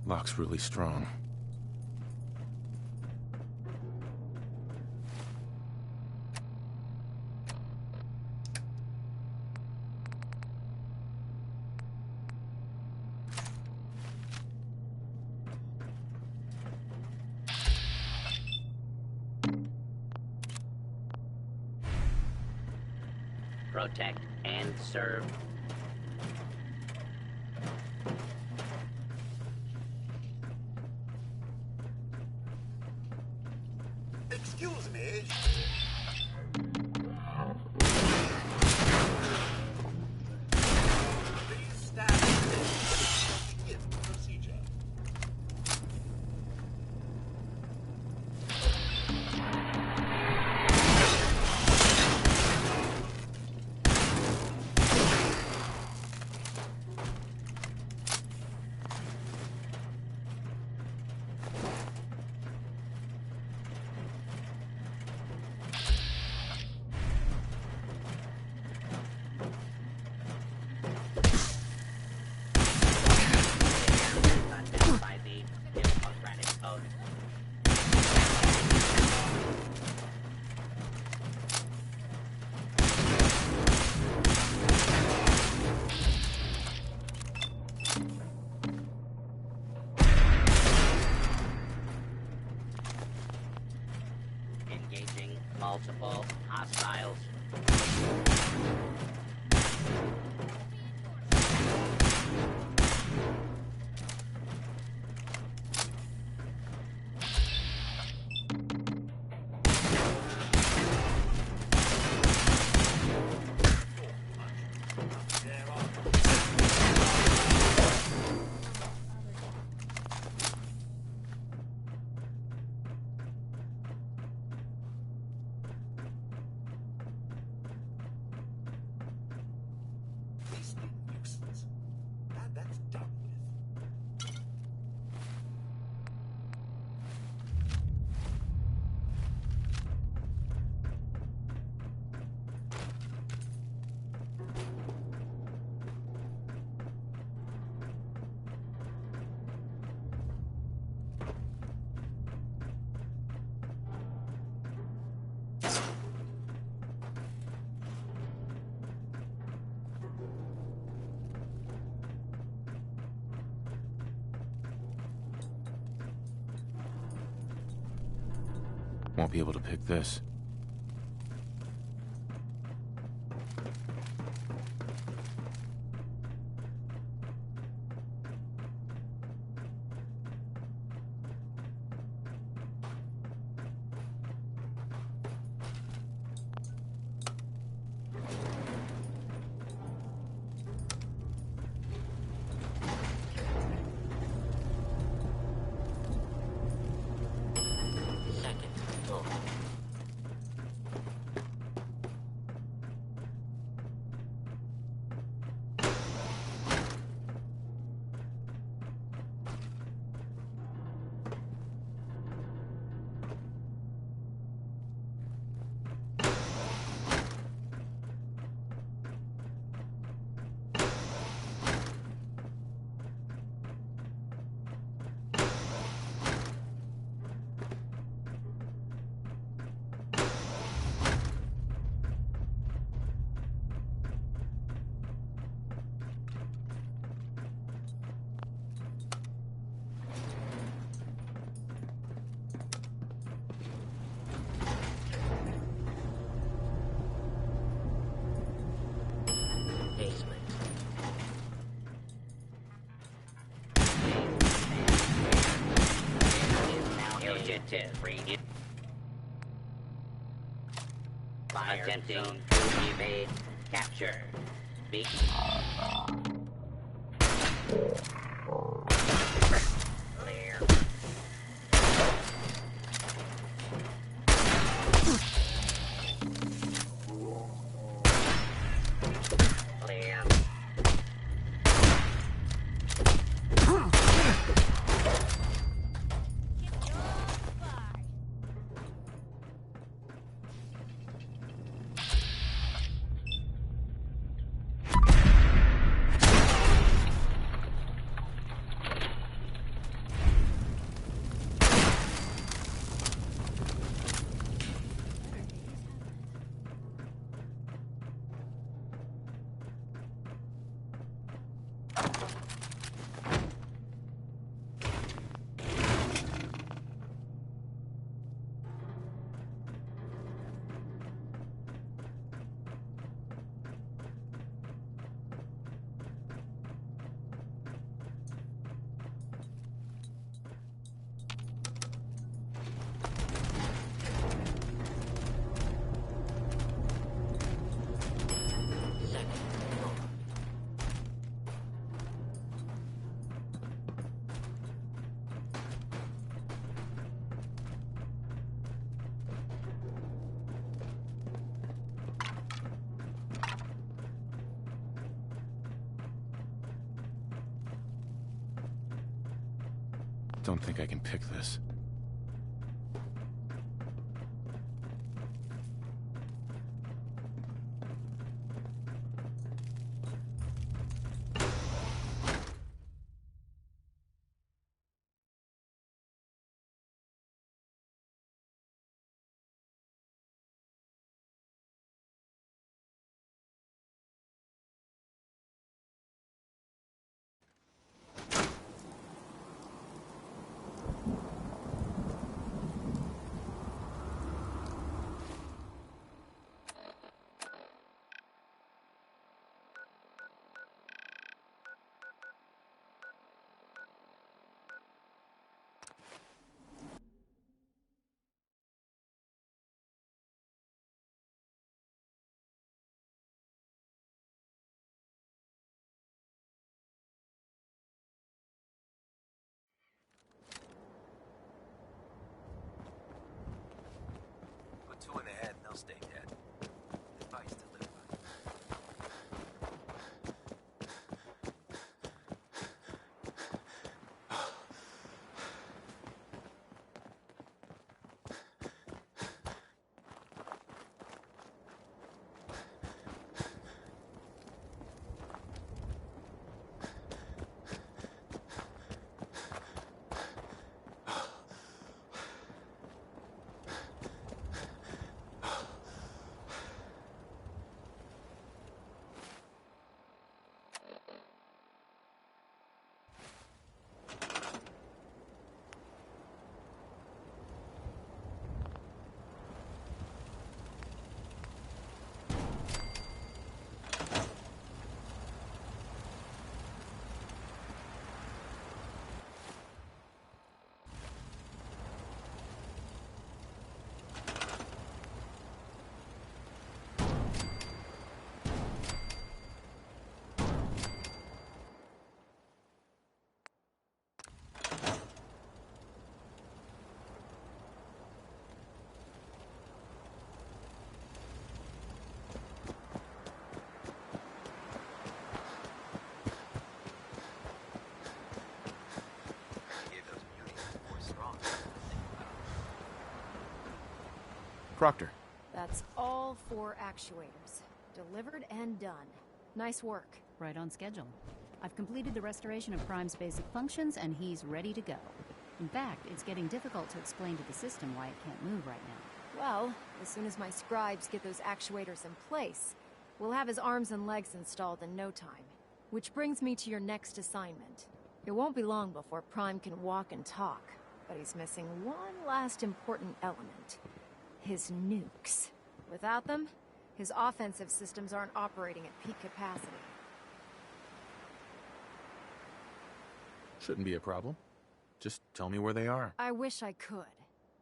Speaker 5: Lock's really strong.
Speaker 15: Protect and serve.
Speaker 21: Excuse me. Please stand in procedure.
Speaker 15: Engaging multiple hostiles.
Speaker 21: That's done with.
Speaker 5: Won't be able to pick this.
Speaker 15: Attempting to evade capture. Clear. Clear.
Speaker 5: Don't think I can pick this.
Speaker 1: Put two in the head and they'll stay dead. Advice to live by.
Speaker 6: Proctor.
Speaker 19: That's all 4 actuators. Delivered and done. Nice work.
Speaker 4: Right on schedule. I've completed the restoration of Prime's basic functions, and he's ready to go. In fact, it's getting difficult to explain to the system why it can't move right now.
Speaker 19: Well, as soon as my scribes get those actuators in place, we'll have his arms and legs installed in no time. Which brings me to your next assignment. It won't be long before Prime can walk and talk, but he's missing one last important element. His nukes. Without them, his offensive systems aren't operating at peak capacity.
Speaker 2: Shouldn't be a problem. Just tell me where they are.
Speaker 19: I wish I could.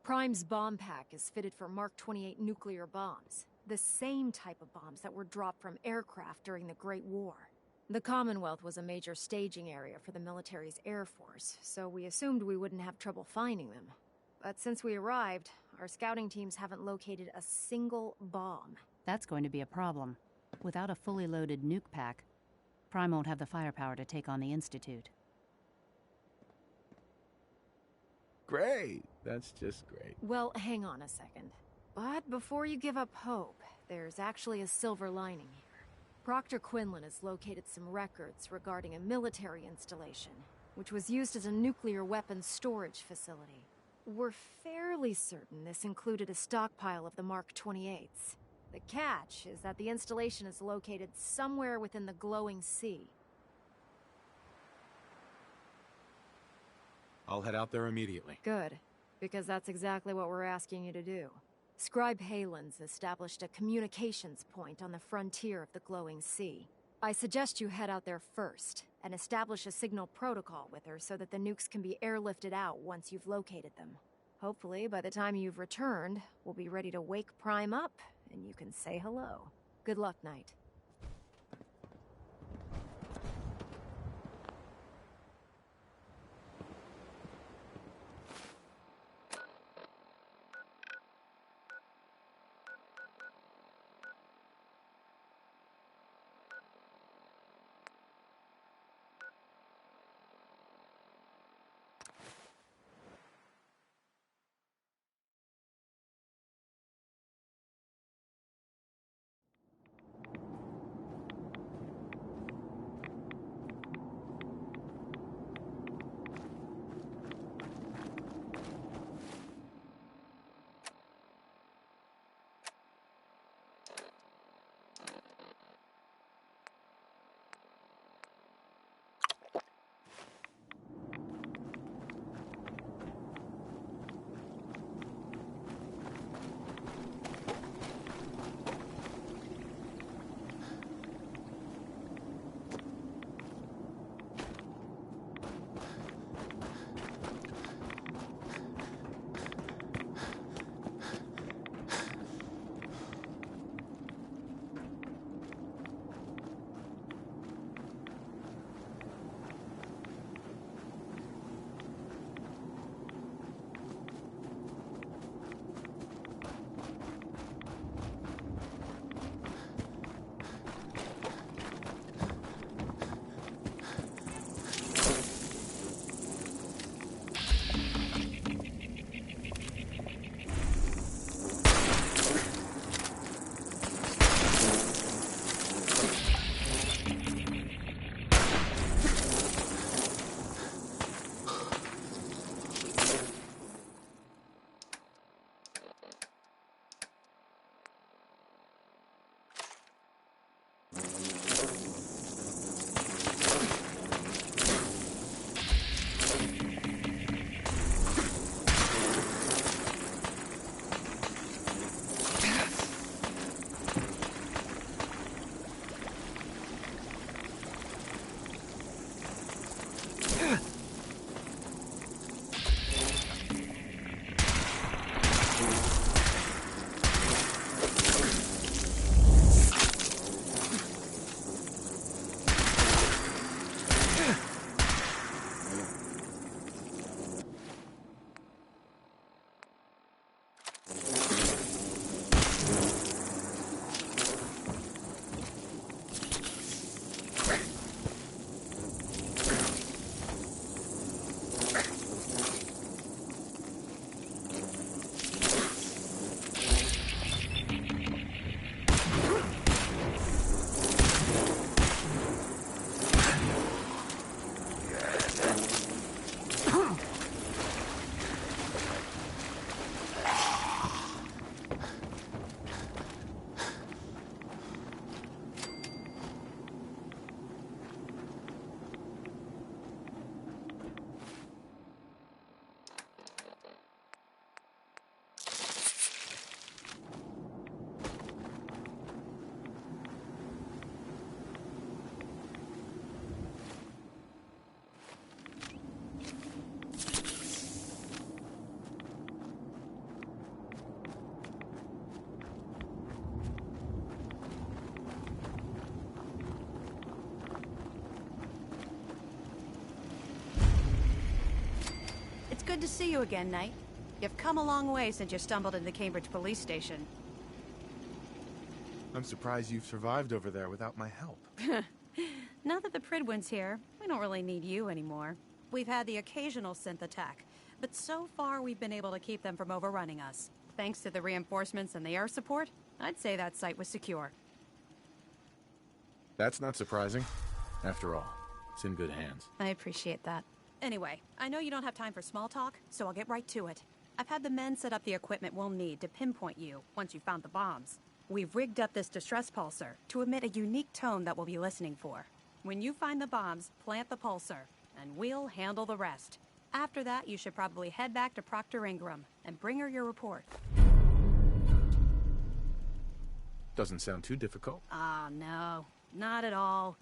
Speaker 19: Prime's bomb pack is fitted for Mark 28 nuclear bombs. The same type of bombs that were dropped from aircraft during the Great War. The Commonwealth was a major staging area for the military's air force, so we assumed we wouldn't have trouble finding them. But since we arrived, our scouting teams haven't located a single bomb.
Speaker 4: That's going to be a problem. Without a fully loaded nuke pack, Prime won't have the firepower to take on the Institute.
Speaker 2: Great. That's just great.
Speaker 19: Well, hang on a second. But before you give up hope, there's actually a silver lining here. Proctor Quinlan has located some records regarding a military installation, which was used as a nuclear weapons storage facility. We're fairly certain this included a stockpile of the Mark 28s. The catch is that the installation is located somewhere within the glowing sea.
Speaker 2: I'll head out there immediately.
Speaker 19: Good, because that's exactly what we're asking you to do. Scribe Halen's established a communications point on the frontier of the glowing sea. I suggest you head out there first, and establish a signal protocol with her so that the nukes can be airlifted out once you've located them. Hopefully, by the time you've returned, we'll be ready to wake Prime up, and you can say hello. Good luck, Knight.
Speaker 3: Good to see you again, Knight. You've come a long way since you stumbled into the Cambridge police station.
Speaker 2: I'm surprised you've survived over there without my help.
Speaker 3: Now that the Pridwin's here, we don't really need you anymore. We've had the occasional synth attack, but so far we've been able to keep them from overrunning us. Thanks to the reinforcements and the air support, I'd say that site was secure.
Speaker 2: That's not surprising. After all, it's in good hands.
Speaker 3: I appreciate that. Anyway, I know you don't have time for small talk, so I'll get right to it. I've had the men set up the equipment we'll need to pinpoint you once you've found the bombs. We've rigged up this distress pulsar to emit a unique tone that we'll be listening for. When you find the bombs, plant the pulsar, and we'll handle the rest. After that, you should probably head back to Proctor Ingram and bring her your report.
Speaker 2: Doesn't sound too difficult.
Speaker 3: Ah, no. Not at all.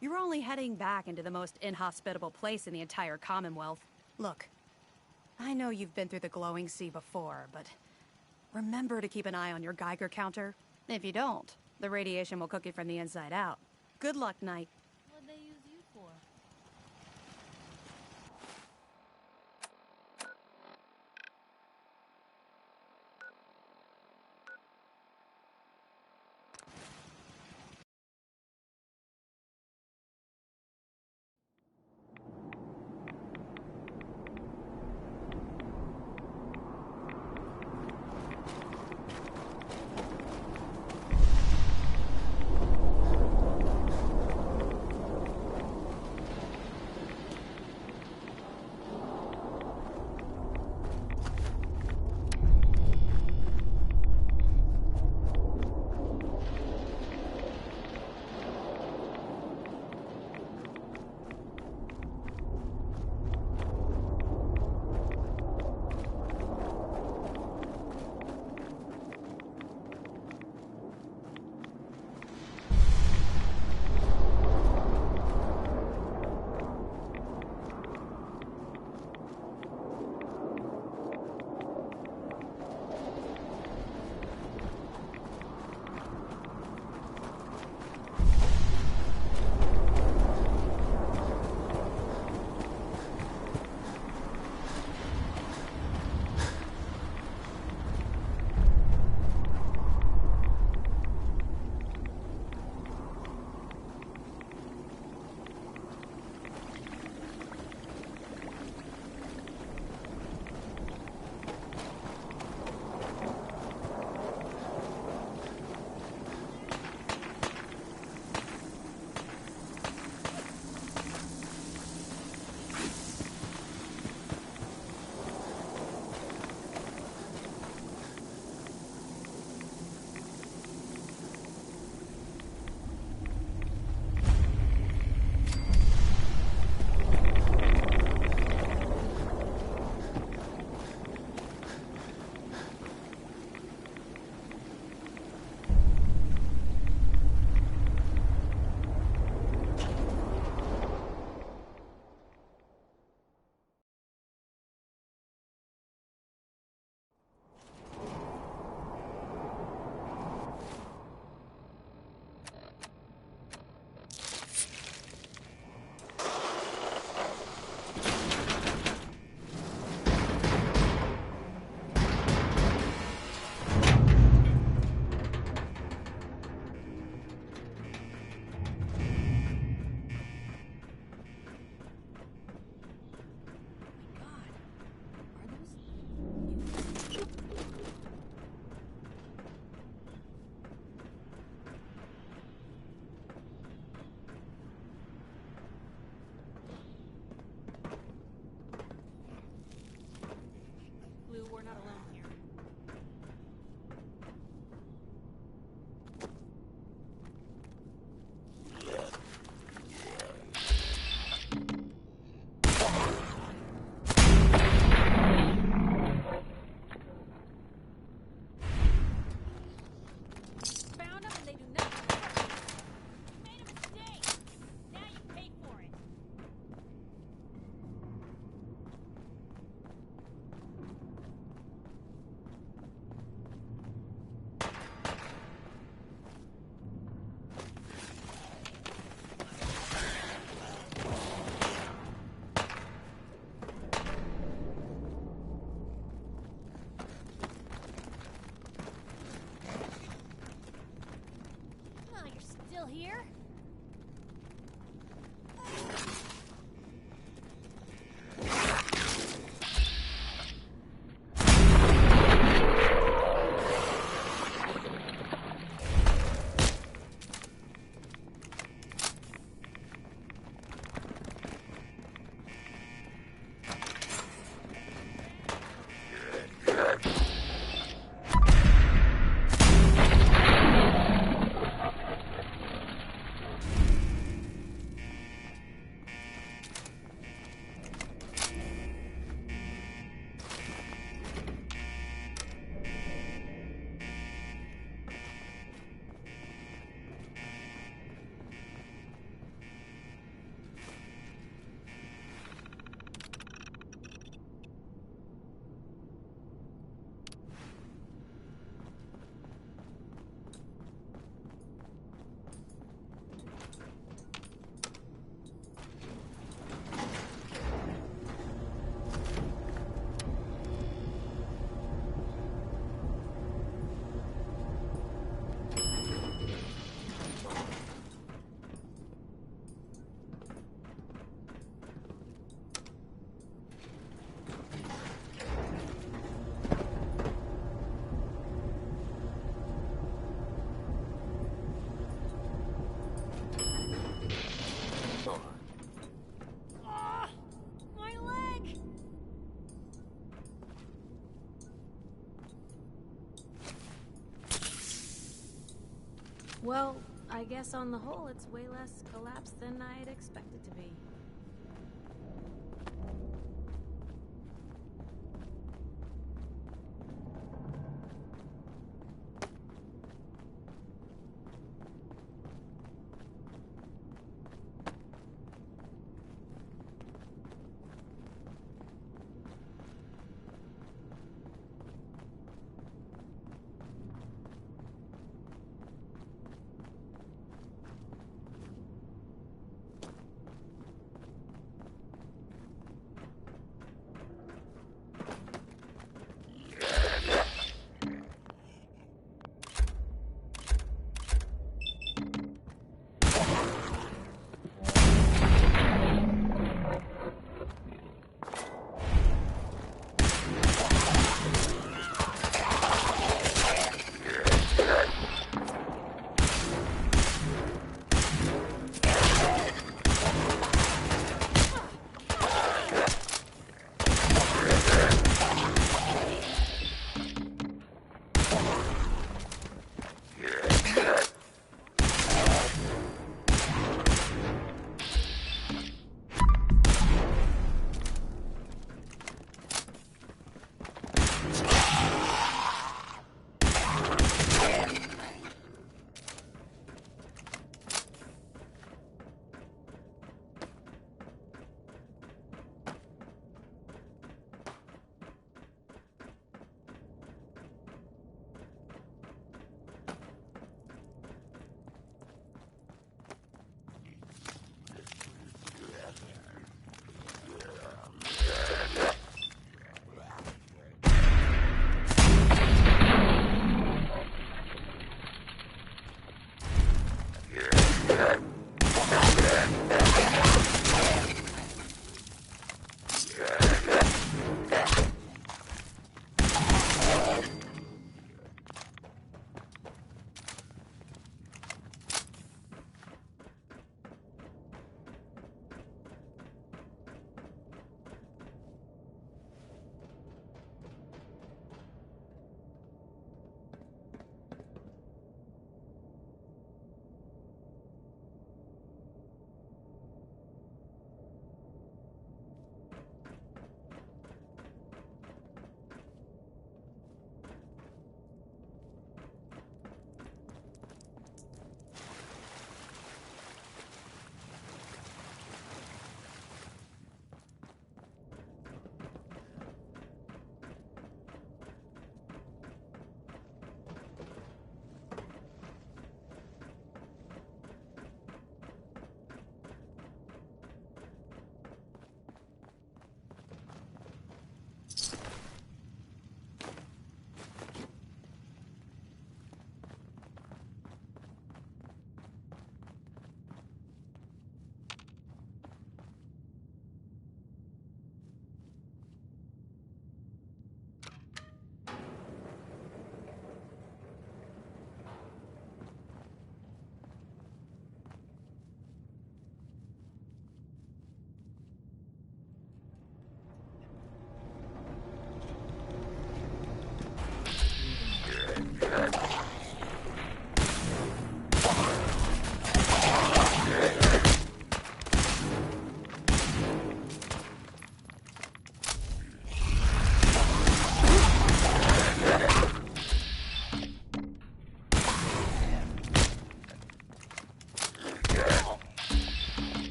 Speaker 3: You're only heading back into the most inhospitable place in the entire Commonwealth. Look, I know you've been through the glowing sea before, but remember to keep an eye on your Geiger counter. If you don't, the radiation will cook you from the inside out. Good luck, Knight.
Speaker 14: What'd they use you for?
Speaker 11: Well, I guess on the whole, it's way less collapsed than I'd expected to be.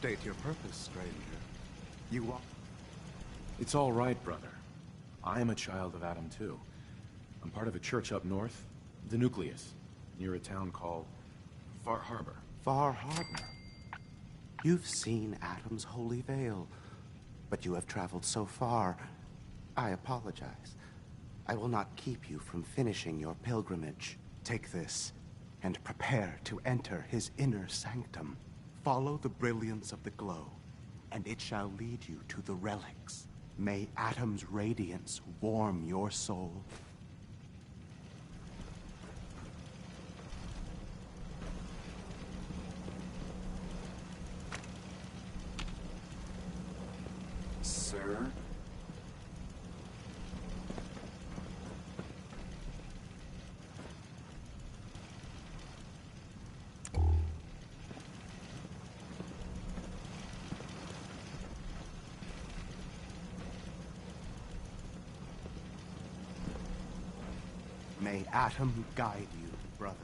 Speaker 12: State your purpose, stranger. You are...
Speaker 2: It's all right, brother. I am a child of Adam, too. I'm part of a church up north, the Nucleus, near a town called Far Harbor.
Speaker 12: Far Harbor? You've seen Adam's holy veil, but you have traveled so far. I apologize. I will not keep you from finishing your pilgrimage. Take this, and prepare to enter his inner sanctum. Follow the brilliance of the glow, and it shall lead you to the relics. May Adam's radiance warm your soul. Sir? May Adam guide you, brother.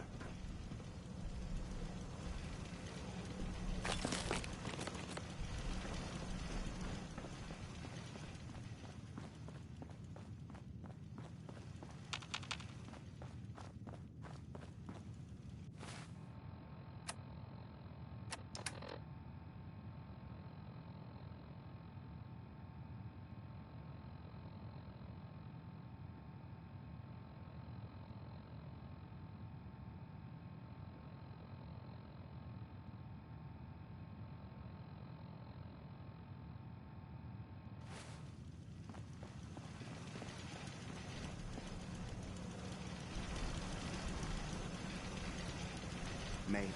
Speaker 12: May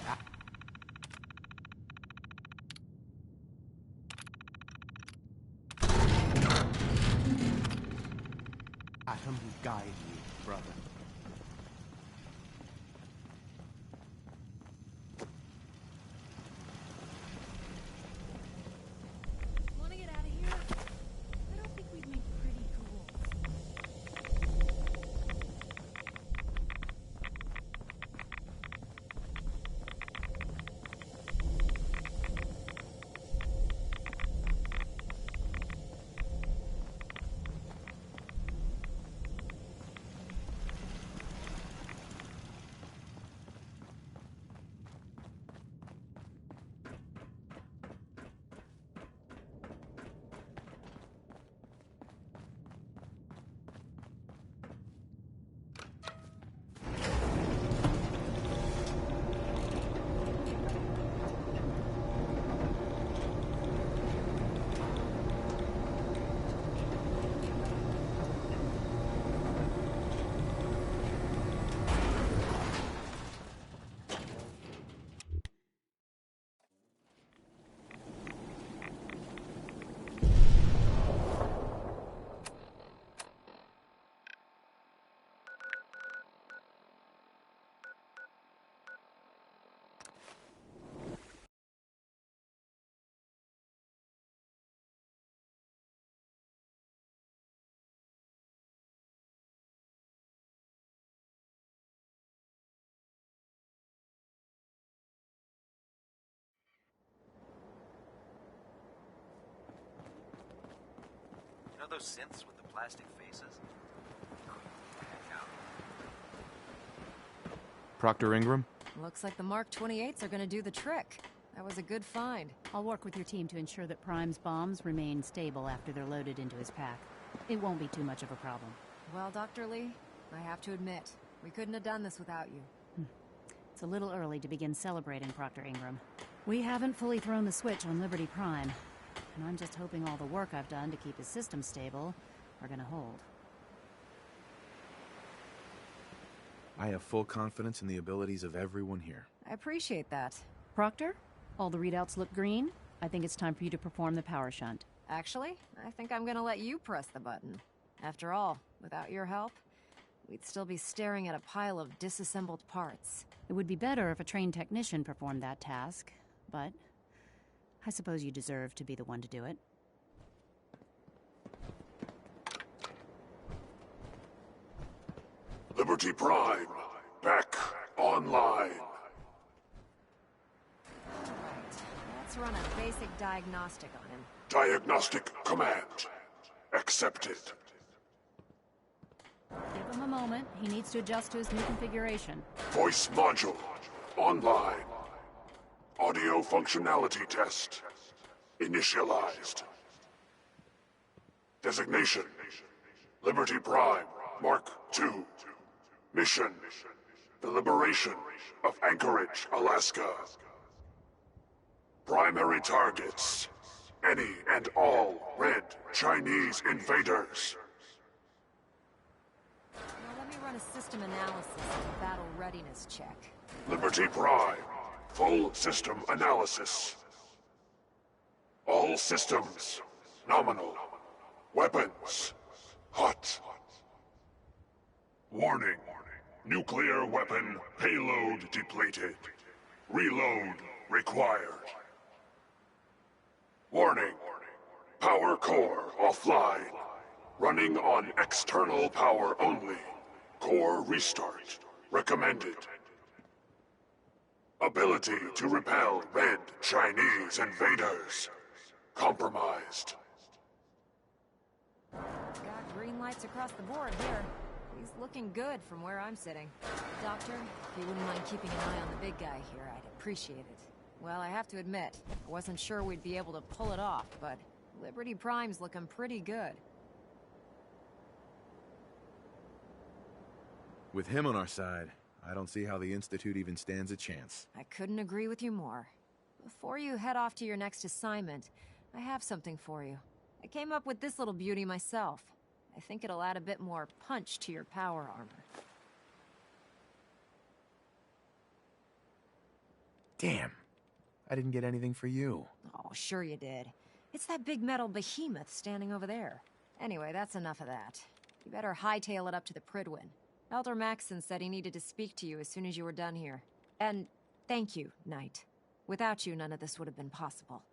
Speaker 12: Adam guide you, brother.
Speaker 11: Want to get out of here? I don't think we'd make pretty cool.
Speaker 1: You know those synths with the plastic faces?
Speaker 2: Proctor Ingram?
Speaker 19: Looks like the Mark 28s are gonna do the trick. That was a good find.
Speaker 4: I'll work with your team to ensure that Prime's bombs remain stable after they're loaded into his pack. It won't be too much of a problem.
Speaker 19: Well, Dr. Lee, I have to admit, we couldn't have done this without you.
Speaker 4: It's a little early to begin celebrating, Proctor Ingram. We haven't fully thrown the switch on Liberty Prime, and I'm just hoping all the work I've done to keep his system stable are gonna hold.
Speaker 2: I have full confidence in the abilities of everyone here.
Speaker 19: I appreciate that.
Speaker 4: Proctor, all the readouts look green. I think it's time for you to perform the power shunt.
Speaker 19: Actually, I think I'm gonna let you press the button. After all, without your help, we'd still be staring at a pile of disassembled parts.
Speaker 4: It would be better if a trained technician performed that task, but I suppose you deserve to be the one to do it.
Speaker 13: Liberty Prime, back online.
Speaker 19: Right. Let's run a basic diagnostic on him.
Speaker 13: Diagnostic command. Accepted.
Speaker 4: Give him a moment. He needs to adjust to his new configuration.
Speaker 13: Voice module. Online. Audio functionality test. Initialized. Designation. Liberty Prime, Mark II. Mission. The liberation of Anchorage, Alaska. Primary targets. Any and all red Chinese invaders.
Speaker 19: Now let me run a system analysis and a battle readiness check.
Speaker 13: Liberty Prime. Full system analysis. All systems. Nominal. Weapons. Hot. Warning. Nuclear weapon payload depleted. Reload required. Warning. Power core offline. Running on external power only. Core restart recommended. Ability to repel red Chinese invaders. Compromised.
Speaker 19: Got green lights across the board here. He's looking good from where I'm sitting. Doctor, if you wouldn't mind keeping an eye on the big guy here, I'd appreciate it. Well, I have to admit, I wasn't sure we'd be able to pull it off, but Liberty Prime's looking pretty good.
Speaker 2: With him on our side, I don't see how the Institute even stands a chance.
Speaker 19: I couldn't agree with you more. Before you head off to your next assignment, I have something for you. I came up with this little beauty myself. I think it'll add a bit more punch to your power armor.
Speaker 2: Damn. I didn't get anything for you.
Speaker 19: Oh, sure you did. It's that big metal behemoth standing over there. Anyway, that's enough of that. You better hightail it up to the Pridwin. Elder Maxson said he needed to speak to you as soon as you were done here. And thank you, Knight. Without you, none of this would have been possible.